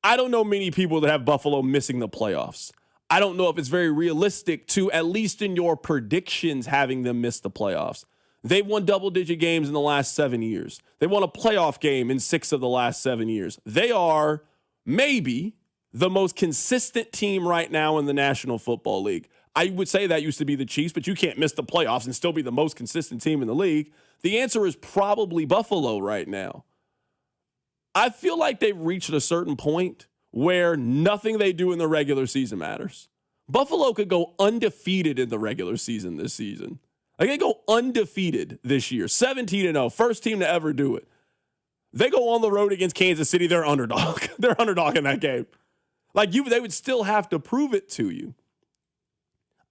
I don't know many people that have Buffalo missing the playoffs. I don't know if it's very realistic to, at least in your predictions, having them miss the playoffs. They've won double-digit games in the last 7 years. They won a playoff game in 6 of the last 7 years. They are maybe the most consistent team right now in the National Football League. I would say that used to be the Chiefs, but you can't miss the playoffs and still be the most consistent team in the league. The answer is probably Buffalo right now. I feel like they've reached a certain point where nothing they do in the regular season matters. Buffalo could go undefeated in the regular season this season. Like they go undefeated this year, 17-0, first team to ever do it. They go on the road against Kansas City, they're underdog. They're underdog in that game. They would still have to prove it to you.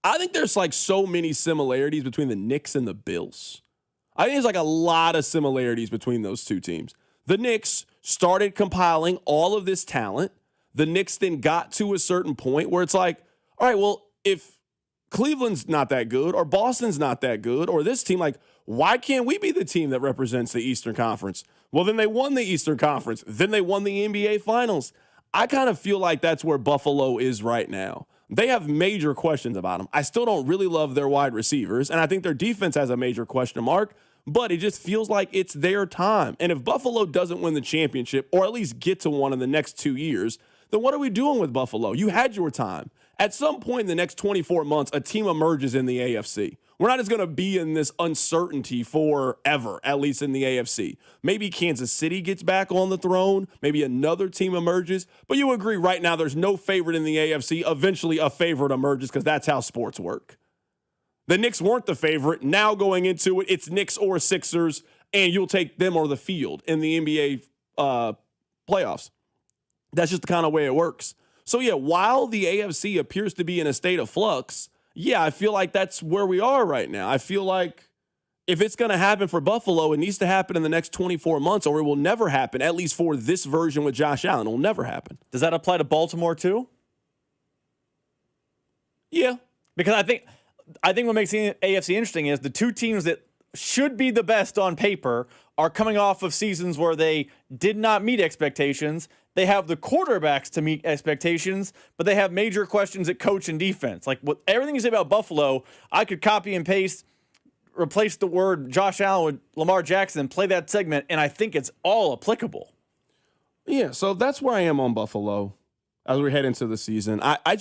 I think there's so many similarities between the Knicks and the Bills. I think there's a lot of similarities between those two teams. The Knicks started compiling all of this talent. The Knicks then got to a certain point where it's all right, well, if Cleveland's not that good or Boston's not that good or this team, why can't we be the team that represents the Eastern Conference? Well, then they won the Eastern Conference. Then they won the NBA Finals. I kind of feel like that's where Buffalo is right now. They have major questions about them. I still don't really love their wide receivers, and I think their defense has a major question mark, but it just feels like it's their time. And if Buffalo doesn't win the championship, or at least get to one in the next 2 years, then what are we doing with Buffalo? You had your time. At some point in the next 24 months, a team emerges in the AFC. We're not just going to be in this uncertainty forever, at least in the AFC. Maybe Kansas City gets back on the throne. Maybe another team emerges. But you agree right now there's no favorite in the AFC. Eventually a favorite emerges because that's how sports work. The Knicks weren't the favorite. Now going into it, it's Knicks or Sixers, and you'll take them or the field in the NBA playoffs. That's just the kind of way it works. So, yeah, while the AFC appears to be in a state of flux, yeah, I feel like that's where we are right now. I feel like if it's going to happen for Buffalo, it needs to happen in the next 24 months or it will never happen, at least for this version with Josh Allen. It will never happen. Does that apply to Baltimore too? Yeah. Because I think what makes the AFC interesting is the two teams that should be the best on paper are coming off of seasons where they did not meet expectations. They have the quarterbacks to meet expectations, but they have major questions at coach and defense. Like what everything you say about Buffalo, I could copy and paste, replace the word Josh Allen with Lamar Jackson, play that segment, and I think it's all applicable. Yeah, so that's where I am on Buffalo as we head into the season. I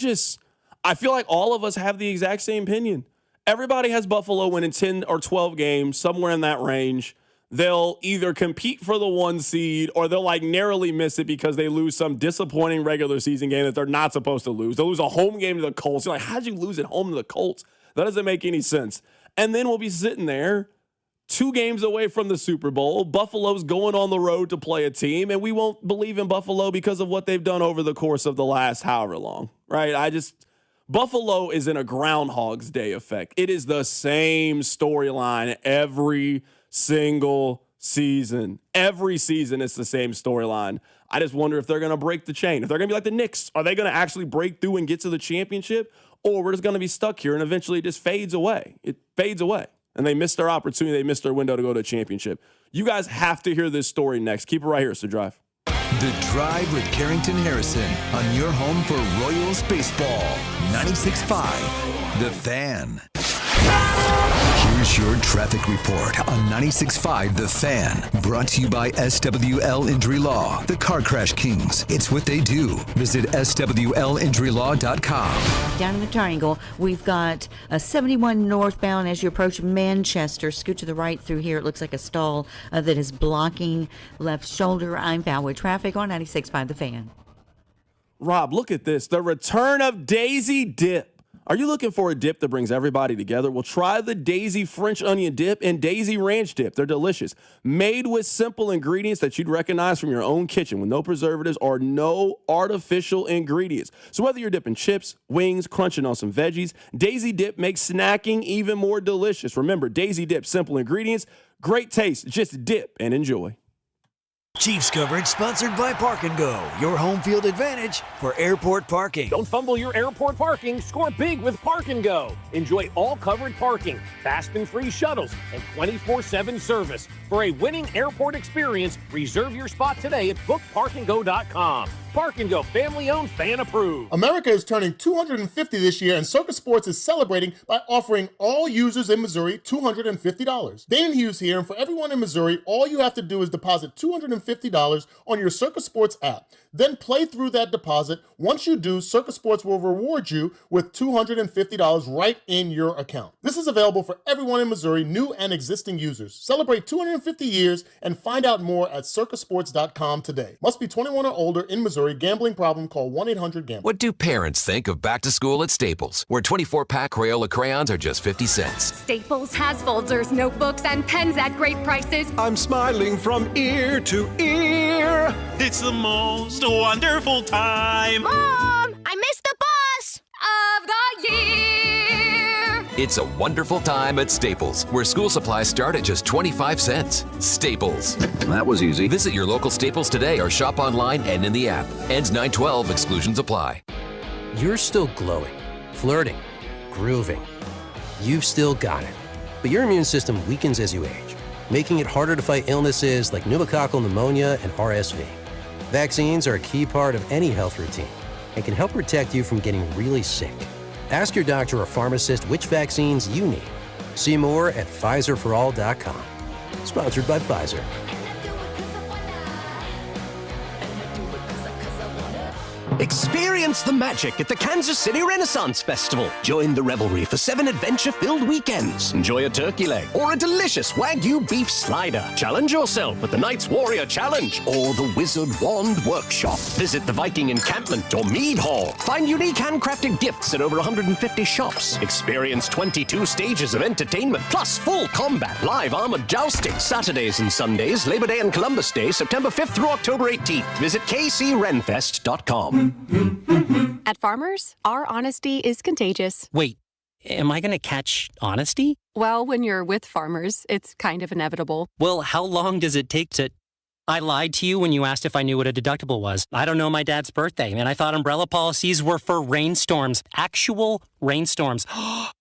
feel like all of us have the exact same opinion. Everybody has Buffalo winning 10 or 12 games, somewhere in that range. They'll either compete for the 1 seed or they'll like narrowly miss it because they lose some disappointing regular season game that they're not supposed to lose. They'll lose a home game to the Colts. You're like, how'd you lose at home to the Colts? That doesn't make any sense. And then we'll be sitting there 2 games away from the Super Bowl. Buffalo's going on the road to play a team, and we won't believe in Buffalo because of what they've done over the course of the last however long, right? Buffalo is in a Groundhog's Day effect. It is the same storyline every single season. Every season it's the same storyline. I just wonder if they're going to break the chain. If they're going to be like the Knicks, are they going to actually break through and get to the championship? Or we're just going to be stuck here and eventually it just fades away. It fades away. And they missed their opportunity. They missed their window to go to a championship. You guys have to hear this story next. Keep it right here. It's The Drive. The Drive with Carrington Harrison on your home for Royals baseball. 96.5, The Fan. Here's your traffic report on 96.5 The Fan. Brought to you by SWL Injury Law, the Car Crash Kings. It's what they do. Visit SWLinjurylaw.com. Down in the triangle, we've got a 71 northbound as you approach Manchester. Scoot to the right through here. It looks like a stall that is blocking left shoulder. I'm found with traffic on 96.5 The Fan. Rob, look at this. The return of Daisy Dip. Are you looking for a dip that brings everybody together? Well, try the Daisy French Onion Dip and Daisy Ranch Dip. They're delicious. Made with simple ingredients that you'd recognize from your own kitchen with no preservatives or no artificial ingredients. So whether you're dipping chips, wings, crunching on some veggies, Daisy Dip makes snacking even more delicious. Remember, Daisy Dip, simple ingredients, great taste. Just dip and enjoy. Chiefs coverage sponsored by Park & Go, your home field advantage for airport parking. Don't fumble your airport parking. Score big with Park & Go. Enjoy all covered parking, fast and free shuttles, and 24/7 service. For a winning airport experience, reserve your spot today at bookparkandgo.com. Park & Go, family-owned, fan-approved. America is turning 250 this year, and Circus Sports is celebrating by offering all users in Missouri $250. Dane Hughes here, and for everyone in Missouri, all you have to do is deposit $250 on your Circus Sports app. Then play through that deposit. Once you do, Circus Sports will reward you with $250 right in your account. This is available for everyone in Missouri, new and existing users. Celebrate 250 years and find out more at circusports.com today. Must be 21 or older in Missouri. Gambling problem, call 1-800-GAMBLER. What do parents think of back to school at Staples, where 24-pack Crayola crayons are just 50 cents? Staples has folders, notebooks, and pens at great prices. I'm smiling from ear to ear. It's the most wonderful time. Mom, I missed the bus of the year. It's a wonderful time at Staples, where school supplies start at just 25 cents. Staples. That was easy. Visit your local Staples today or shop online and in the app. Ends 9/12. Exclusions apply. You're still glowing, flirting, grooving. You've still got it. But your immune system weakens as you age, making it harder to fight illnesses like pneumococcal pneumonia and RSV. Vaccines are a key part of any health routine and can help protect you from getting really sick. Ask your doctor or pharmacist which vaccines you need. See more at PfizerForAll.com. Sponsored by Pfizer. Experience the magic at the Kansas City Renaissance Festival. Join the revelry for 7 adventure-filled weekends. Enjoy a turkey leg or a delicious Wagyu beef slider. Challenge yourself with the Knight's Warrior Challenge or the Wizard Wand Workshop. Visit the Viking Encampment or Mead Hall. Find unique handcrafted gifts at over 150 shops. Experience 22 stages of entertainment, plus full combat, live armored jousting. Saturdays and Sundays, Labor Day and Columbus Day, September 5th through October 18th. Visit kcrenfest.com. At Farmers, our honesty is contagious. Wait, am I going to catch honesty? Well, when you're with Farmers, it's kind of inevitable. Well, how long does it take to... I lied to you when you asked if I knew what a deductible was. I don't know my dad's birthday, and I thought umbrella policies were for rainstorms. Actual rainstorms. I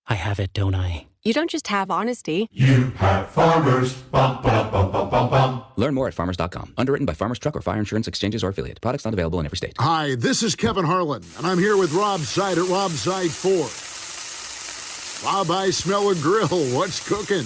have it, don't I? You don't just have honesty. You have Farmers. Bum, ba, bum, bum, bum, bum. Learn more at farmers.com. Underwritten by Farmers Truck or Fire Insurance Exchanges or Affiliate. Products not available in every state. Hi, this is Kevin Harlan, and I'm here with Rob Seid at Rob Seid Ford. Rob, I smell a grill. What's cooking?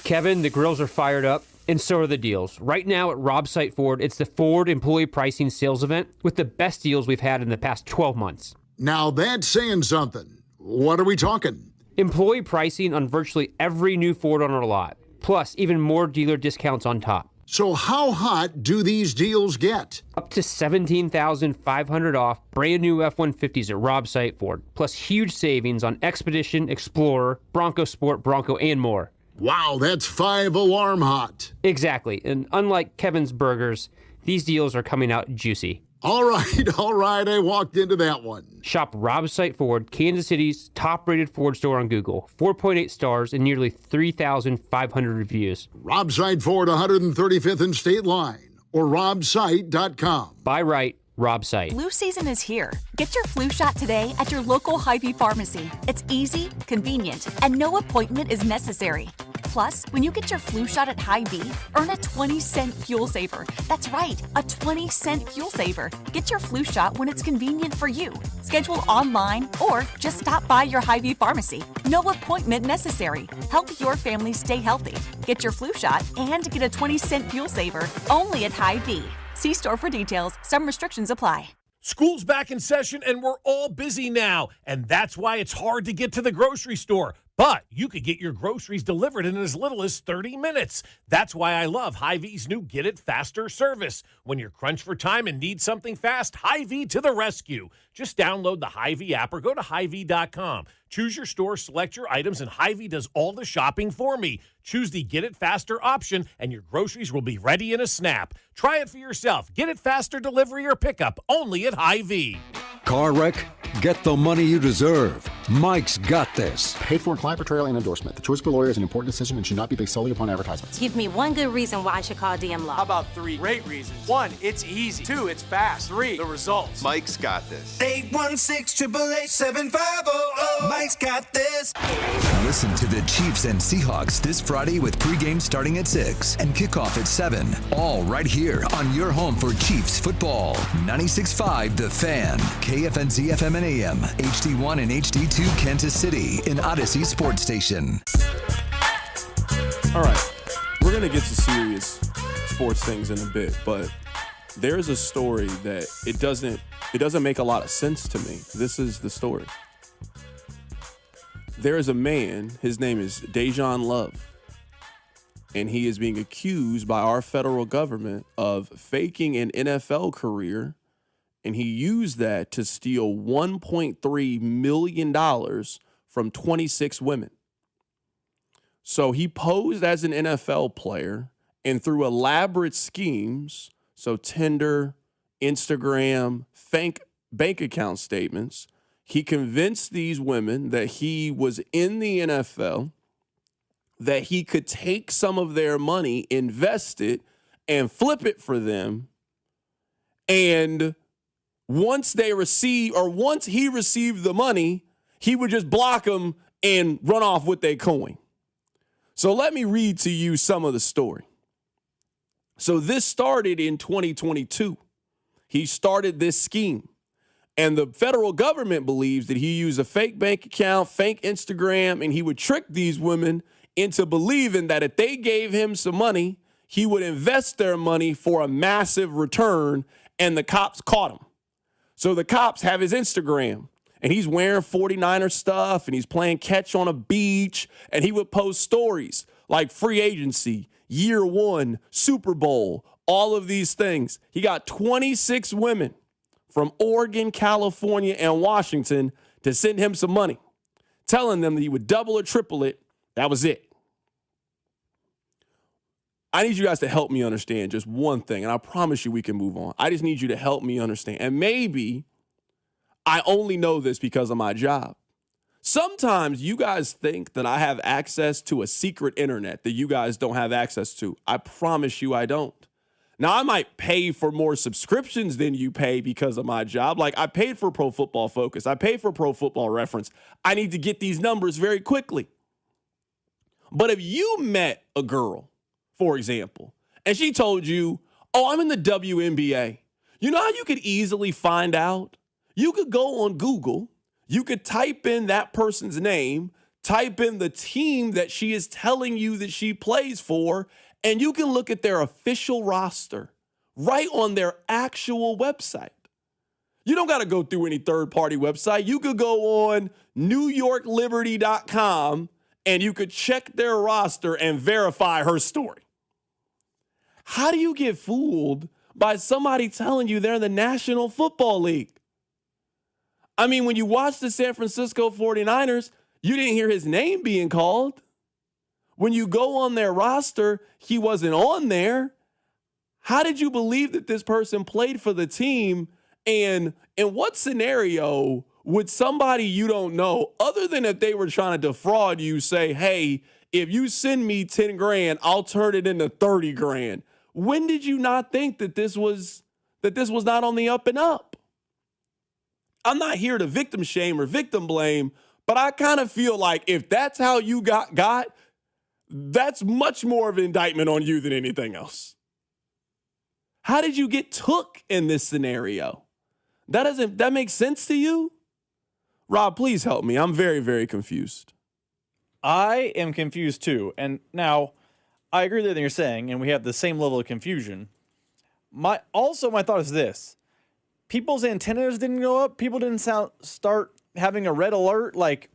Kevin, the grills are fired up, and so are the deals. Right now at Rob Seid Ford, it's the Ford Employee Pricing Sales Event with the best deals we've had in the past 12 months. Now that's saying something. What are we talking? Employee pricing on virtually every new Ford on our lot, plus even more dealer discounts on top. So how hot do these deals get? Up to $17,500 off brand new F-150s at Rob Seid Ford, plus huge savings on Expedition, Explorer, Bronco Sport, Bronco, and more. Wow, that's 5 alarm hot. Exactly, and unlike Kevin's Burgers, these deals are coming out juicy. All right, I walked into that one. Shop Rob Seid Ford, Kansas City's top-rated Ford store on Google. 4.8 stars and nearly 3,500 reviews. Rob Seid Ford, 135th and State Line, or robseid.com. Buy right, Rob Seid. Flu season is here. Get your flu shot today at your local Hy-Vee pharmacy. It's easy, convenient, and no appointment is necessary. Plus, when you get your flu shot at Hy-Vee, earn a 20-cent fuel saver. That's right, a 20-cent fuel saver. Get your flu shot when it's convenient for you. Schedule online or just stop by your Hy-Vee pharmacy. No appointment necessary. Help your family stay healthy. Get your flu shot and get a 20-cent fuel saver only at Hy-Vee. See store for details. Some restrictions apply. School's back in session and we're all busy now, and that's why it's hard to get to the grocery store. But you could get your groceries delivered in as little as 30 minutes. That's why I love Hy-Vee's new Get It Faster service. When you're crunched for time and need something fast, Hy-Vee to the rescue. Just download the Hy-Vee app or go to Hy-Vee.com. Choose your store, select your items, and Hy-Vee does all the shopping for me. Choose the Get It Faster option, and your groceries will be ready in a snap. Try it for yourself. Get It Faster delivery or pickup only at Hy-Vee. Car wreck? Get the money you deserve. Mike's got this. Paid for in client portrayal and endorsement. The choice of a lawyer is an important decision and should not be based solely upon advertisements. Give me one good reason why I should call DM Law. How about 3 great reasons? 1, it's easy. 2, it's fast. 3, the results. Mike's got this. 816-888-7500. Mike's got this. Listen to the Chiefs and Seahawks this Friday with pregame starting at 6 and kickoff at 7. All right here on your home for Chiefs football. 96.5 The Fan, KFNZ FM and AM, HD1 and HD2 Kansas City, in Odyssey Sports Station. All right, we're going to get to serious sports things in a bit, but there's a story that it doesn't make a lot of sense to me. This is the story. There is a man, his name is Dejan Love, and he is being accused by our federal government of faking an NFL career, and he used that to steal $1.3 million from 26 women. So he posed as an NFL player, and through elaborate schemes, so Tinder, Instagram, fake bank account statements, he convinced these women that he was in the NFL, that he could take some of their money, invest it, and flip it for them. And once he received the money, he would just block them and run off with their coin. So let me read to you some of the story. So this started in 2022. He started this scheme. And the federal government believes that he used a fake bank account, fake Instagram, and he would trick these women into believing that if they gave him some money, he would invest their money for a massive return, and the cops caught him. So the cops have his Instagram, and he's wearing 49er stuff, and he's playing catch on a beach, and he would post stories like free agency, year one, Super Bowl, all of these things. He got 26 women from Oregon, California, and Washington to send him some money, telling them that he would double or triple it. That was it. I need you guys to help me understand just one thing, and I promise you we can move on. I just need you to help me understand. And maybe I only know this because of my job. Sometimes you guys think that I have access to a secret internet that you guys don't have access to. I promise you I don't. Now, I might pay for more subscriptions than you pay because of my job. Like, I paid for Pro Football Focus. I paid for Pro Football Reference. I need to get these numbers very quickly. But if you met a girl, for example, and she told you, oh, I'm in the WNBA, you know how you could easily find out? You could go on Google, you could type in that person's name, type in the team that she is telling you that she plays for, and you can look at their official roster right on their actual website. You don't got to go through any third-party website. You could go on NewYorkLiberty.com and you could check their roster and verify her story. How do you get fooled by somebody telling you they're in the National Football League? I mean, when you watch the San Francisco 49ers, you didn't hear his name being called. When you go on their roster, he wasn't on there. How did you believe that this person played for the team? And in what scenario would somebody you don't know, other than if they were trying to defraud you, say, hey, if you send me 10 grand, I'll turn it into 30 grand. When did you not think that this was not on the up and up? I'm not here to victim shame or victim blame, but I kind of feel like if that's how you got, that's much more of an indictment on you than anything else. How did you get took in this scenario? That makes sense to you? Rob, please help me. I'm very, very confused. I am confused too. And now, I agree with everything you're saying, and we have the same level of confusion. My thought is this. People's antennas didn't go up. People didn't start having a red alert. Like,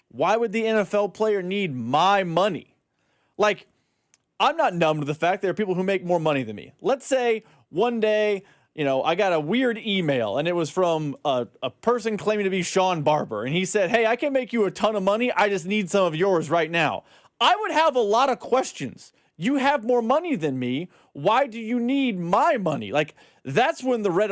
why would the NFL player need my money? Like, I'm not numb to the fact there are people who make more money than me. Let's say one day, I got a weird email, and it was from a person claiming to be Sean Barber, and he said, hey, I can make you a ton of money. I just need some of yours right now. I would have a lot of questions. You have more money than me. Why do you need my money? Like, that's when the red...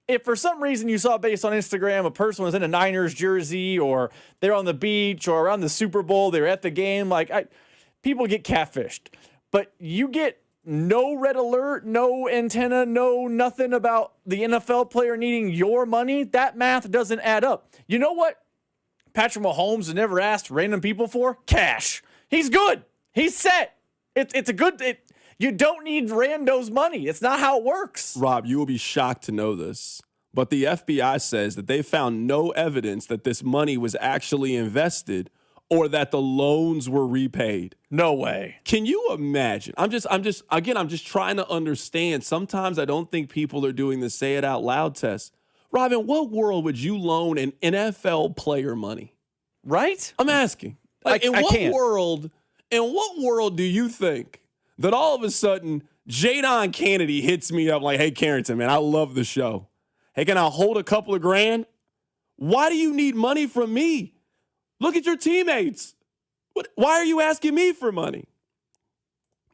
If for some reason you saw based on Instagram a person was in a Niners jersey or they're on the beach or around the Super Bowl, they're at the game, people get catfished. But you get no red alert, no antenna, no nothing about the NFL player needing your money. That math doesn't add up. You know what Patrick Mahomes has never asked random people for? Cash. He's good. He's set. It's a good... You don't need randos' money. It's not how it works. Rob, you will be shocked to know this, but the FBI says that they found no evidence that this money was actually invested or that the loans were repaid. No way. Can you imagine? I'm just trying to understand. Sometimes I don't think people are doing the say it out loud test. Rob, in what world would you loan an NFL player money? Right? I'm asking. In what world do you think that all of a sudden Jadon Kennedy hits me up like, hey, Carrington, man, I love the show. Hey, can I hold a couple of grand? Why do you need money from me? Look at your teammates. Why are you asking me for money?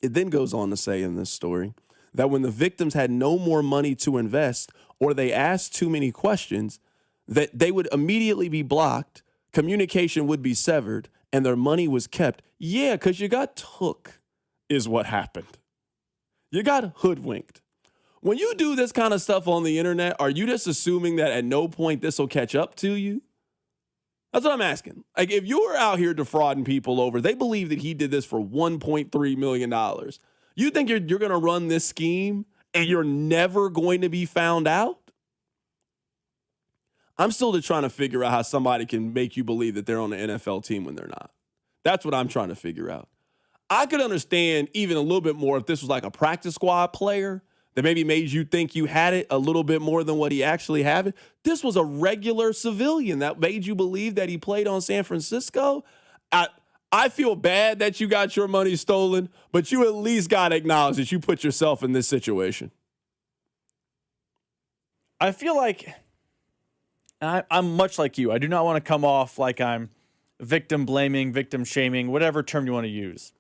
It then goes on to say in this story that when the victims had no more money to invest or they asked too many questions, that they would immediately be blocked, communication would be severed, and their money was kept. Yeah, because you got took. Is what happened. You got hoodwinked. When you do this kind of stuff on the internet, are you just assuming that at no point this will catch up to you? That's what I'm asking. Like, if you were out here defrauding people over, they believe that he did this for $1.3 million. You think you're going to run this scheme and you're never going to be found out? I'm still just trying to figure out how somebody can make you believe that they're on the NFL team when they're not. That's what I'm trying to figure out. I could understand even a little bit more if this was like a practice squad player that maybe made you think you had it a little bit more than what he actually had it. This was a regular civilian that made you believe that he played on San Francisco. I feel bad that you got your money stolen, but you at least got to acknowledge that you put yourself in this situation. I feel like I'm much like you. I do not want to come off like I'm victim blaming, victim shaming, whatever term you want to use.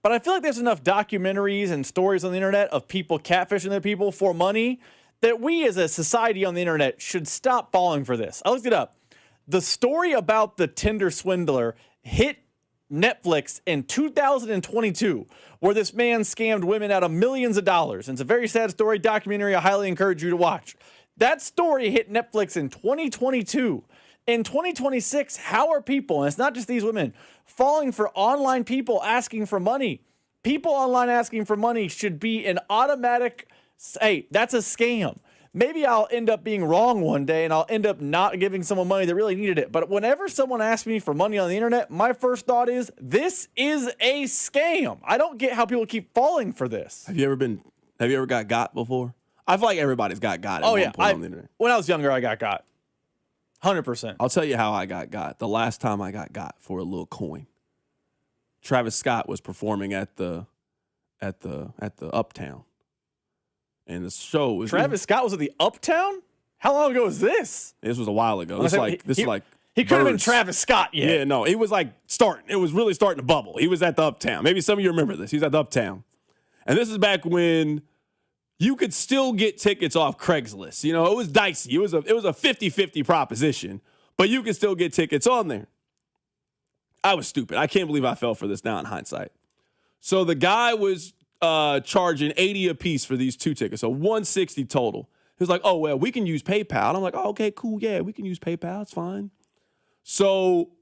But I feel like there's enough documentaries and stories on the internet of people catfishing their people for money that we as a society on the internet should stop falling for this. I looked it up. The story about the Tinder swindler hit Netflix in 2022, where this man scammed women out of millions of dollars. And it's a very sad story, documentary I highly encourage you to watch. That story hit Netflix in 2022. In 2026, how are people, and it's not just these women, falling for online people asking for money? People online asking for money should be an automatic, hey, that's a scam. Maybe I'll end up being wrong one day and I'll end up not giving someone money that really needed it. But whenever someone asks me for money on the internet, my first thought is, this is a scam. I don't get how people keep falling for this. Have you ever got before? I feel like everybody's got at one point on the internet. When I was younger, I got. 100%. I'll tell you how I got. The last time I got for a little coin. Travis Scott was performing at the Uptown. And the show was Travis Scott was at the Uptown? How long ago was this? This was a while ago. He could have been Travis Scott yet. Yeah, no, it was like starting. It was really starting to bubble. He was at the Uptown. Maybe some of you remember this. He was at the Uptown. And this is back when you could still get tickets off Craigslist. You know, it was dicey. It was a 50-50 proposition, but you could still get tickets on there. I was stupid. I can't believe I fell for this now in hindsight. So the guy was charging $80 a piece for these 2 tickets, so $160 total. He was like, oh, well, we can use PayPal. And I'm like, oh, okay, cool. Yeah, we can use PayPal. It's fine. So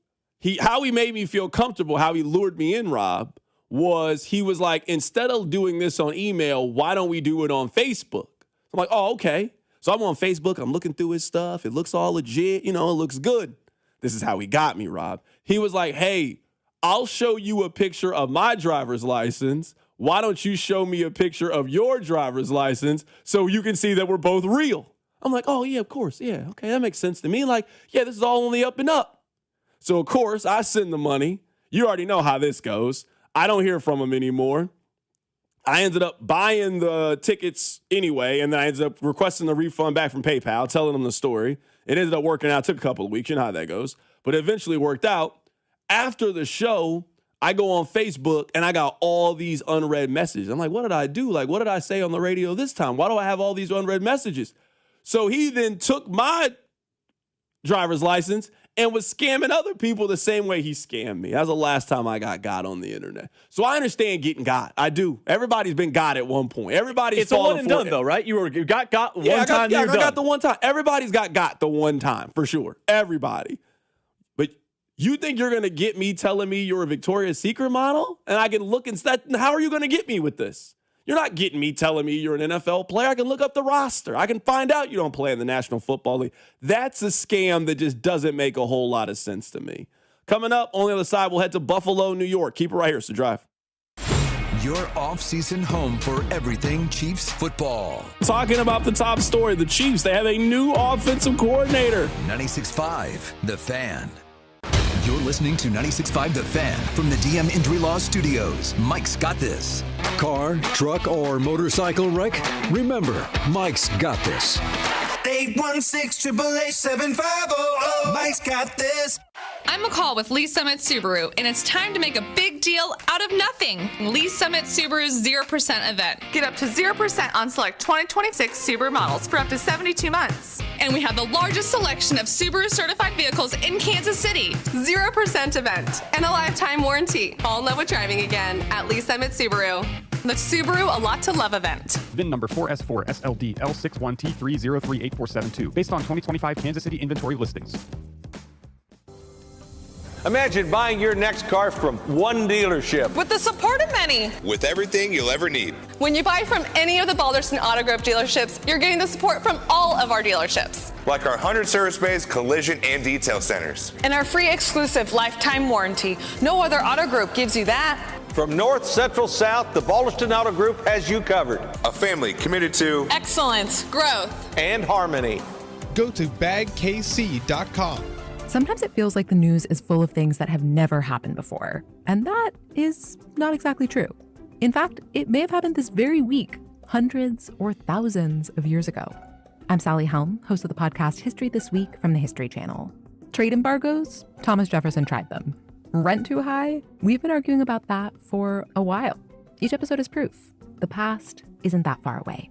how he made me feel comfortable, how he lured me in, Rob, was he was like, instead of doing this on email, why don't we do it on Facebook? I'm like, oh, okay. So I'm on Facebook. I'm looking through his stuff. It looks all legit. You know, it looks good. This is how he got me, Rob. He was like, hey, I'll show you a picture of my driver's license. Why don't you show me a picture of your driver's license so you can see that we're both real? I'm like, oh, yeah, of course. Yeah, okay, that makes sense to me. Like, yeah, this is all on the up and up. So, of course, I send the money. You already know how this goes. I don't hear from him anymore. I ended up buying the tickets anyway, and then I ended up requesting the refund back from PayPal, telling them the story. It ended up working out. It took a couple of weeks. You know how that goes. But it eventually worked out. After the show, I go on Facebook, and I got all these unread messages. I'm like, what did I do? Like, what did I say on the radio this time? Why do I have all these unread messages? So he then took my driver's license and was scamming other people the same way he scammed me. That was the last time I got on the internet. So I understand getting got. I do. Everybody's been got at one point. Everybody's it's a one and done, though, right? You got one time. I got the one time. Everybody's got the one time, for sure. Everybody. But you think you're going to get me telling me you're a Victoria's Secret model? And I can look and say, how are you going to get me with this? You're not getting me telling me you're an NFL player. I can look up the roster. I can find out you don't play in the National Football League. That's a scam that just doesn't make a whole lot of sense to me. Coming up, on the other side, we'll head to Buffalo, New York. Keep it right here, so drive. Your off-season home for everything Chiefs football. Talking about the top story, the Chiefs, they have a new offensive coordinator. 96.5, The Fan. You're listening to 96.5 The Fan from the DM Injury Law Studios. Mike's got this. Car, truck, or motorcycle wreck? Remember, Mike's got this. 816-888-7500. Mike's got this. I'm McCall with Lee Summit Subaru, and it's time to make a big deal out of nothing. Lee Summit Subaru's 0% event. Get up to 0% on select 2026 Subaru models for up to 72 months. And we have the largest selection of Subaru certified vehicles in Kansas City. 0% event and a lifetime warranty. Fall in love with driving again at Lee Summit Subaru. The Subaru A Lot to Love event. VIN number 4S4SLD L61T3038472. Based on 2025 Kansas City inventory listings. Imagine buying your next car from one dealership. With the support of many. With everything you'll ever need. When you buy from any of the Balderson Auto Group dealerships, you're getting the support from all of our dealerships. Like our 100 service bays, collision, and detail centers. And our free exclusive lifetime warranty. No other auto group gives you that. From north, central, south, the Balderston Auto Group has you covered. A family committed to Excellence, growth, and harmony. Go to bagkc.com. Sometimes it feels like the news is full of things that have never happened before, and that is not exactly true. In fact, it may have happened this very week, hundreds or thousands of years ago. I'm Sally Helm, host of the podcast History This Week from the History Channel. Trade embargoes? Thomas Jefferson tried them. Rent too high? We've been arguing about that for a while. Each episode is proof. The past isn't that far away.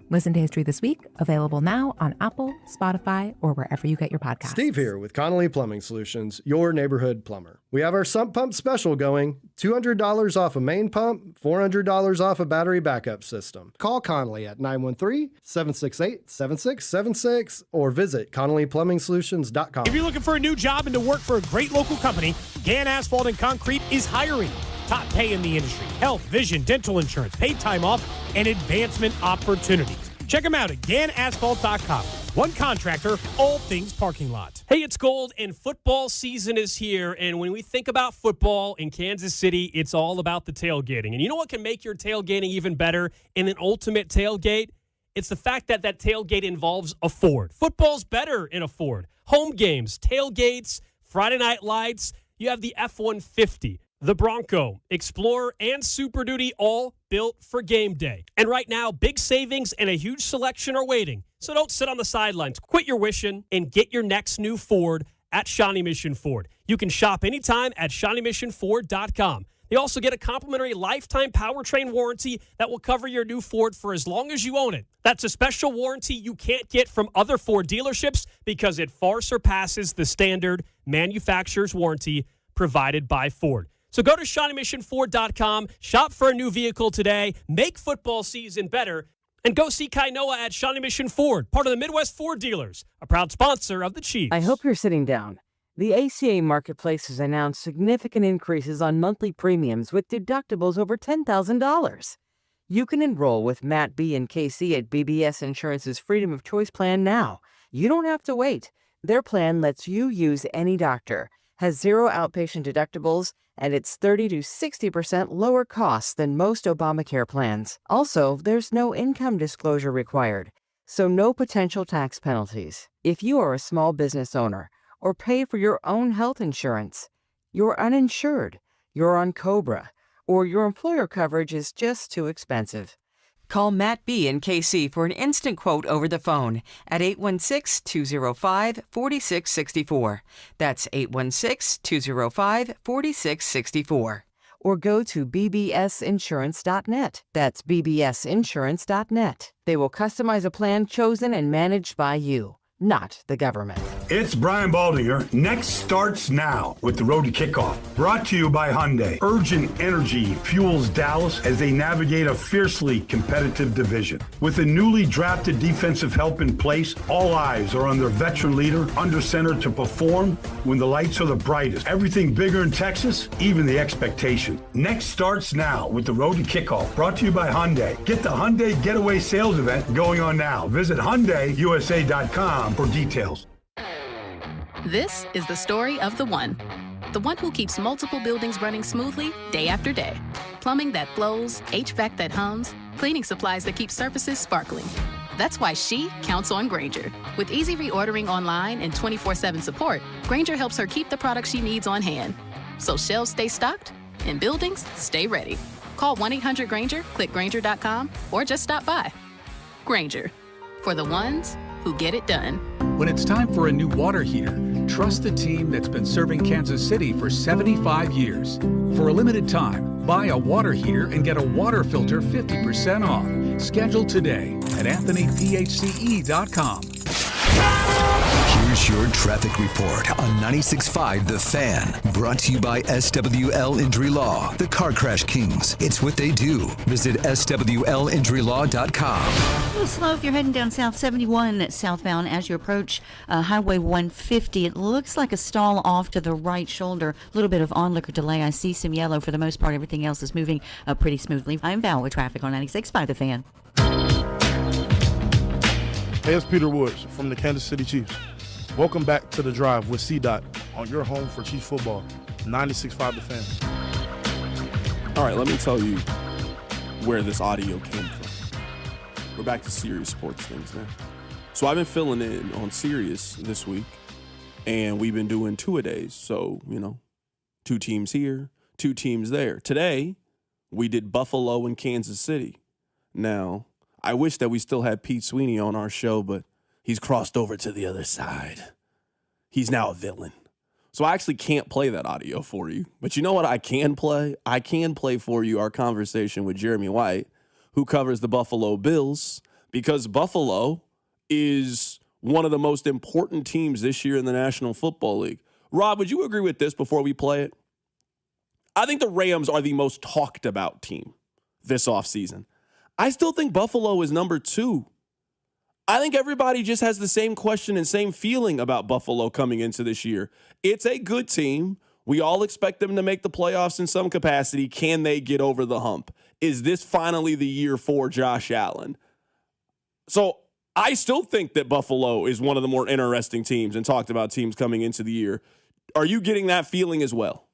Listen to History This Week, available now on Apple, Spotify, or wherever you get your podcasts. Steve here with Connolly Plumbing Solutions, your neighborhood plumber. We have our sump pump special going. $200 off a main pump, $400 off a battery backup system. Call Connolly at 913-768-7676 or visit ConnollyPlumbingSolutions.com. If you're looking for a new job and to work for a great local company, Gann Asphalt and Concrete is hiring. Top pay in the industry, health, vision, dental insurance, paid time off, and advancement opportunities. Check them out at GannAsphalt.com. One contractor, all things parking lot. Hey, it's Gold, and football season is here. And when we think about football in Kansas City, it's all about the tailgating. And you know what can make your tailgating even better in an ultimate tailgate? It's the fact that that tailgate involves a Ford. Football's better in a Ford. Home games, tailgates, Friday night lights. You have the F-150. The Bronco, Explorer, and Super Duty, all built for game day. And right now, big savings and a huge selection are waiting. So don't sit on the sidelines. Quit your wishing and get your next new Ford at Shawnee Mission Ford. You can shop anytime at ShawneeMissionFord.com. They also get a complimentary lifetime powertrain warranty that will cover your new Ford for as long as you own it. That's a special warranty you can't get from other Ford dealerships because it far surpasses the standard manufacturer's warranty provided by Ford. So go to ShawneeMissionFord.com, shop for a new vehicle today, make football season better, and go see Kai Noah at Shawnee Mission Ford, part of the Midwest Ford Dealers, a proud sponsor of the Chiefs. I hope you're sitting down. The ACA Marketplace has announced significant increases on monthly premiums with deductibles over $10,000. You can enroll with Matt B. and KC at BBS Insurance's Freedom of Choice plan now. You don't have to wait. Their plan lets you use any doctor, has zero outpatient deductibles, and it's 30 to 60% lower costs than most Obamacare plans. Also, there's no income disclosure required, so no potential tax penalties. If you are a small business owner or pay for your own health insurance, you're uninsured, you're on COBRA, or your employer coverage is just too expensive. Call Matt B. and KC for an instant quote over the phone at 816-205-4664. That's 816-205-4664. Or go to bbsinsurance.net. That's bbsinsurance.net. They will customize a plan chosen and managed by you, not the government. It's Brian Baldinger. Next starts now with the Road to Kickoff. Brought to you by Hyundai. Urgent energy fuels Dallas as they navigate a fiercely competitive division. With a newly drafted defensive help in place, all eyes are on their veteran leader under center to perform when the lights are the brightest. Everything bigger in Texas, even the expectation. Next starts now with the Road to Kickoff. Brought to you by Hyundai. Get the Hyundai Getaway Sales Event going on now. Visit HyundaiUSA.com for details. This is the story of the one who keeps multiple buildings running smoothly day after day. Plumbing that flows, HVAC that hums, cleaning supplies that keep surfaces sparkling. That's why she counts on Grainger. With easy reordering online and 24/7 support, Grainger helps her keep the products she needs on hand. So shelves stay stocked and buildings stay ready. Call 1-800-GRAINGER, click Grainger.com, or just stop by. Grainger, for the ones who get it done. When it's time for a new water heater, trust the team that's been serving Kansas City for 75 years. For a limited time, buy a water heater and get a water filter 50% off. Schedule today at AnthonyPHCE.com. Here's your traffic report on 96.5 The Fan. Brought to you by SWL Injury Law, the car crash kings. It's what they do. Visit SWLInjuryLaw.com. A little slow if you're heading down South 71 southbound as you approach Highway 150. It looks like a stall off to the right shoulder. A little bit of onlooker delay. I see some yellow. For the most part, everything else is moving pretty smoothly. I'm Val with traffic on 96.5 The Fan. Hey, it's Peter Woods from the Kansas City Chiefs. Welcome back to The Drive with C-Dot on your home for Chiefs football, 96.5 The Fan. All right, let me tell you where this audio came from. We're back to serious sports things now. So I've been filling in on Sirius this week, and we've been doing two-a-days. So, 2 teams here, 2 teams there. Today, we did Buffalo and Kansas City. Now, I wish that we still had Pete Sweeney on our show, but he's crossed over to the other side. He's now a villain. So I actually can't play that audio for you. But you know what I can play? I can play for you our conversation with Jeremy White, who covers the Buffalo Bills, because Buffalo is one of the most important teams this year in the National Football League. Rob, would you agree with this before we play it? I think the Rams are the most talked about team this offseason. I still think Buffalo is number 2. I think everybody just has the same question and same feeling about Buffalo coming into this year. It's a good team. We all expect them to make the playoffs in some capacity. Can they get over the hump? Is this finally the year for Josh Allen? So I still think that Buffalo is one of the more interesting teams and talked about teams coming into the year. Are you getting that feeling as well?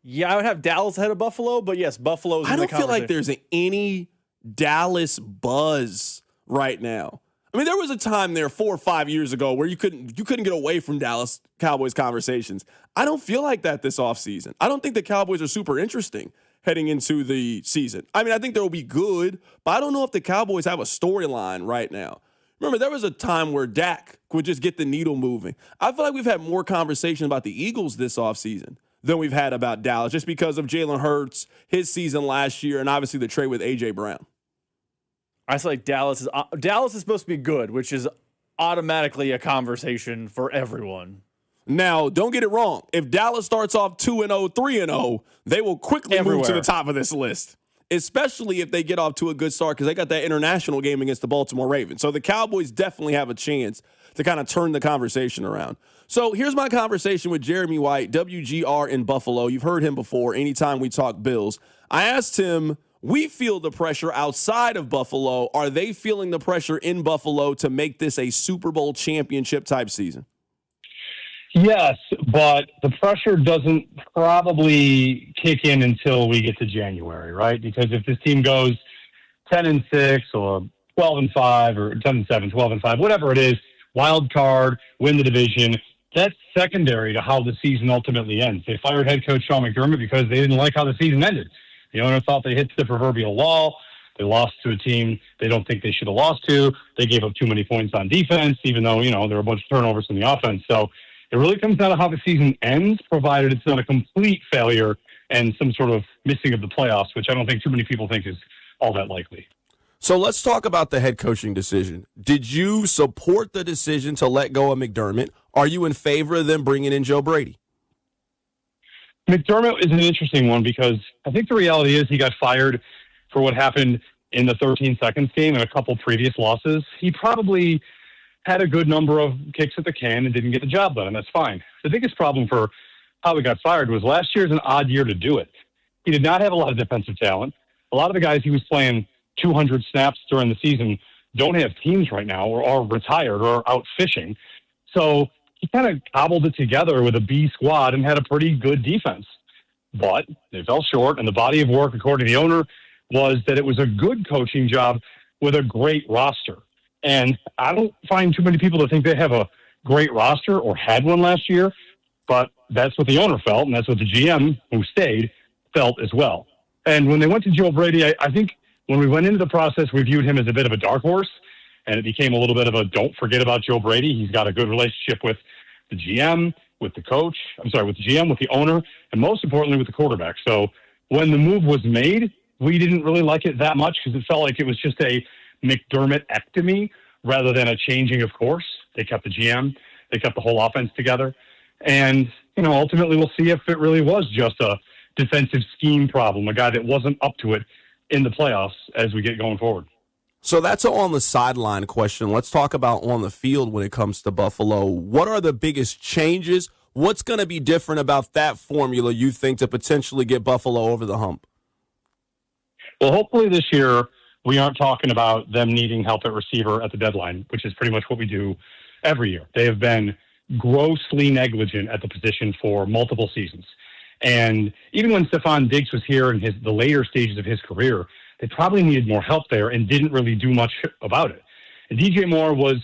Yeah, I would have Dallas ahead of Buffalo, but yes, Buffalo's in the conversation. I don't feel like there's any Dallas buzz right now. I mean, there was a time there 4 or 5 years ago where you couldn't get away from Dallas Cowboys conversations. I don't feel like that this offseason. I don't think the Cowboys are super interesting heading into the season. I mean, I think they'll be good, but I don't know if the Cowboys have a storyline right now. Remember, there was a time where Dak would just get the needle moving. I feel like we've had more conversation about the Eagles this offseason than we've had about Dallas, just because of Jalen Hurts, his season last year, and obviously the trade with A.J. Brown. I feel like Dallas is supposed to be good, which is automatically a conversation for everyone. Now, don't get it wrong. If Dallas starts off 2-0, 3-0, they will quickly move to the top of this list, especially if they get off to a good start because they got that international game against the Baltimore Ravens. So the Cowboys definitely have a chance to kind of turn the conversation around. So here's my conversation with Jeremy White, WGR in Buffalo. You've heard him before anytime we talk Bills. I asked him, we feel the pressure outside of Buffalo. Are they feeling the pressure in Buffalo to make this a Super Bowl championship type season? Yes, but the pressure doesn't probably kick in until we get to January, right? Because if this team goes 10-6 or 12-5 or 10-7, 12-5, whatever it is, wild card, win the division, that's secondary to how the season ultimately ends. They fired head coach Sean McDermott because they didn't like how the season ended. The owner thought they hit the proverbial wall. They lost to a team they don't think they should have lost to. They gave up too many points on defense, even though, there were a bunch of turnovers in the offense. So it really comes down to how the season ends, provided it's not a complete failure and some sort of missing of the playoffs, which I don't think too many people think is all that likely. So let's talk about the head coaching decision. Did you support the decision to let go of McDermott? Are you in favor of them bringing in Joe Brady? McDermott is an interesting one because I think the reality is he got fired for what happened in the 13 seconds game and a couple previous losses. He probably had a good number of kicks at the can and didn't get the job done, and that's fine. The biggest problem for how he got fired was last year's an odd year to do it. He did not have a lot of defensive talent. A lot of the guys he was playing 200 snaps during the season don't have teams right now or are retired or out fishing. So he kind of cobbled it together with a B squad and had a pretty good defense. But they fell short, and the body of work, according to the owner, was that it was a good coaching job with a great roster. And I don't find too many people that think they have a great roster or had one last year, but that's what the owner felt, and that's what the GM, who stayed, felt as well. And when they went to Joe Brady, I think when we went into the process, we viewed him as a bit of a dark horse, and it became a little bit of a don't forget about Joe Brady. He's got a good relationship with the GM, with the coach, with the GM, with the owner, and most importantly with the quarterback. So when the move was made, we didn't really like it that much because it felt like it was just a McDermott-ectomy rather than a changing of course. They kept the GM. They kept the whole offense together. And, ultimately we'll see if it really was just a defensive scheme problem, a guy that wasn't up to it in the playoffs as we get going forward. So that's an on the sideline question. Let's talk about on the field when it comes to Buffalo. What are the biggest changes? What's going to be different about that formula, you think, to potentially get Buffalo over the hump? Well, hopefully this year we aren't talking about them needing help at receiver at the deadline, which is pretty much what we do every year. They have been grossly negligent at the position for multiple seasons. And even when Stephon Diggs was here in the later stages of his career, they probably needed more help there and didn't really do much about it. And DJ Moore was,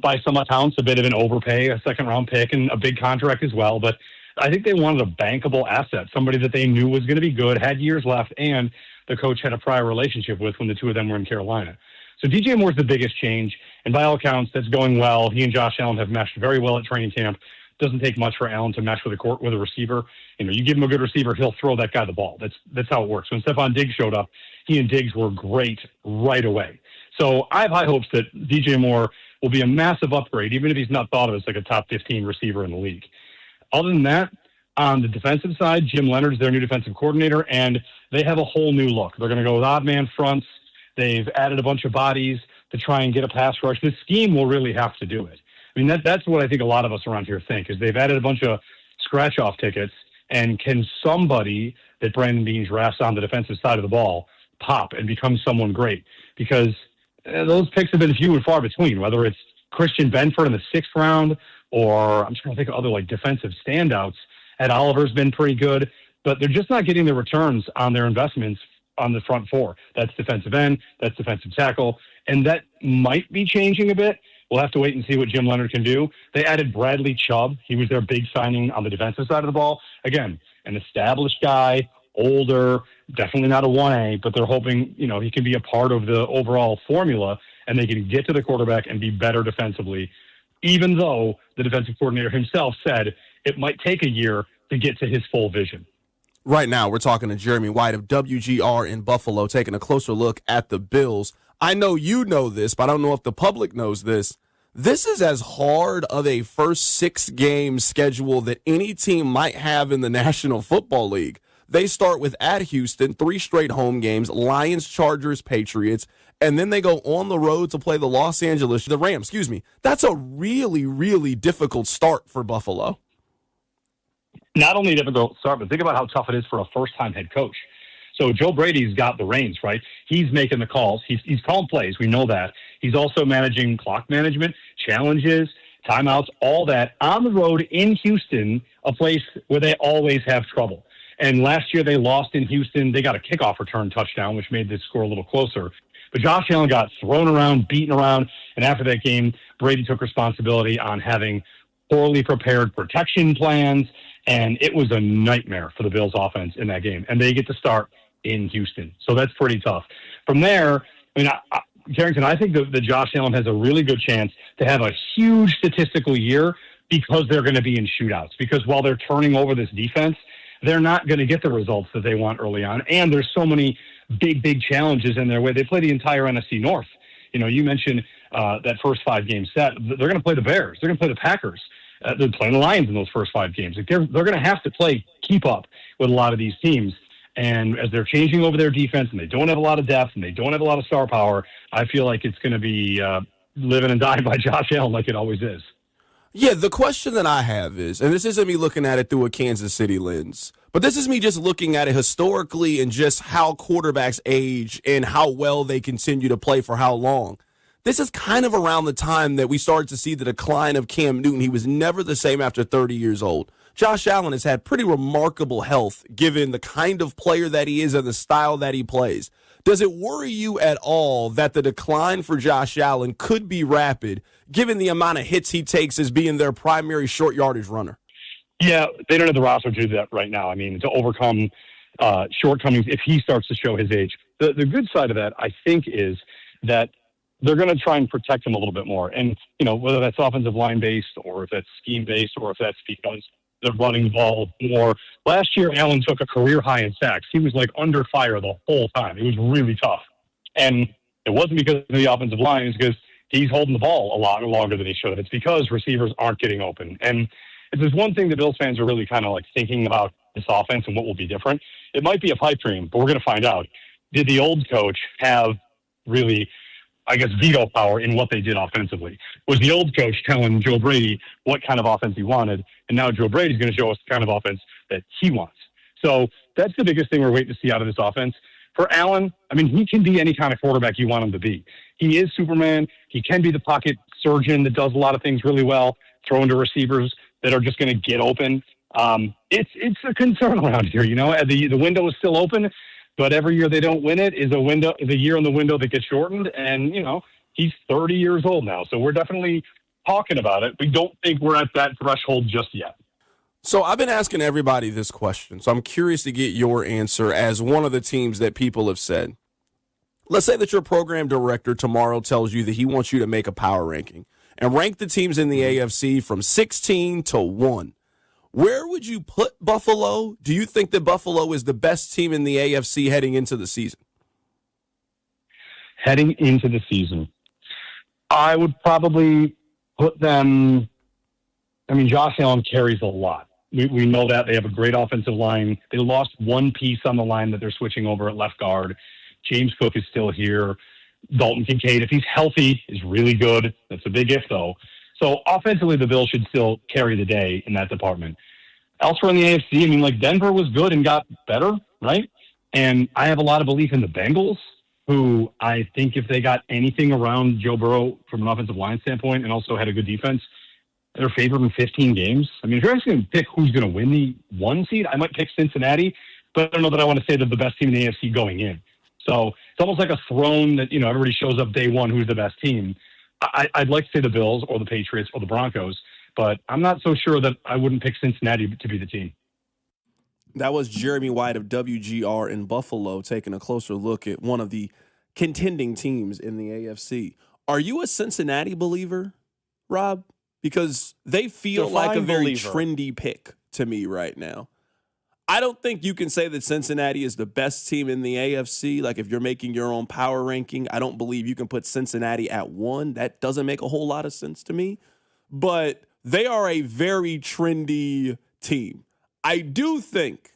by some accounts, a bit of an overpay, a second-round pick, and a big contract as well. But I think they wanted a bankable asset, somebody that they knew was going to be good, had years left, and the coach had a prior relationship with when the two of them were in Carolina. So DJ Moore's the biggest change, and by all accounts, that's going well. He and Josh Allen have meshed very well at training camp. Doesn't take much for Allen to mesh with a receiver. You give him a good receiver, he'll throw that guy the ball. That's how it works. When Stephon Diggs showed up, he and Diggs were great right away. So I have high hopes that DJ Moore will be a massive upgrade, even if he's not thought of as like a top 15 receiver in the league. Other than that, on the defensive side, Jim Leonard's their new defensive coordinator, and they have a whole new look. They're going to go with odd man fronts. They've added a bunch of bodies to try and get a pass rush. The scheme will really have to do it. I mean, that's what I think a lot of us around here think, is they've added a bunch of scratch-off tickets, and can somebody that Brandon Beane drafts on the defensive side of the ball pop and become someone great? Because those picks have been few and far between, whether it's Christian Benford in the 6th round, or I'm trying to think of other like defensive standouts. Ed Oliver's been pretty good, but they're just not getting the returns on their investments on the front four. That's defensive end, that's defensive tackle, and that might be changing a bit. We'll have to wait and see what Jim Leonard can do. They added Bradley Chubb. He was their big signing on the defensive side of the ball. Again, an established guy, older, definitely not a 1A, but they're hoping, he can be a part of the overall formula and they can get to the quarterback and be better defensively, even though the defensive coordinator himself said it might take a year to get to his full vision. Right now, we're talking to Jeremy White of WGR in Buffalo, taking a closer look at the Bills. I know you know this, but I don't know if the public knows this. This is as hard of a first 6-game schedule that any team might have in the National Football League. They start with at Houston, 3 straight home games, Lions, Chargers, Patriots, and then they go on the road to play the Rams. That's a really, really difficult start for Buffalo. Not only a difficult start, but think about how tough it is for a first-time head coach. So Joe Brady's got the reins, right? He's making the calls. He's calling plays. We know that. He's also managing clock management, challenges, timeouts, all that on the road in Houston, a place where they always have trouble. And last year they lost in Houston. They got a kickoff return touchdown, which made this score a little closer. But Josh Allen got thrown around, beaten around, and after that game, Brady took responsibility on having poorly prepared protection plans, and it was a nightmare for the Bills offense in that game. And they get to start in Houston. So that's pretty tough. From there, Carrington, I think that Josh Allen has a really good chance to have a huge statistical year because they're going to be in shootouts. Because while they're turning over this defense, they're not going to get the results that they want early on. And there's so many big challenges in their way. They play the entire NFC North. You mentioned that first 5-game set. They're going to play the Bears. They're going to play the Packers. They're playing the Lions in those first 5 games. They're going to have to keep up with a lot of these teams. And as they're changing over their defense and they don't have a lot of depth and they don't have a lot of star power, I feel like it's going to be living and dying by Josh Allen like it always is. Yeah, the question that I have is, and this isn't me looking at it through a Kansas City lens, but this is me just looking at it historically and just how quarterbacks age and how well they continue to play for how long. This is kind of around the time that we started to see the decline of Cam Newton. He was never the same after 30 years old. Josh Allen has had pretty remarkable health given the kind of player that he is and the style that he plays. Does it worry you at all that the decline for Josh Allen could be rapid given the amount of hits he takes as being their primary short yardage runner? Yeah, they don't have the roster to do that right now. I mean, to overcome shortcomings if he starts to show his age. The good side of that, I think, is that they're going to try and protect him a little bit more. And, whether that's offensive line based or if that's scheme based or if that's because they're running the ball more. Last year, Allen took a career high in sacks. He was under fire the whole time. It was really tough. And it wasn't because of the offensive line. It's because he's holding the ball a lot longer than he should have. It's because receivers aren't getting open. And if there's one thing the Bills fans are really kind of thinking about this offense and what will be different, it might be a pipe dream, but we're going to find out. Did the old coach have really, veto power in what they did offensively? Was the old coach telling Joe Brady what kind of offense he wanted? And now Joe Brady's going to show us the kind of offense that he wants. So that's the biggest thing we're waiting to see out of this offense. For Allen, he can be any kind of quarterback you want him to be. He is Superman. He can be the pocket surgeon that does a lot of things really well, throwing to receivers that are just going to get open. It's a concern around here. The window is still open, but every year they don't win it is a year in the window that gets shortened. And he's 30 years old now, so we're definitely talking about it. We don't think we're at that threshold just yet. So I've been asking everybody this question, so I'm curious to get your answer as one of the teams that people have said. Let's say that your program director tomorrow tells you that he wants you to make a power ranking and rank the teams in the AFC from 16 to 1. Where would you put Buffalo? Do you think that Buffalo is the best team in the AFC heading into the season? Heading into the season, I would probably put them. Josh Allen carries a lot. We know that. They have a great offensive line. They lost one piece on the line that they're switching over at left guard. James Cook is still here. Dalton Kincaid, if he's healthy, is really good. That's a big if, though. So offensively, the Bills should still carry the day in that department. Elsewhere in the AFC, Denver was good and got better, right? And I have a lot of belief in the Bengals, who I think if they got anything around Joe Burrow from an offensive line standpoint and also had a good defense, they're favored in 15 games. If you're actually going to pick who's going to win the 1 seed, I might pick Cincinnati, but I don't know that I want to say they're the best team in the AFC going in. So it's almost like a throne that, everybody shows up day one, who's the best team. I'd like to say the Bills or the Patriots or the Broncos, but I'm not so sure that I wouldn't pick Cincinnati to be the team. That was Jeremy White of WGR in Buffalo taking a closer look at one of the contending teams in the AFC. Are you a Cincinnati believer, Rob? Because they feel like a very trendy pick to me right now. I don't think you can say that Cincinnati is the best team in the AFC. Like, if you're making your own power ranking, I don't believe you can put Cincinnati at 1. That doesn't make a whole lot of sense to me. But they are a very trendy team. I do think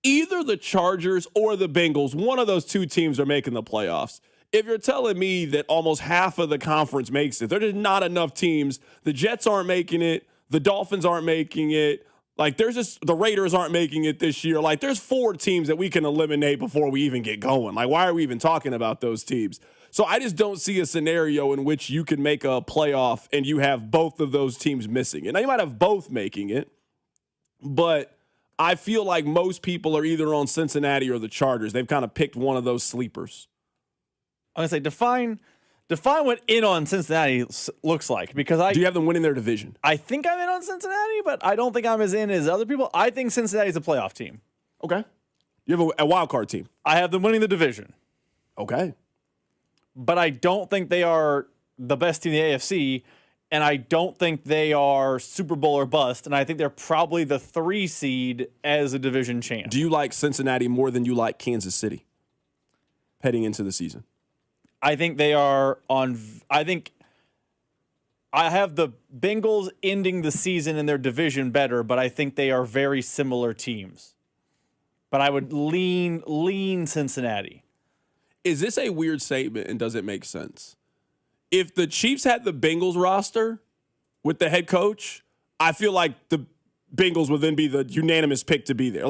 either the Chargers or the Bengals, one of those two teams are making the playoffs. If you're telling me that almost half of the conference makes it, there's just not enough teams. The Jets aren't making it. The Dolphins aren't making it. The Raiders aren't making it this year. There's 4 teams that we can eliminate before we even get going. Why are we even talking about those teams? So I just don't see a scenario in which you can make a playoff and you have both of those teams missing it. Now, you might have both making it, but I feel like most people are either on Cincinnati or the Chargers. They've kind of picked one of those sleepers. I'm going to say define what in on Cincinnati looks like, because do you have them winning their division? I think I'm in on Cincinnati, but I don't think I'm as in as other people. I think Cincinnati's a playoff team. Okay. You have a wild card team. I have them winning the division. Okay. But I don't think they are the best team in the AFC, and I don't think they are Super Bowl or bust, and I think they're probably the 3 seed as a division champ. Do you like Cincinnati more than you like Kansas City heading into the season? I think they are on. I think I have the Bengals ending the season in their division better, but I think they are very similar teams. But I would lean Cincinnati. Is this a weird statement, and does it make sense? If the Chiefs had the Bengals roster with the head coach, I feel like the Bengals would then be the unanimous pick to be there.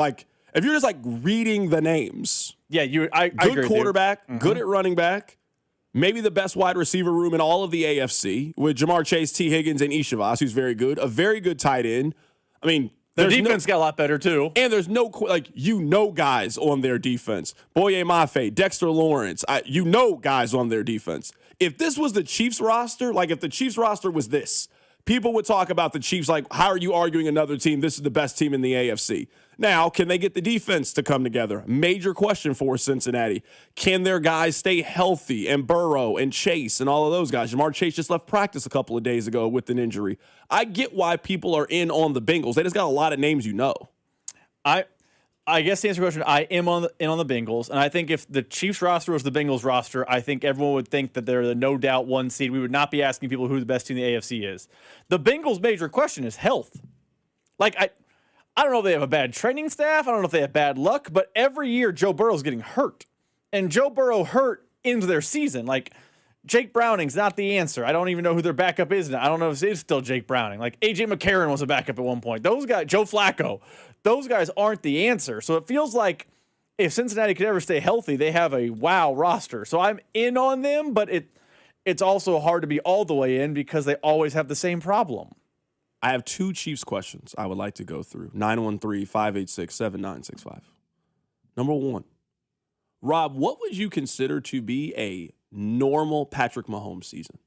If you're just reading the names, yeah, I agree. Good quarterback, good at running back. Maybe the best wide receiver room in all of the AFC with Jamar Chase, T. Higgins, and Ishavas, who's very good. A very good tight end. Their defense got a lot better, too. And there's no, guys on their defense. Boye Mafe, Dexter Lawrence, guys on their defense. If this was the Chiefs roster, if the Chiefs roster was this, people would talk about the Chiefs how are you arguing another team? This is the best team in the AFC. Now, can they get the defense to come together? Major question for Cincinnati. Can their guys stay healthy? And Burrow and Chase and all of those guys. Jamar Chase just left practice a couple of days ago with an injury. I get why people are in on the Bengals. They just got a lot of names I guess to answer your question, I am in on the Bengals. And I think if the Chiefs roster was the Bengals roster, I think everyone would think that they're the no doubt 1 seed. We would not be asking people who the best team in the AFC is. The Bengals' major question is health. I don't know if they have a bad training staff. I don't know if they have bad luck, but every year Joe Burrow's getting hurt. And Joe Burrow hurt into their season. Jake Browning's not the answer. I don't even know who their backup is now. I don't know if it's still Jake Browning. A.J. McCarron was a backup at one point. Those guys, Joe Flacco, those guys aren't the answer. So it feels like if Cincinnati could ever stay healthy, they have a wow roster. So I'm in on them, but it's also hard to be all the way in because they always have the same problem. I have 2 Chiefs questions I would like to go through. 913-586-7965. Number 1, Rob, what would you consider to be a normal Patrick Mahomes season?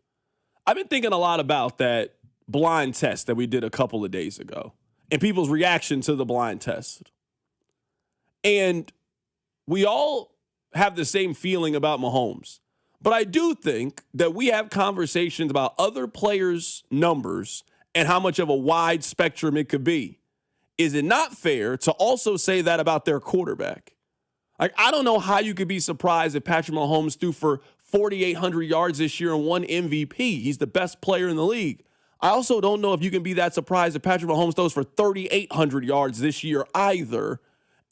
I've been thinking a lot about that blind test that we did a couple of days ago and people's reaction to the blind test. And we all have the same feeling about Mahomes. But I do think that we have conversations about other players' numbers and how much of a wide spectrum it could be. Is it not fair to also say that about their quarterback? Like, I don't know how you could be surprised if Patrick Mahomes threw for 4,800 yards this year and won MVP. He's the best player in the league. I also don't know if you can be that surprised if Patrick Mahomes throws for 3,800 yards this year either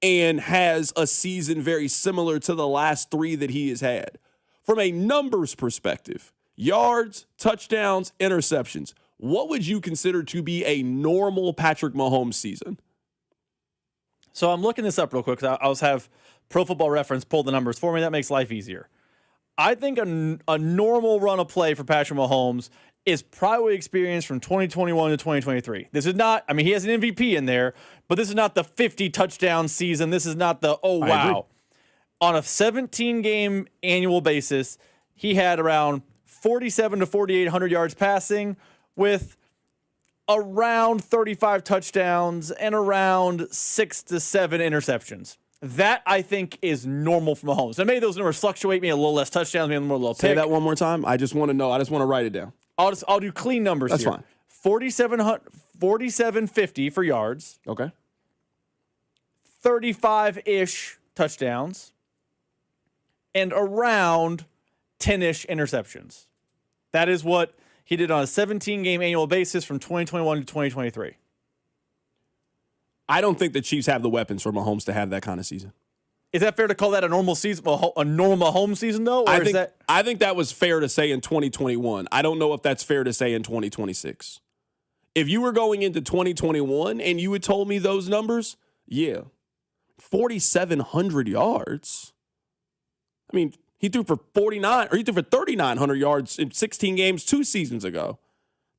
and has a season very similar to the last 3 that he has had. From a numbers perspective, yards, touchdowns, interceptions, what would you consider to be a normal Patrick Mahomes season? So I'm looking this up real quick because I always have Pro Football Reference pull the numbers for me. That makes life easier. I think a normal run of play for Patrick Mahomes is probably experienced from 2021 to 2023. This is not, I mean, he has an MVP in there, but this is not the 50 touchdown season. This is not the, oh, wow. On a 17-game annual basis, he had around 47 to 4,800 yards passing with around 35 touchdowns and around 6 to 7 interceptions. That, I think, is normal for Mahomes. Now, maybe those numbers fluctuate, maybe a little less touchdowns, maybe a little Say pick. that one more time. I just want to know. I just want to write it down. I'll do clean numbers That's here. fine. 4,750 for yards. Okay. 35-ish touchdowns. And around 10-ish interceptions. That is what he did on a 17-game annual basis from 2021 to 2023. I don't think the Chiefs have the weapons for Mahomes to have that kind of season. Is that fair to call that a normal season, a normal Mahomes season, though? Or I think that was fair to say in 2021. I don't know if that's fair to say in 2026. If you were going into 2021 and you had told me those numbers, yeah, 4,700 yards. I mean, he threw for 3,900 yards in 16 games 2 seasons ago.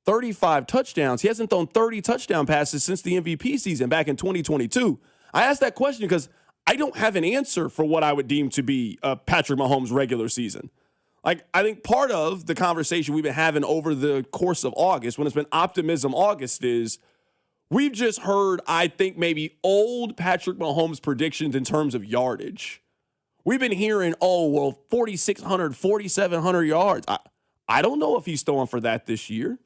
35 touchdowns. He hasn't thrown 30 touchdown passes since the MVP season back in 2022. I asked that question because I don't have an answer for what I would deem to be a Patrick Mahomes regular season. Like, I think part of the conversation we've been having over the course of August, when it's been Optimism August, is we've just heard, I think, maybe old Patrick Mahomes predictions in terms of yardage. We've been hearing, 4,600, 4,700 yards. I don't know if he's throwing for that this year.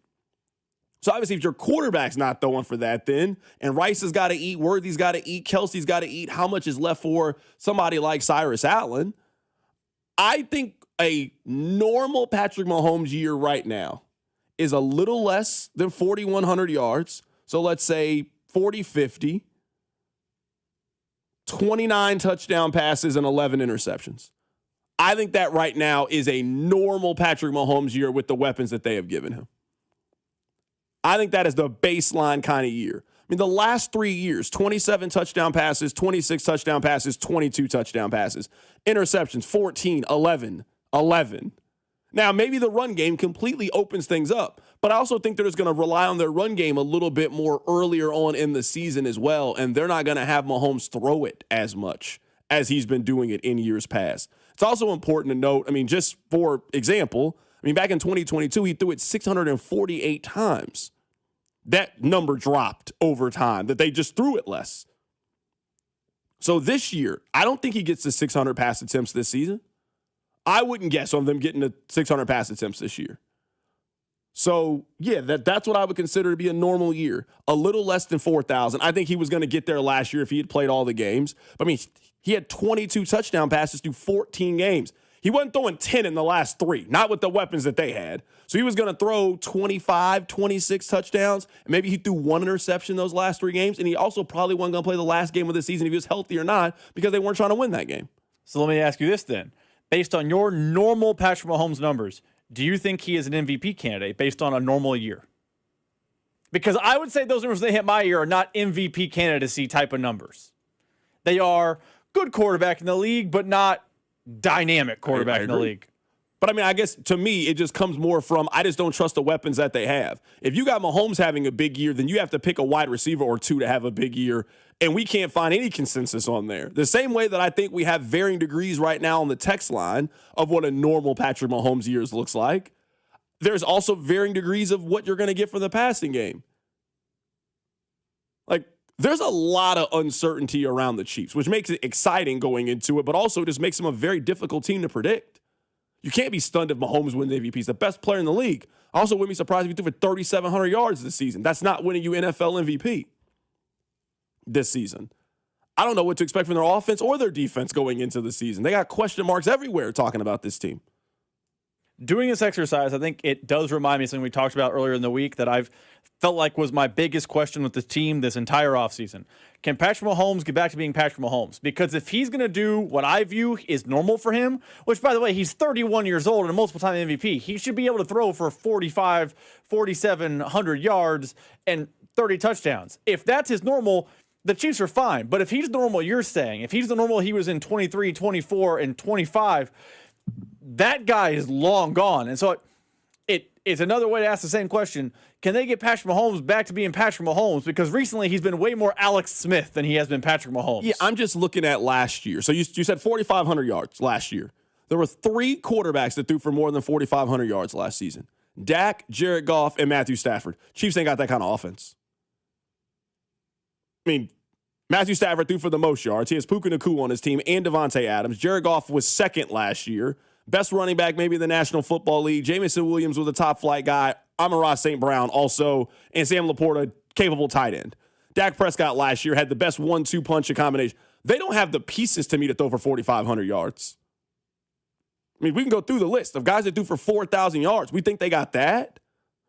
So obviously, if your quarterback's not throwing for that then, and Rice has got to eat, Worthy's got to eat, Kelsey's got to eat, how much is left for somebody like Cyrus Allen? I think a normal Patrick Mahomes year right now is a little less than 4,100 yards. So let's say 40-50, 29 touchdown passes and 11 interceptions. I think that right now is a normal Patrick Mahomes year with the weapons that they have given him. I think that is the baseline kind of year. I mean, the last 3 years, 27 touchdown passes, 26 touchdown passes, 22 touchdown passes. Interceptions, 14, 11, 11. Now, maybe the run game completely opens things up, but I also think they're just going to rely on their run game a little bit more earlier on in the season as well, and they're not going to have Mahomes throw it as much as he's been doing it in years past. It's also important to note, I mean, just for example, back in 2022, he threw it 648 times. That number dropped over time, that they just threw it less. So this year, I don't think he gets to 600 pass attempts this season. I wouldn't guess on them getting to 600 pass attempts this year. So, yeah, that's what I would consider to be a normal year. A little less than 4,000. I think he was going to get there last year if he had played all the games. But, he had 22 touchdown passes through 14 games. He wasn't throwing 10 in the last 3, not with the weapons that they had. So he was going to throw 25, 26 touchdowns, and maybe he threw 1 interception those last 3 games, and he also probably wasn't going to play the last game of the season if he was healthy or not because they weren't trying to win that game. So let me ask you this then. Based on your normal Patrick Mahomes numbers, do you think he is an MVP candidate based on a normal year? Because I would say those numbers they hit my year are not MVP candidacy type of numbers. They are good quarterback in the league, but not dynamic quarterback in the league. But, I mean, I guess to me, it just comes more from I just don't trust the weapons that they have. If you got Mahomes having a big year, then you have to pick a wide receiver or two to have a big year, and we can't find any consensus on there. The same way that I think we have varying degrees right now on the text line of what a normal Patrick Mahomes year looks like, there's also varying degrees of what you're going to get from the passing game. Like, there's a lot of uncertainty around the Chiefs, which makes it exciting going into it, but also just makes them a very difficult team to predict. You can't be stunned if Mahomes wins MVP. He's the best player in the league. I also wouldn't be surprised if he threw for 3,700 yards this season. That's not winning you NFL MVP this season. I don't know what to expect from their offense or their defense going into the season. They got question marks everywhere talking about this team. Doing this exercise, I think it does remind me of something we talked about earlier in the week that I've felt like was my biggest question with the team this entire offseason. Can Patrick Mahomes get back to being Patrick Mahomes? Because if he's going to do what I view is normal for him, which, by the way, he's 31 years old and a multiple-time MVP, he should be able to throw for 4,700 yards and 30 touchdowns. If that's his normal, the Chiefs are fine. But if he's the normal you're saying, if he's the normal he was in 23, 24, and 25, that guy is long gone. And so it's another way to ask the same question. Can they get Patrick Mahomes back to being Patrick Mahomes? Because recently he's been way more Alex Smith than he has been Patrick Mahomes. Yeah, I'm just looking at last year. So you said 4,500 yards last year. There were 3 quarterbacks that threw for more than 4,500 yards last season. Dak, Jared Goff, and Matthew Stafford. Chiefs ain't got that kind of offense. I mean, Matthew Stafford threw for the most yards. He has Puka Nacua on his team and Devontae Adams. Jared Goff was second last year. Best running back maybe in the National Football League. Jamison Williams was a top flight guy. Amon-Ra St. Brown also. And Sam Laporta, capable tight end. Dak Prescott last year had the best 1-2 punch combination. They don't have the pieces to me to throw for 4,500 yards. I mean, we can go through the list of guys that threw for 4,000 yards. We think they got that?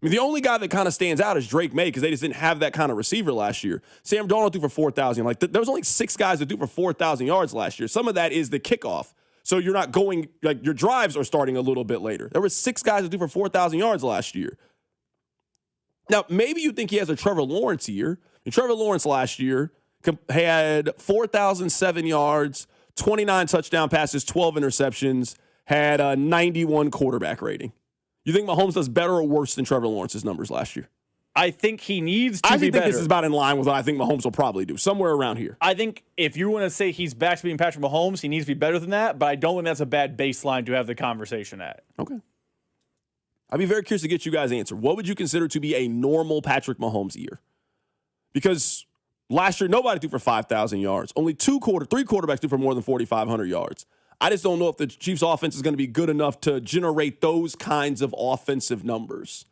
I mean, the only guy that kind of stands out is Drake May because they just didn't have that kind of receiver last year. Sam Darnold threw for 4,000. Like, there was only 6 guys that threw for 4,000 yards last year. Some of that is the kickoff. So you're not going, like, your drives are starting a little bit later. There were 6 guys that threw for 4,000 yards last year. Now, maybe you think he has a Trevor Lawrence year. And Trevor Lawrence last year had 4,007 yards, 29 touchdown passes, 12 interceptions, had a 91 quarterback rating. You think Mahomes does better or worse than Trevor Lawrence's numbers last year? I think he needs to be better. I think this is about in line with what I think Mahomes will probably do, somewhere around here. I think if you want to say he's back to being Patrick Mahomes, he needs to be better than that, but I don't think that's a bad baseline to have the conversation at. Okay. I'd be very curious to get you guys' answer. What would you consider to be a normal Patrick Mahomes year? Because last year, nobody threw for 5,000 yards. Only 3 quarterbacks threw for more than 4,500 yards. I just don't know if the Chiefs' offense is going to be good enough to generate those kinds of offensive numbers.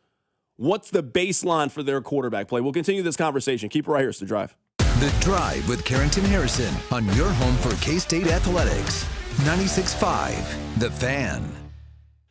What's the baseline for their quarterback play? We'll continue this conversation. Keep it right here. It's The Drive. The Drive with Carrington Harrison on your home for K-State Athletics. 96.5, The Fan.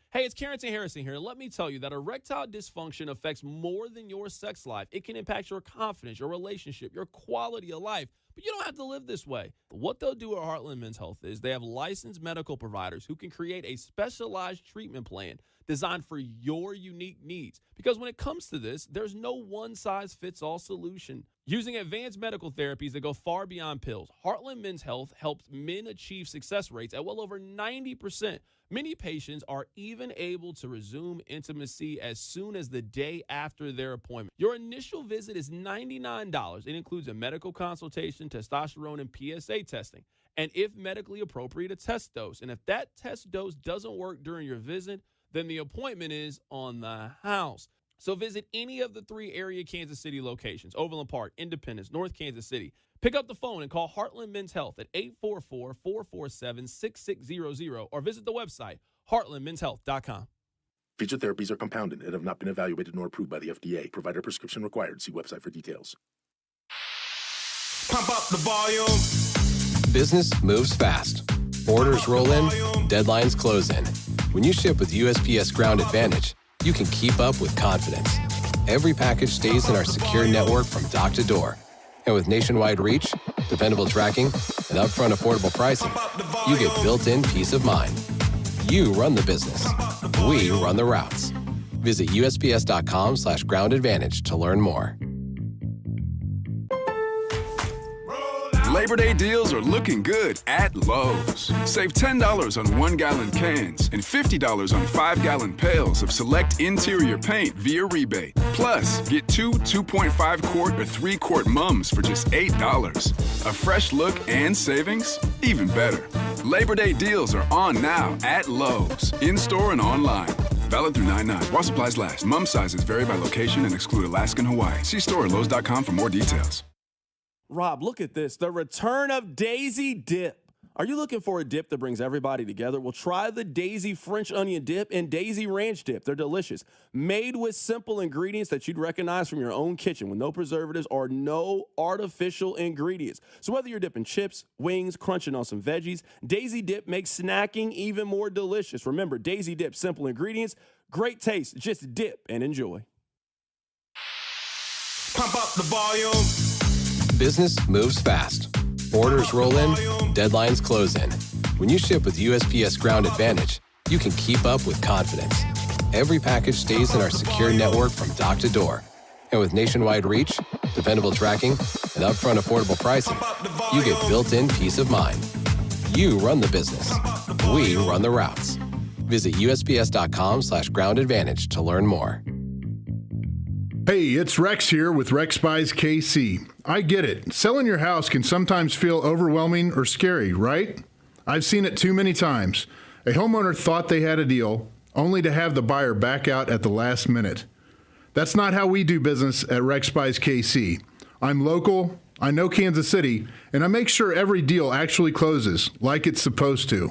Hey, it's Carrington Harrison here. Let me tell you that erectile dysfunction affects more than your sex life. It can impact your confidence, your relationship, your quality of life. But you don't have to live this way. What they'll do at Heartland Men's Health is they have licensed medical providers who can create a specialized treatment plan designed for your unique needs. Because when it comes to this, there's no one-size-fits-all solution. Using advanced medical therapies that go far beyond pills, Heartland Men's Health helps men achieve success rates at well over 90%. Many patients are even able to resume intimacy as soon as the day after their appointment. Your initial visit is $99. It includes a medical consultation, testosterone, and PSA testing. And if medically appropriate, a test dose. And if that test dose doesn't work during your visit, then the appointment is on the house. So visit any of the 3 area Kansas City locations, Overland Park, Independence, North Kansas City. Pick up the phone and call Heartland Men's Health at 844-447-6600 or visit the website, heartlandmenshealth.com. Featured therapies are compounded and have not been evaluated nor approved by the FDA. Provider prescription required. See website for details. Pump up the volume. Business moves fast. Orders roll in, deadlines close in. When you ship with USPS Ground Advantage, you can keep up with confidence. Every package stays in our secure network from dock to door. And with nationwide reach, dependable tracking, and upfront affordable pricing, you get built-in peace of mind. You run the business. We run the routes. Visit USPS.com/groundadvantage to learn more. Labor Day deals are looking good at Lowe's. Save $10 on 1-gallon cans and $50 on 5-gallon pails of select interior paint via rebate. Plus, get 2 2.5-quart or 3-quart mums for just $8. A fresh look and savings? Even better. Labor Day deals are on now at Lowe's, in-store and online. Valid through 9/9 while supplies last. Mum sizes vary by location and exclude Alaska and Hawaii. See store at Lowe's.com for more details. Rob, look at this. The return of Daisy Dip. Are you looking for a dip that brings everybody together? Well, try the Daisy French Onion Dip and Daisy Ranch Dip. They're delicious. Made with simple ingredients that you'd recognize from your own kitchen with no preservatives or no artificial ingredients. So whether you're dipping chips, wings, crunching on some veggies, Daisy Dip makes snacking even more delicious. Remember, Daisy Dip, simple ingredients, great taste. Just dip and enjoy. Pump up the volume. Business moves fast. Orders roll in, deadlines close in. When you ship with USPS Ground Advantage, you can keep up with confidence. Every package stays in our secure network from dock to door. And with nationwide reach, dependable tracking, and upfront affordable pricing, you get built-in peace of mind. You run the business. We run the routes. Visit USPS.com/Ground Advantage to learn more. Hey, it's Rex here with Rex Buys KC. I get it. Selling your house can sometimes feel overwhelming or scary, right? I've seen it too many times. A homeowner thought they had a deal, only to have the buyer back out at the last minute. That's not how we do business at Rex Buys KC. I'm local, I know Kansas City, and I make sure every deal actually closes like it's supposed to.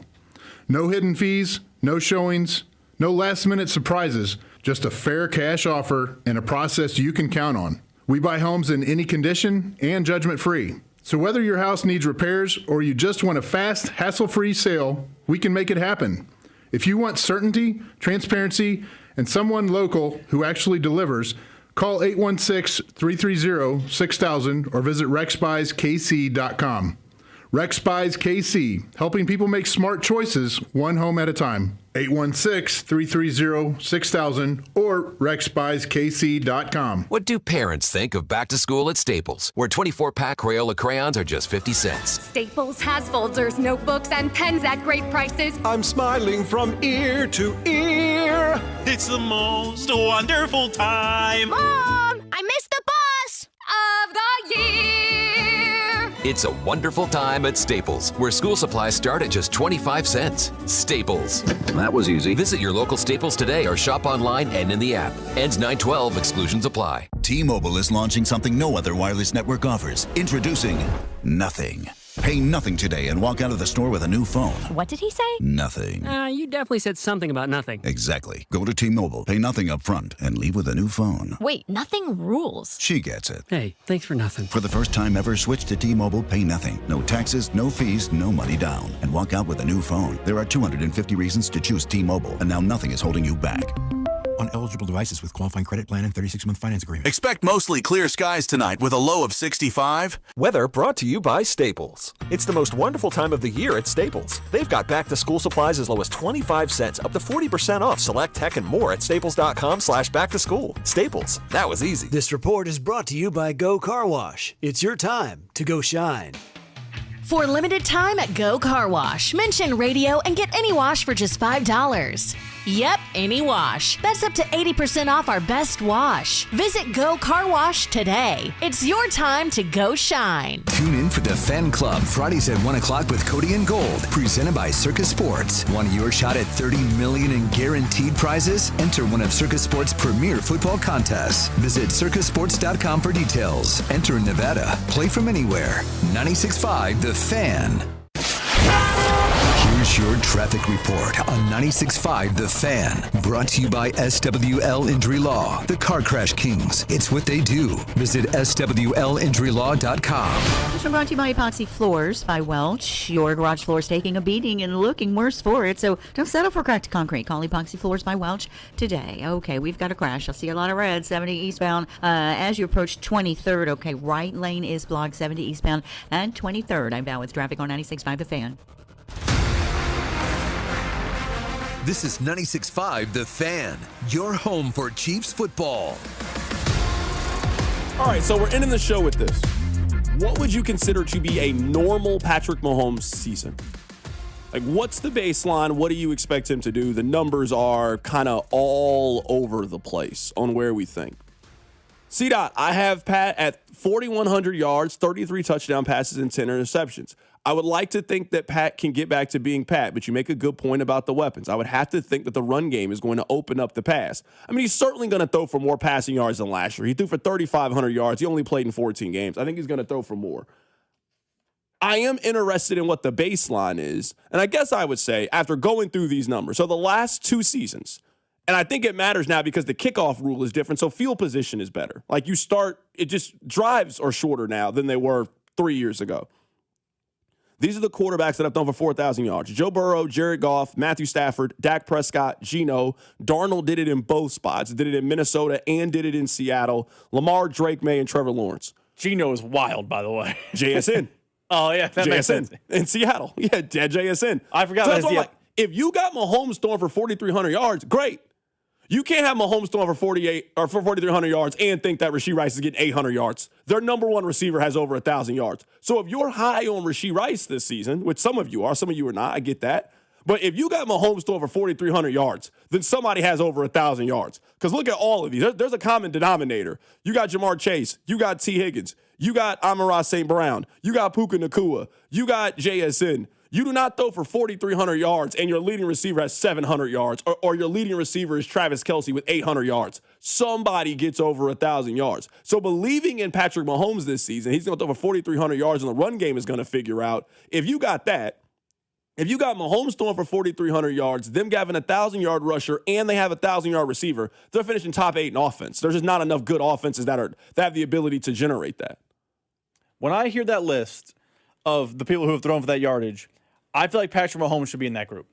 No hidden fees, no showings, no last-minute surprises, just a fair cash offer and a process you can count on. We buy homes in any condition and judgment-free. So whether your house needs repairs or you just want a fast, hassle-free sale, we can make it happen. If you want certainty, transparency, and someone local who actually delivers, call 816-330-6000 or visit rexbuyskc.com. Rex Buys KC, helping people make smart choices one home at a time. 816-330-6000 or rexbuyskc.com. What do parents think of back to school at Staples, where 24-pack Crayola crayons are just 50 cents? Staples has folders, notebooks, and pens at great prices. I'm smiling from ear to ear. It's the most wonderful time. Mom, I missed the bus of the year. It's a wonderful time at Staples, where school supplies start at just 25 cents. Staples. That was easy. Visit your local Staples today or shop online and in the app. Ends 9/12. Exclusions apply. T-Mobile is launching something no other wireless network offers. Introducing Nothing. Pay nothing today and walk out of the store with a new phone. What did he say? Nothing. You definitely said something about nothing. Exactly. Go to T-Mobile, pay nothing up front, and leave with a new phone. Wait, nothing rules. She gets it. Hey, thanks for nothing. For the first time ever, switch to T-Mobile, pay nothing. No taxes, no fees, no money down. And walk out with a new phone. There are 250 reasons to choose T-Mobile, and now nothing is holding you back. On eligible devices with qualifying credit plan and 36-month finance agreement. Expect mostly clear skies tonight with a low of 65. Weather brought to you by Staples. It's the most wonderful time of the year at Staples. They've got back-to-school supplies as low as 25 cents, up to 40% off select tech and more at staples.com/back-to-school. Staples, that was easy. This report is brought to you by Go Car Wash. It's your time to go shine. For a limited time at Go Car Wash, mention radio and get any wash for just $5. Yep, any wash. That's up to 80% off our best wash. Visit Go Car Wash today. It's your time to go shine. Tune in for the Fan Club Fridays at 1 o'clock with Cody and Gold, presented by Circus Sports. Want your shot at $30 million in guaranteed prizes? Enter one of Circus Sports' premier football contests. Visit circusports.com for details. Enter in Nevada. Play from anywhere. 96.5 The Fan. Here's your traffic report on 96.5 The Fan. Brought to you by SWL Injury Law, the Car Crash Kings. It's what they do. Visit SWLinjurylaw.com. This one brought to you by Epoxy Floors by Welch. Your garage floor is taking a beating and looking worse for it, so don't settle for cracked concrete. Call Epoxy Floors by Welch today. Okay, we've got a crash. I see a lot of red, 70 eastbound. As you approach 23rd, okay, right lane is blocked, 70 eastbound and 23rd. I'm down with traffic on 96.5 The Fan. This is 96.5 The Fan, your home for Chiefs football. All right, so we're ending the show with this. what would you consider to be a normal Patrick Mahomes season? Like, what's the baseline? What do you expect him to do? The numbers are kind of all over the place on where we think. C-Dot, I have Pat at 4,100 yards, 33 touchdown passes, and 10 interceptions. I would like to think that Pat can get back to being Pat, but you make a good point about the weapons. I would have to think that the run game is going to open up the pass. I mean, he's certainly going to throw for more passing yards than last year. He threw for 3,500 yards. He only played in 14 games. I think he's going to throw for more. I am interested in what the baseline is, and I guess I would say, after going through these numbers, so the last 2 seasons, and I think it matters now because the kickoff rule is different, so field position is better. Like, you start, it just drives are shorter now than they were 3 years ago. These are the quarterbacks that have thrown for 4,000 yards. Joe Burrow, Jared Goff, Matthew Stafford, Dak Prescott, Geno. Darnold did it in both spots. Did it in Minnesota and did it in Seattle. Lamar, Drake May, and Trevor Lawrence. Geno is wild, by the way. JSN. Oh, yeah, that makes sense. In Seattle. Yeah, JSN. I forgot. So that's what if you got Mahomes throwing for 4,300 yards, great. You can't have Mahomes throwing for 4,300 yards and think that Rashee Rice is getting 800 yards. Their number one receiver has over 1,000 yards. So if you're high on Rashee Rice this season, which some of you are not, I get that. But if you got Mahomes throwing for 4,300 yards, then somebody has over 1,000 yards. Because look at all of these. There's a common denominator. You got Jamar Chase. You got T. Higgins. You got Amon-Ra St. Brown. You got Puka Nacua. You got JSN. You do not throw for 4,300 yards and your leading receiver has 700 yards, or your leading receiver is Travis Kelce with 800 yards. Somebody gets over 1,000 yards. So believing in Patrick Mahomes this season, he's going to throw for 4,300 yards and the run game is going to figure out. If you got that, if you got Mahomes throwing for 4,300 yards, them having a 1,000-yard rusher, and they have a 1,000-yard receiver, they're finishing top 8 in offense. There's just not enough good offenses that have the ability to generate that. When I hear that list of the people who have thrown for that yardage, I feel like Patrick Mahomes should be in that group.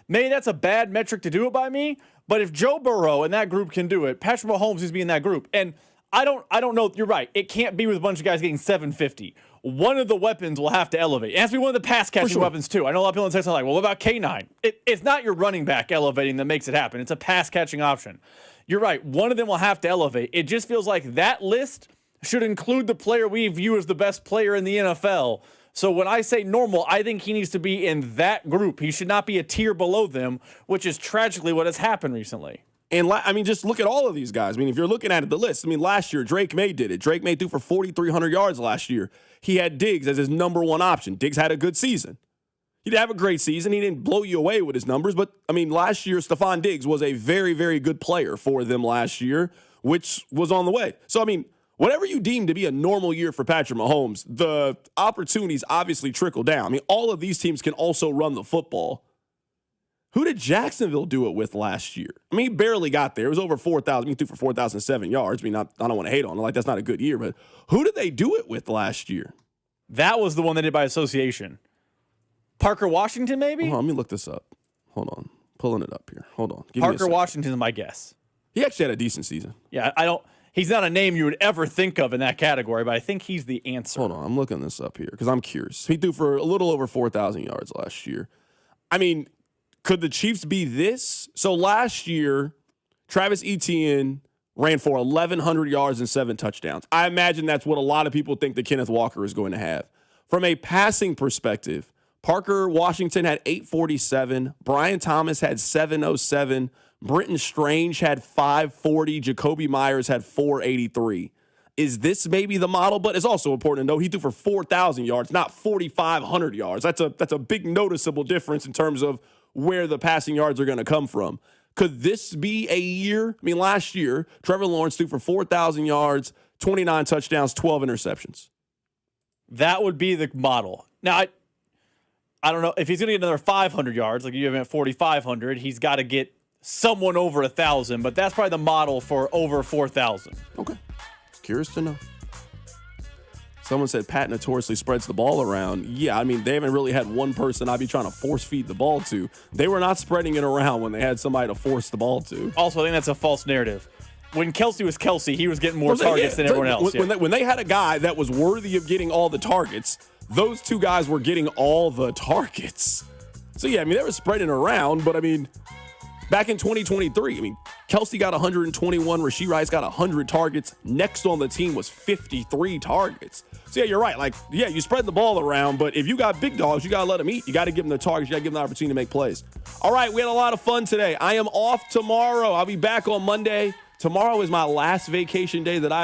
Maybe that's a bad metric to do it by me, but if Joe Burrow and that group can do it, Patrick Mahomes needs to be in that group. And I don't know. You're right. It can't be with a bunch of guys getting 750. One of the weapons will have to elevate. It has to be one of the pass-catching weapons, too. I know a lot of people in Texas are like, well, what about K9? It's not your running back elevating that makes it happen. It's a pass-catching option. You're right. One of them will have to elevate. It just feels like that list should include the player we view as the best player in the NFL. So when I say normal, I think he needs to be in that group. He should not be a tier below them, which is tragically what has happened recently. And, I mean, just look at all of these guys. I mean, if you're looking at the list, I mean, last year, Drake May did it. Drake May threw for 4,300 yards last year. He had Diggs as his number one option. Diggs had a good season. He didn't have a great season. He didn't blow you away with his numbers. But, I mean, last year, Stephon Diggs was a very, very good player for them last year, which was on the way. So, I mean, whatever you deem to be a normal year for Patrick Mahomes, the opportunities obviously trickle down. I mean, all of these teams can also run the football. Who did Jacksonville do it with last year? I mean, he barely got there. It was over 4,000. He threw for 4,007 yards. I mean, I don't want to hate on him. Like, that's not a good year. But who did they do it with last year? That was the one they did by association. Parker Washington, maybe? Hold on, let me look this up. Hold on. Pulling it up here. Hold on. Parker Washington is my guess. He actually had a decent season. Yeah, he's not a name you would ever think of in that category, but I think he's the answer. Hold on, I'm looking this up here because I'm curious. He threw for a little over 4,000 yards last year. I mean, could the Chiefs be this? So last year, Travis Etienne ran for 1,100 yards and 7 touchdowns. I imagine that's what a lot of people think that Kenneth Walker is going to have. From a passing perspective, Parker Washington had 847. Brian Thomas had 707. Brenton Strange had 540. Jacoby Myers had 483. Is this maybe the model? But it's also important to know he threw for 4,000 yards, not 4,500 yards. That's a big noticeable difference in terms of where the passing yards are going to come from. Could this be a year? I mean, last year, Trevor Lawrence threw for 4,000 yards, 29 touchdowns, 12 interceptions. That would be the model. Now, I don't know. If he's going to get another 500 yards, like you have him at 4,500, he's got to get someone over 1,000, but that's probably the model for over 4,000. Okay. Curious to know. Someone said Pat notoriously spreads the ball around. Yeah, I mean, they haven't really had one person I'd be trying to force feed the ball to. They were not spreading it around when they had somebody to force the ball to. Also, I think that's a false narrative. When Kelce was Kelce, he was getting more targets than everyone else. When they had a guy that was worthy of getting all the targets, those two guys were getting all the targets. So, yeah, I mean, they were spreading around, but, I mean, Back in 2023, I mean, Kelsey got 121. Rashee Rice got 100 targets. Next on the team was 53 targets. So, yeah, you're right. Like, yeah, you spread the ball around, but if you got big dogs, you got to let them eat. You got to give them the targets. You got to give them the opportunity to make plays. All right, we had a lot of fun today. I am off tomorrow. I'll be back on Monday. Tomorrow is my last vacation day that I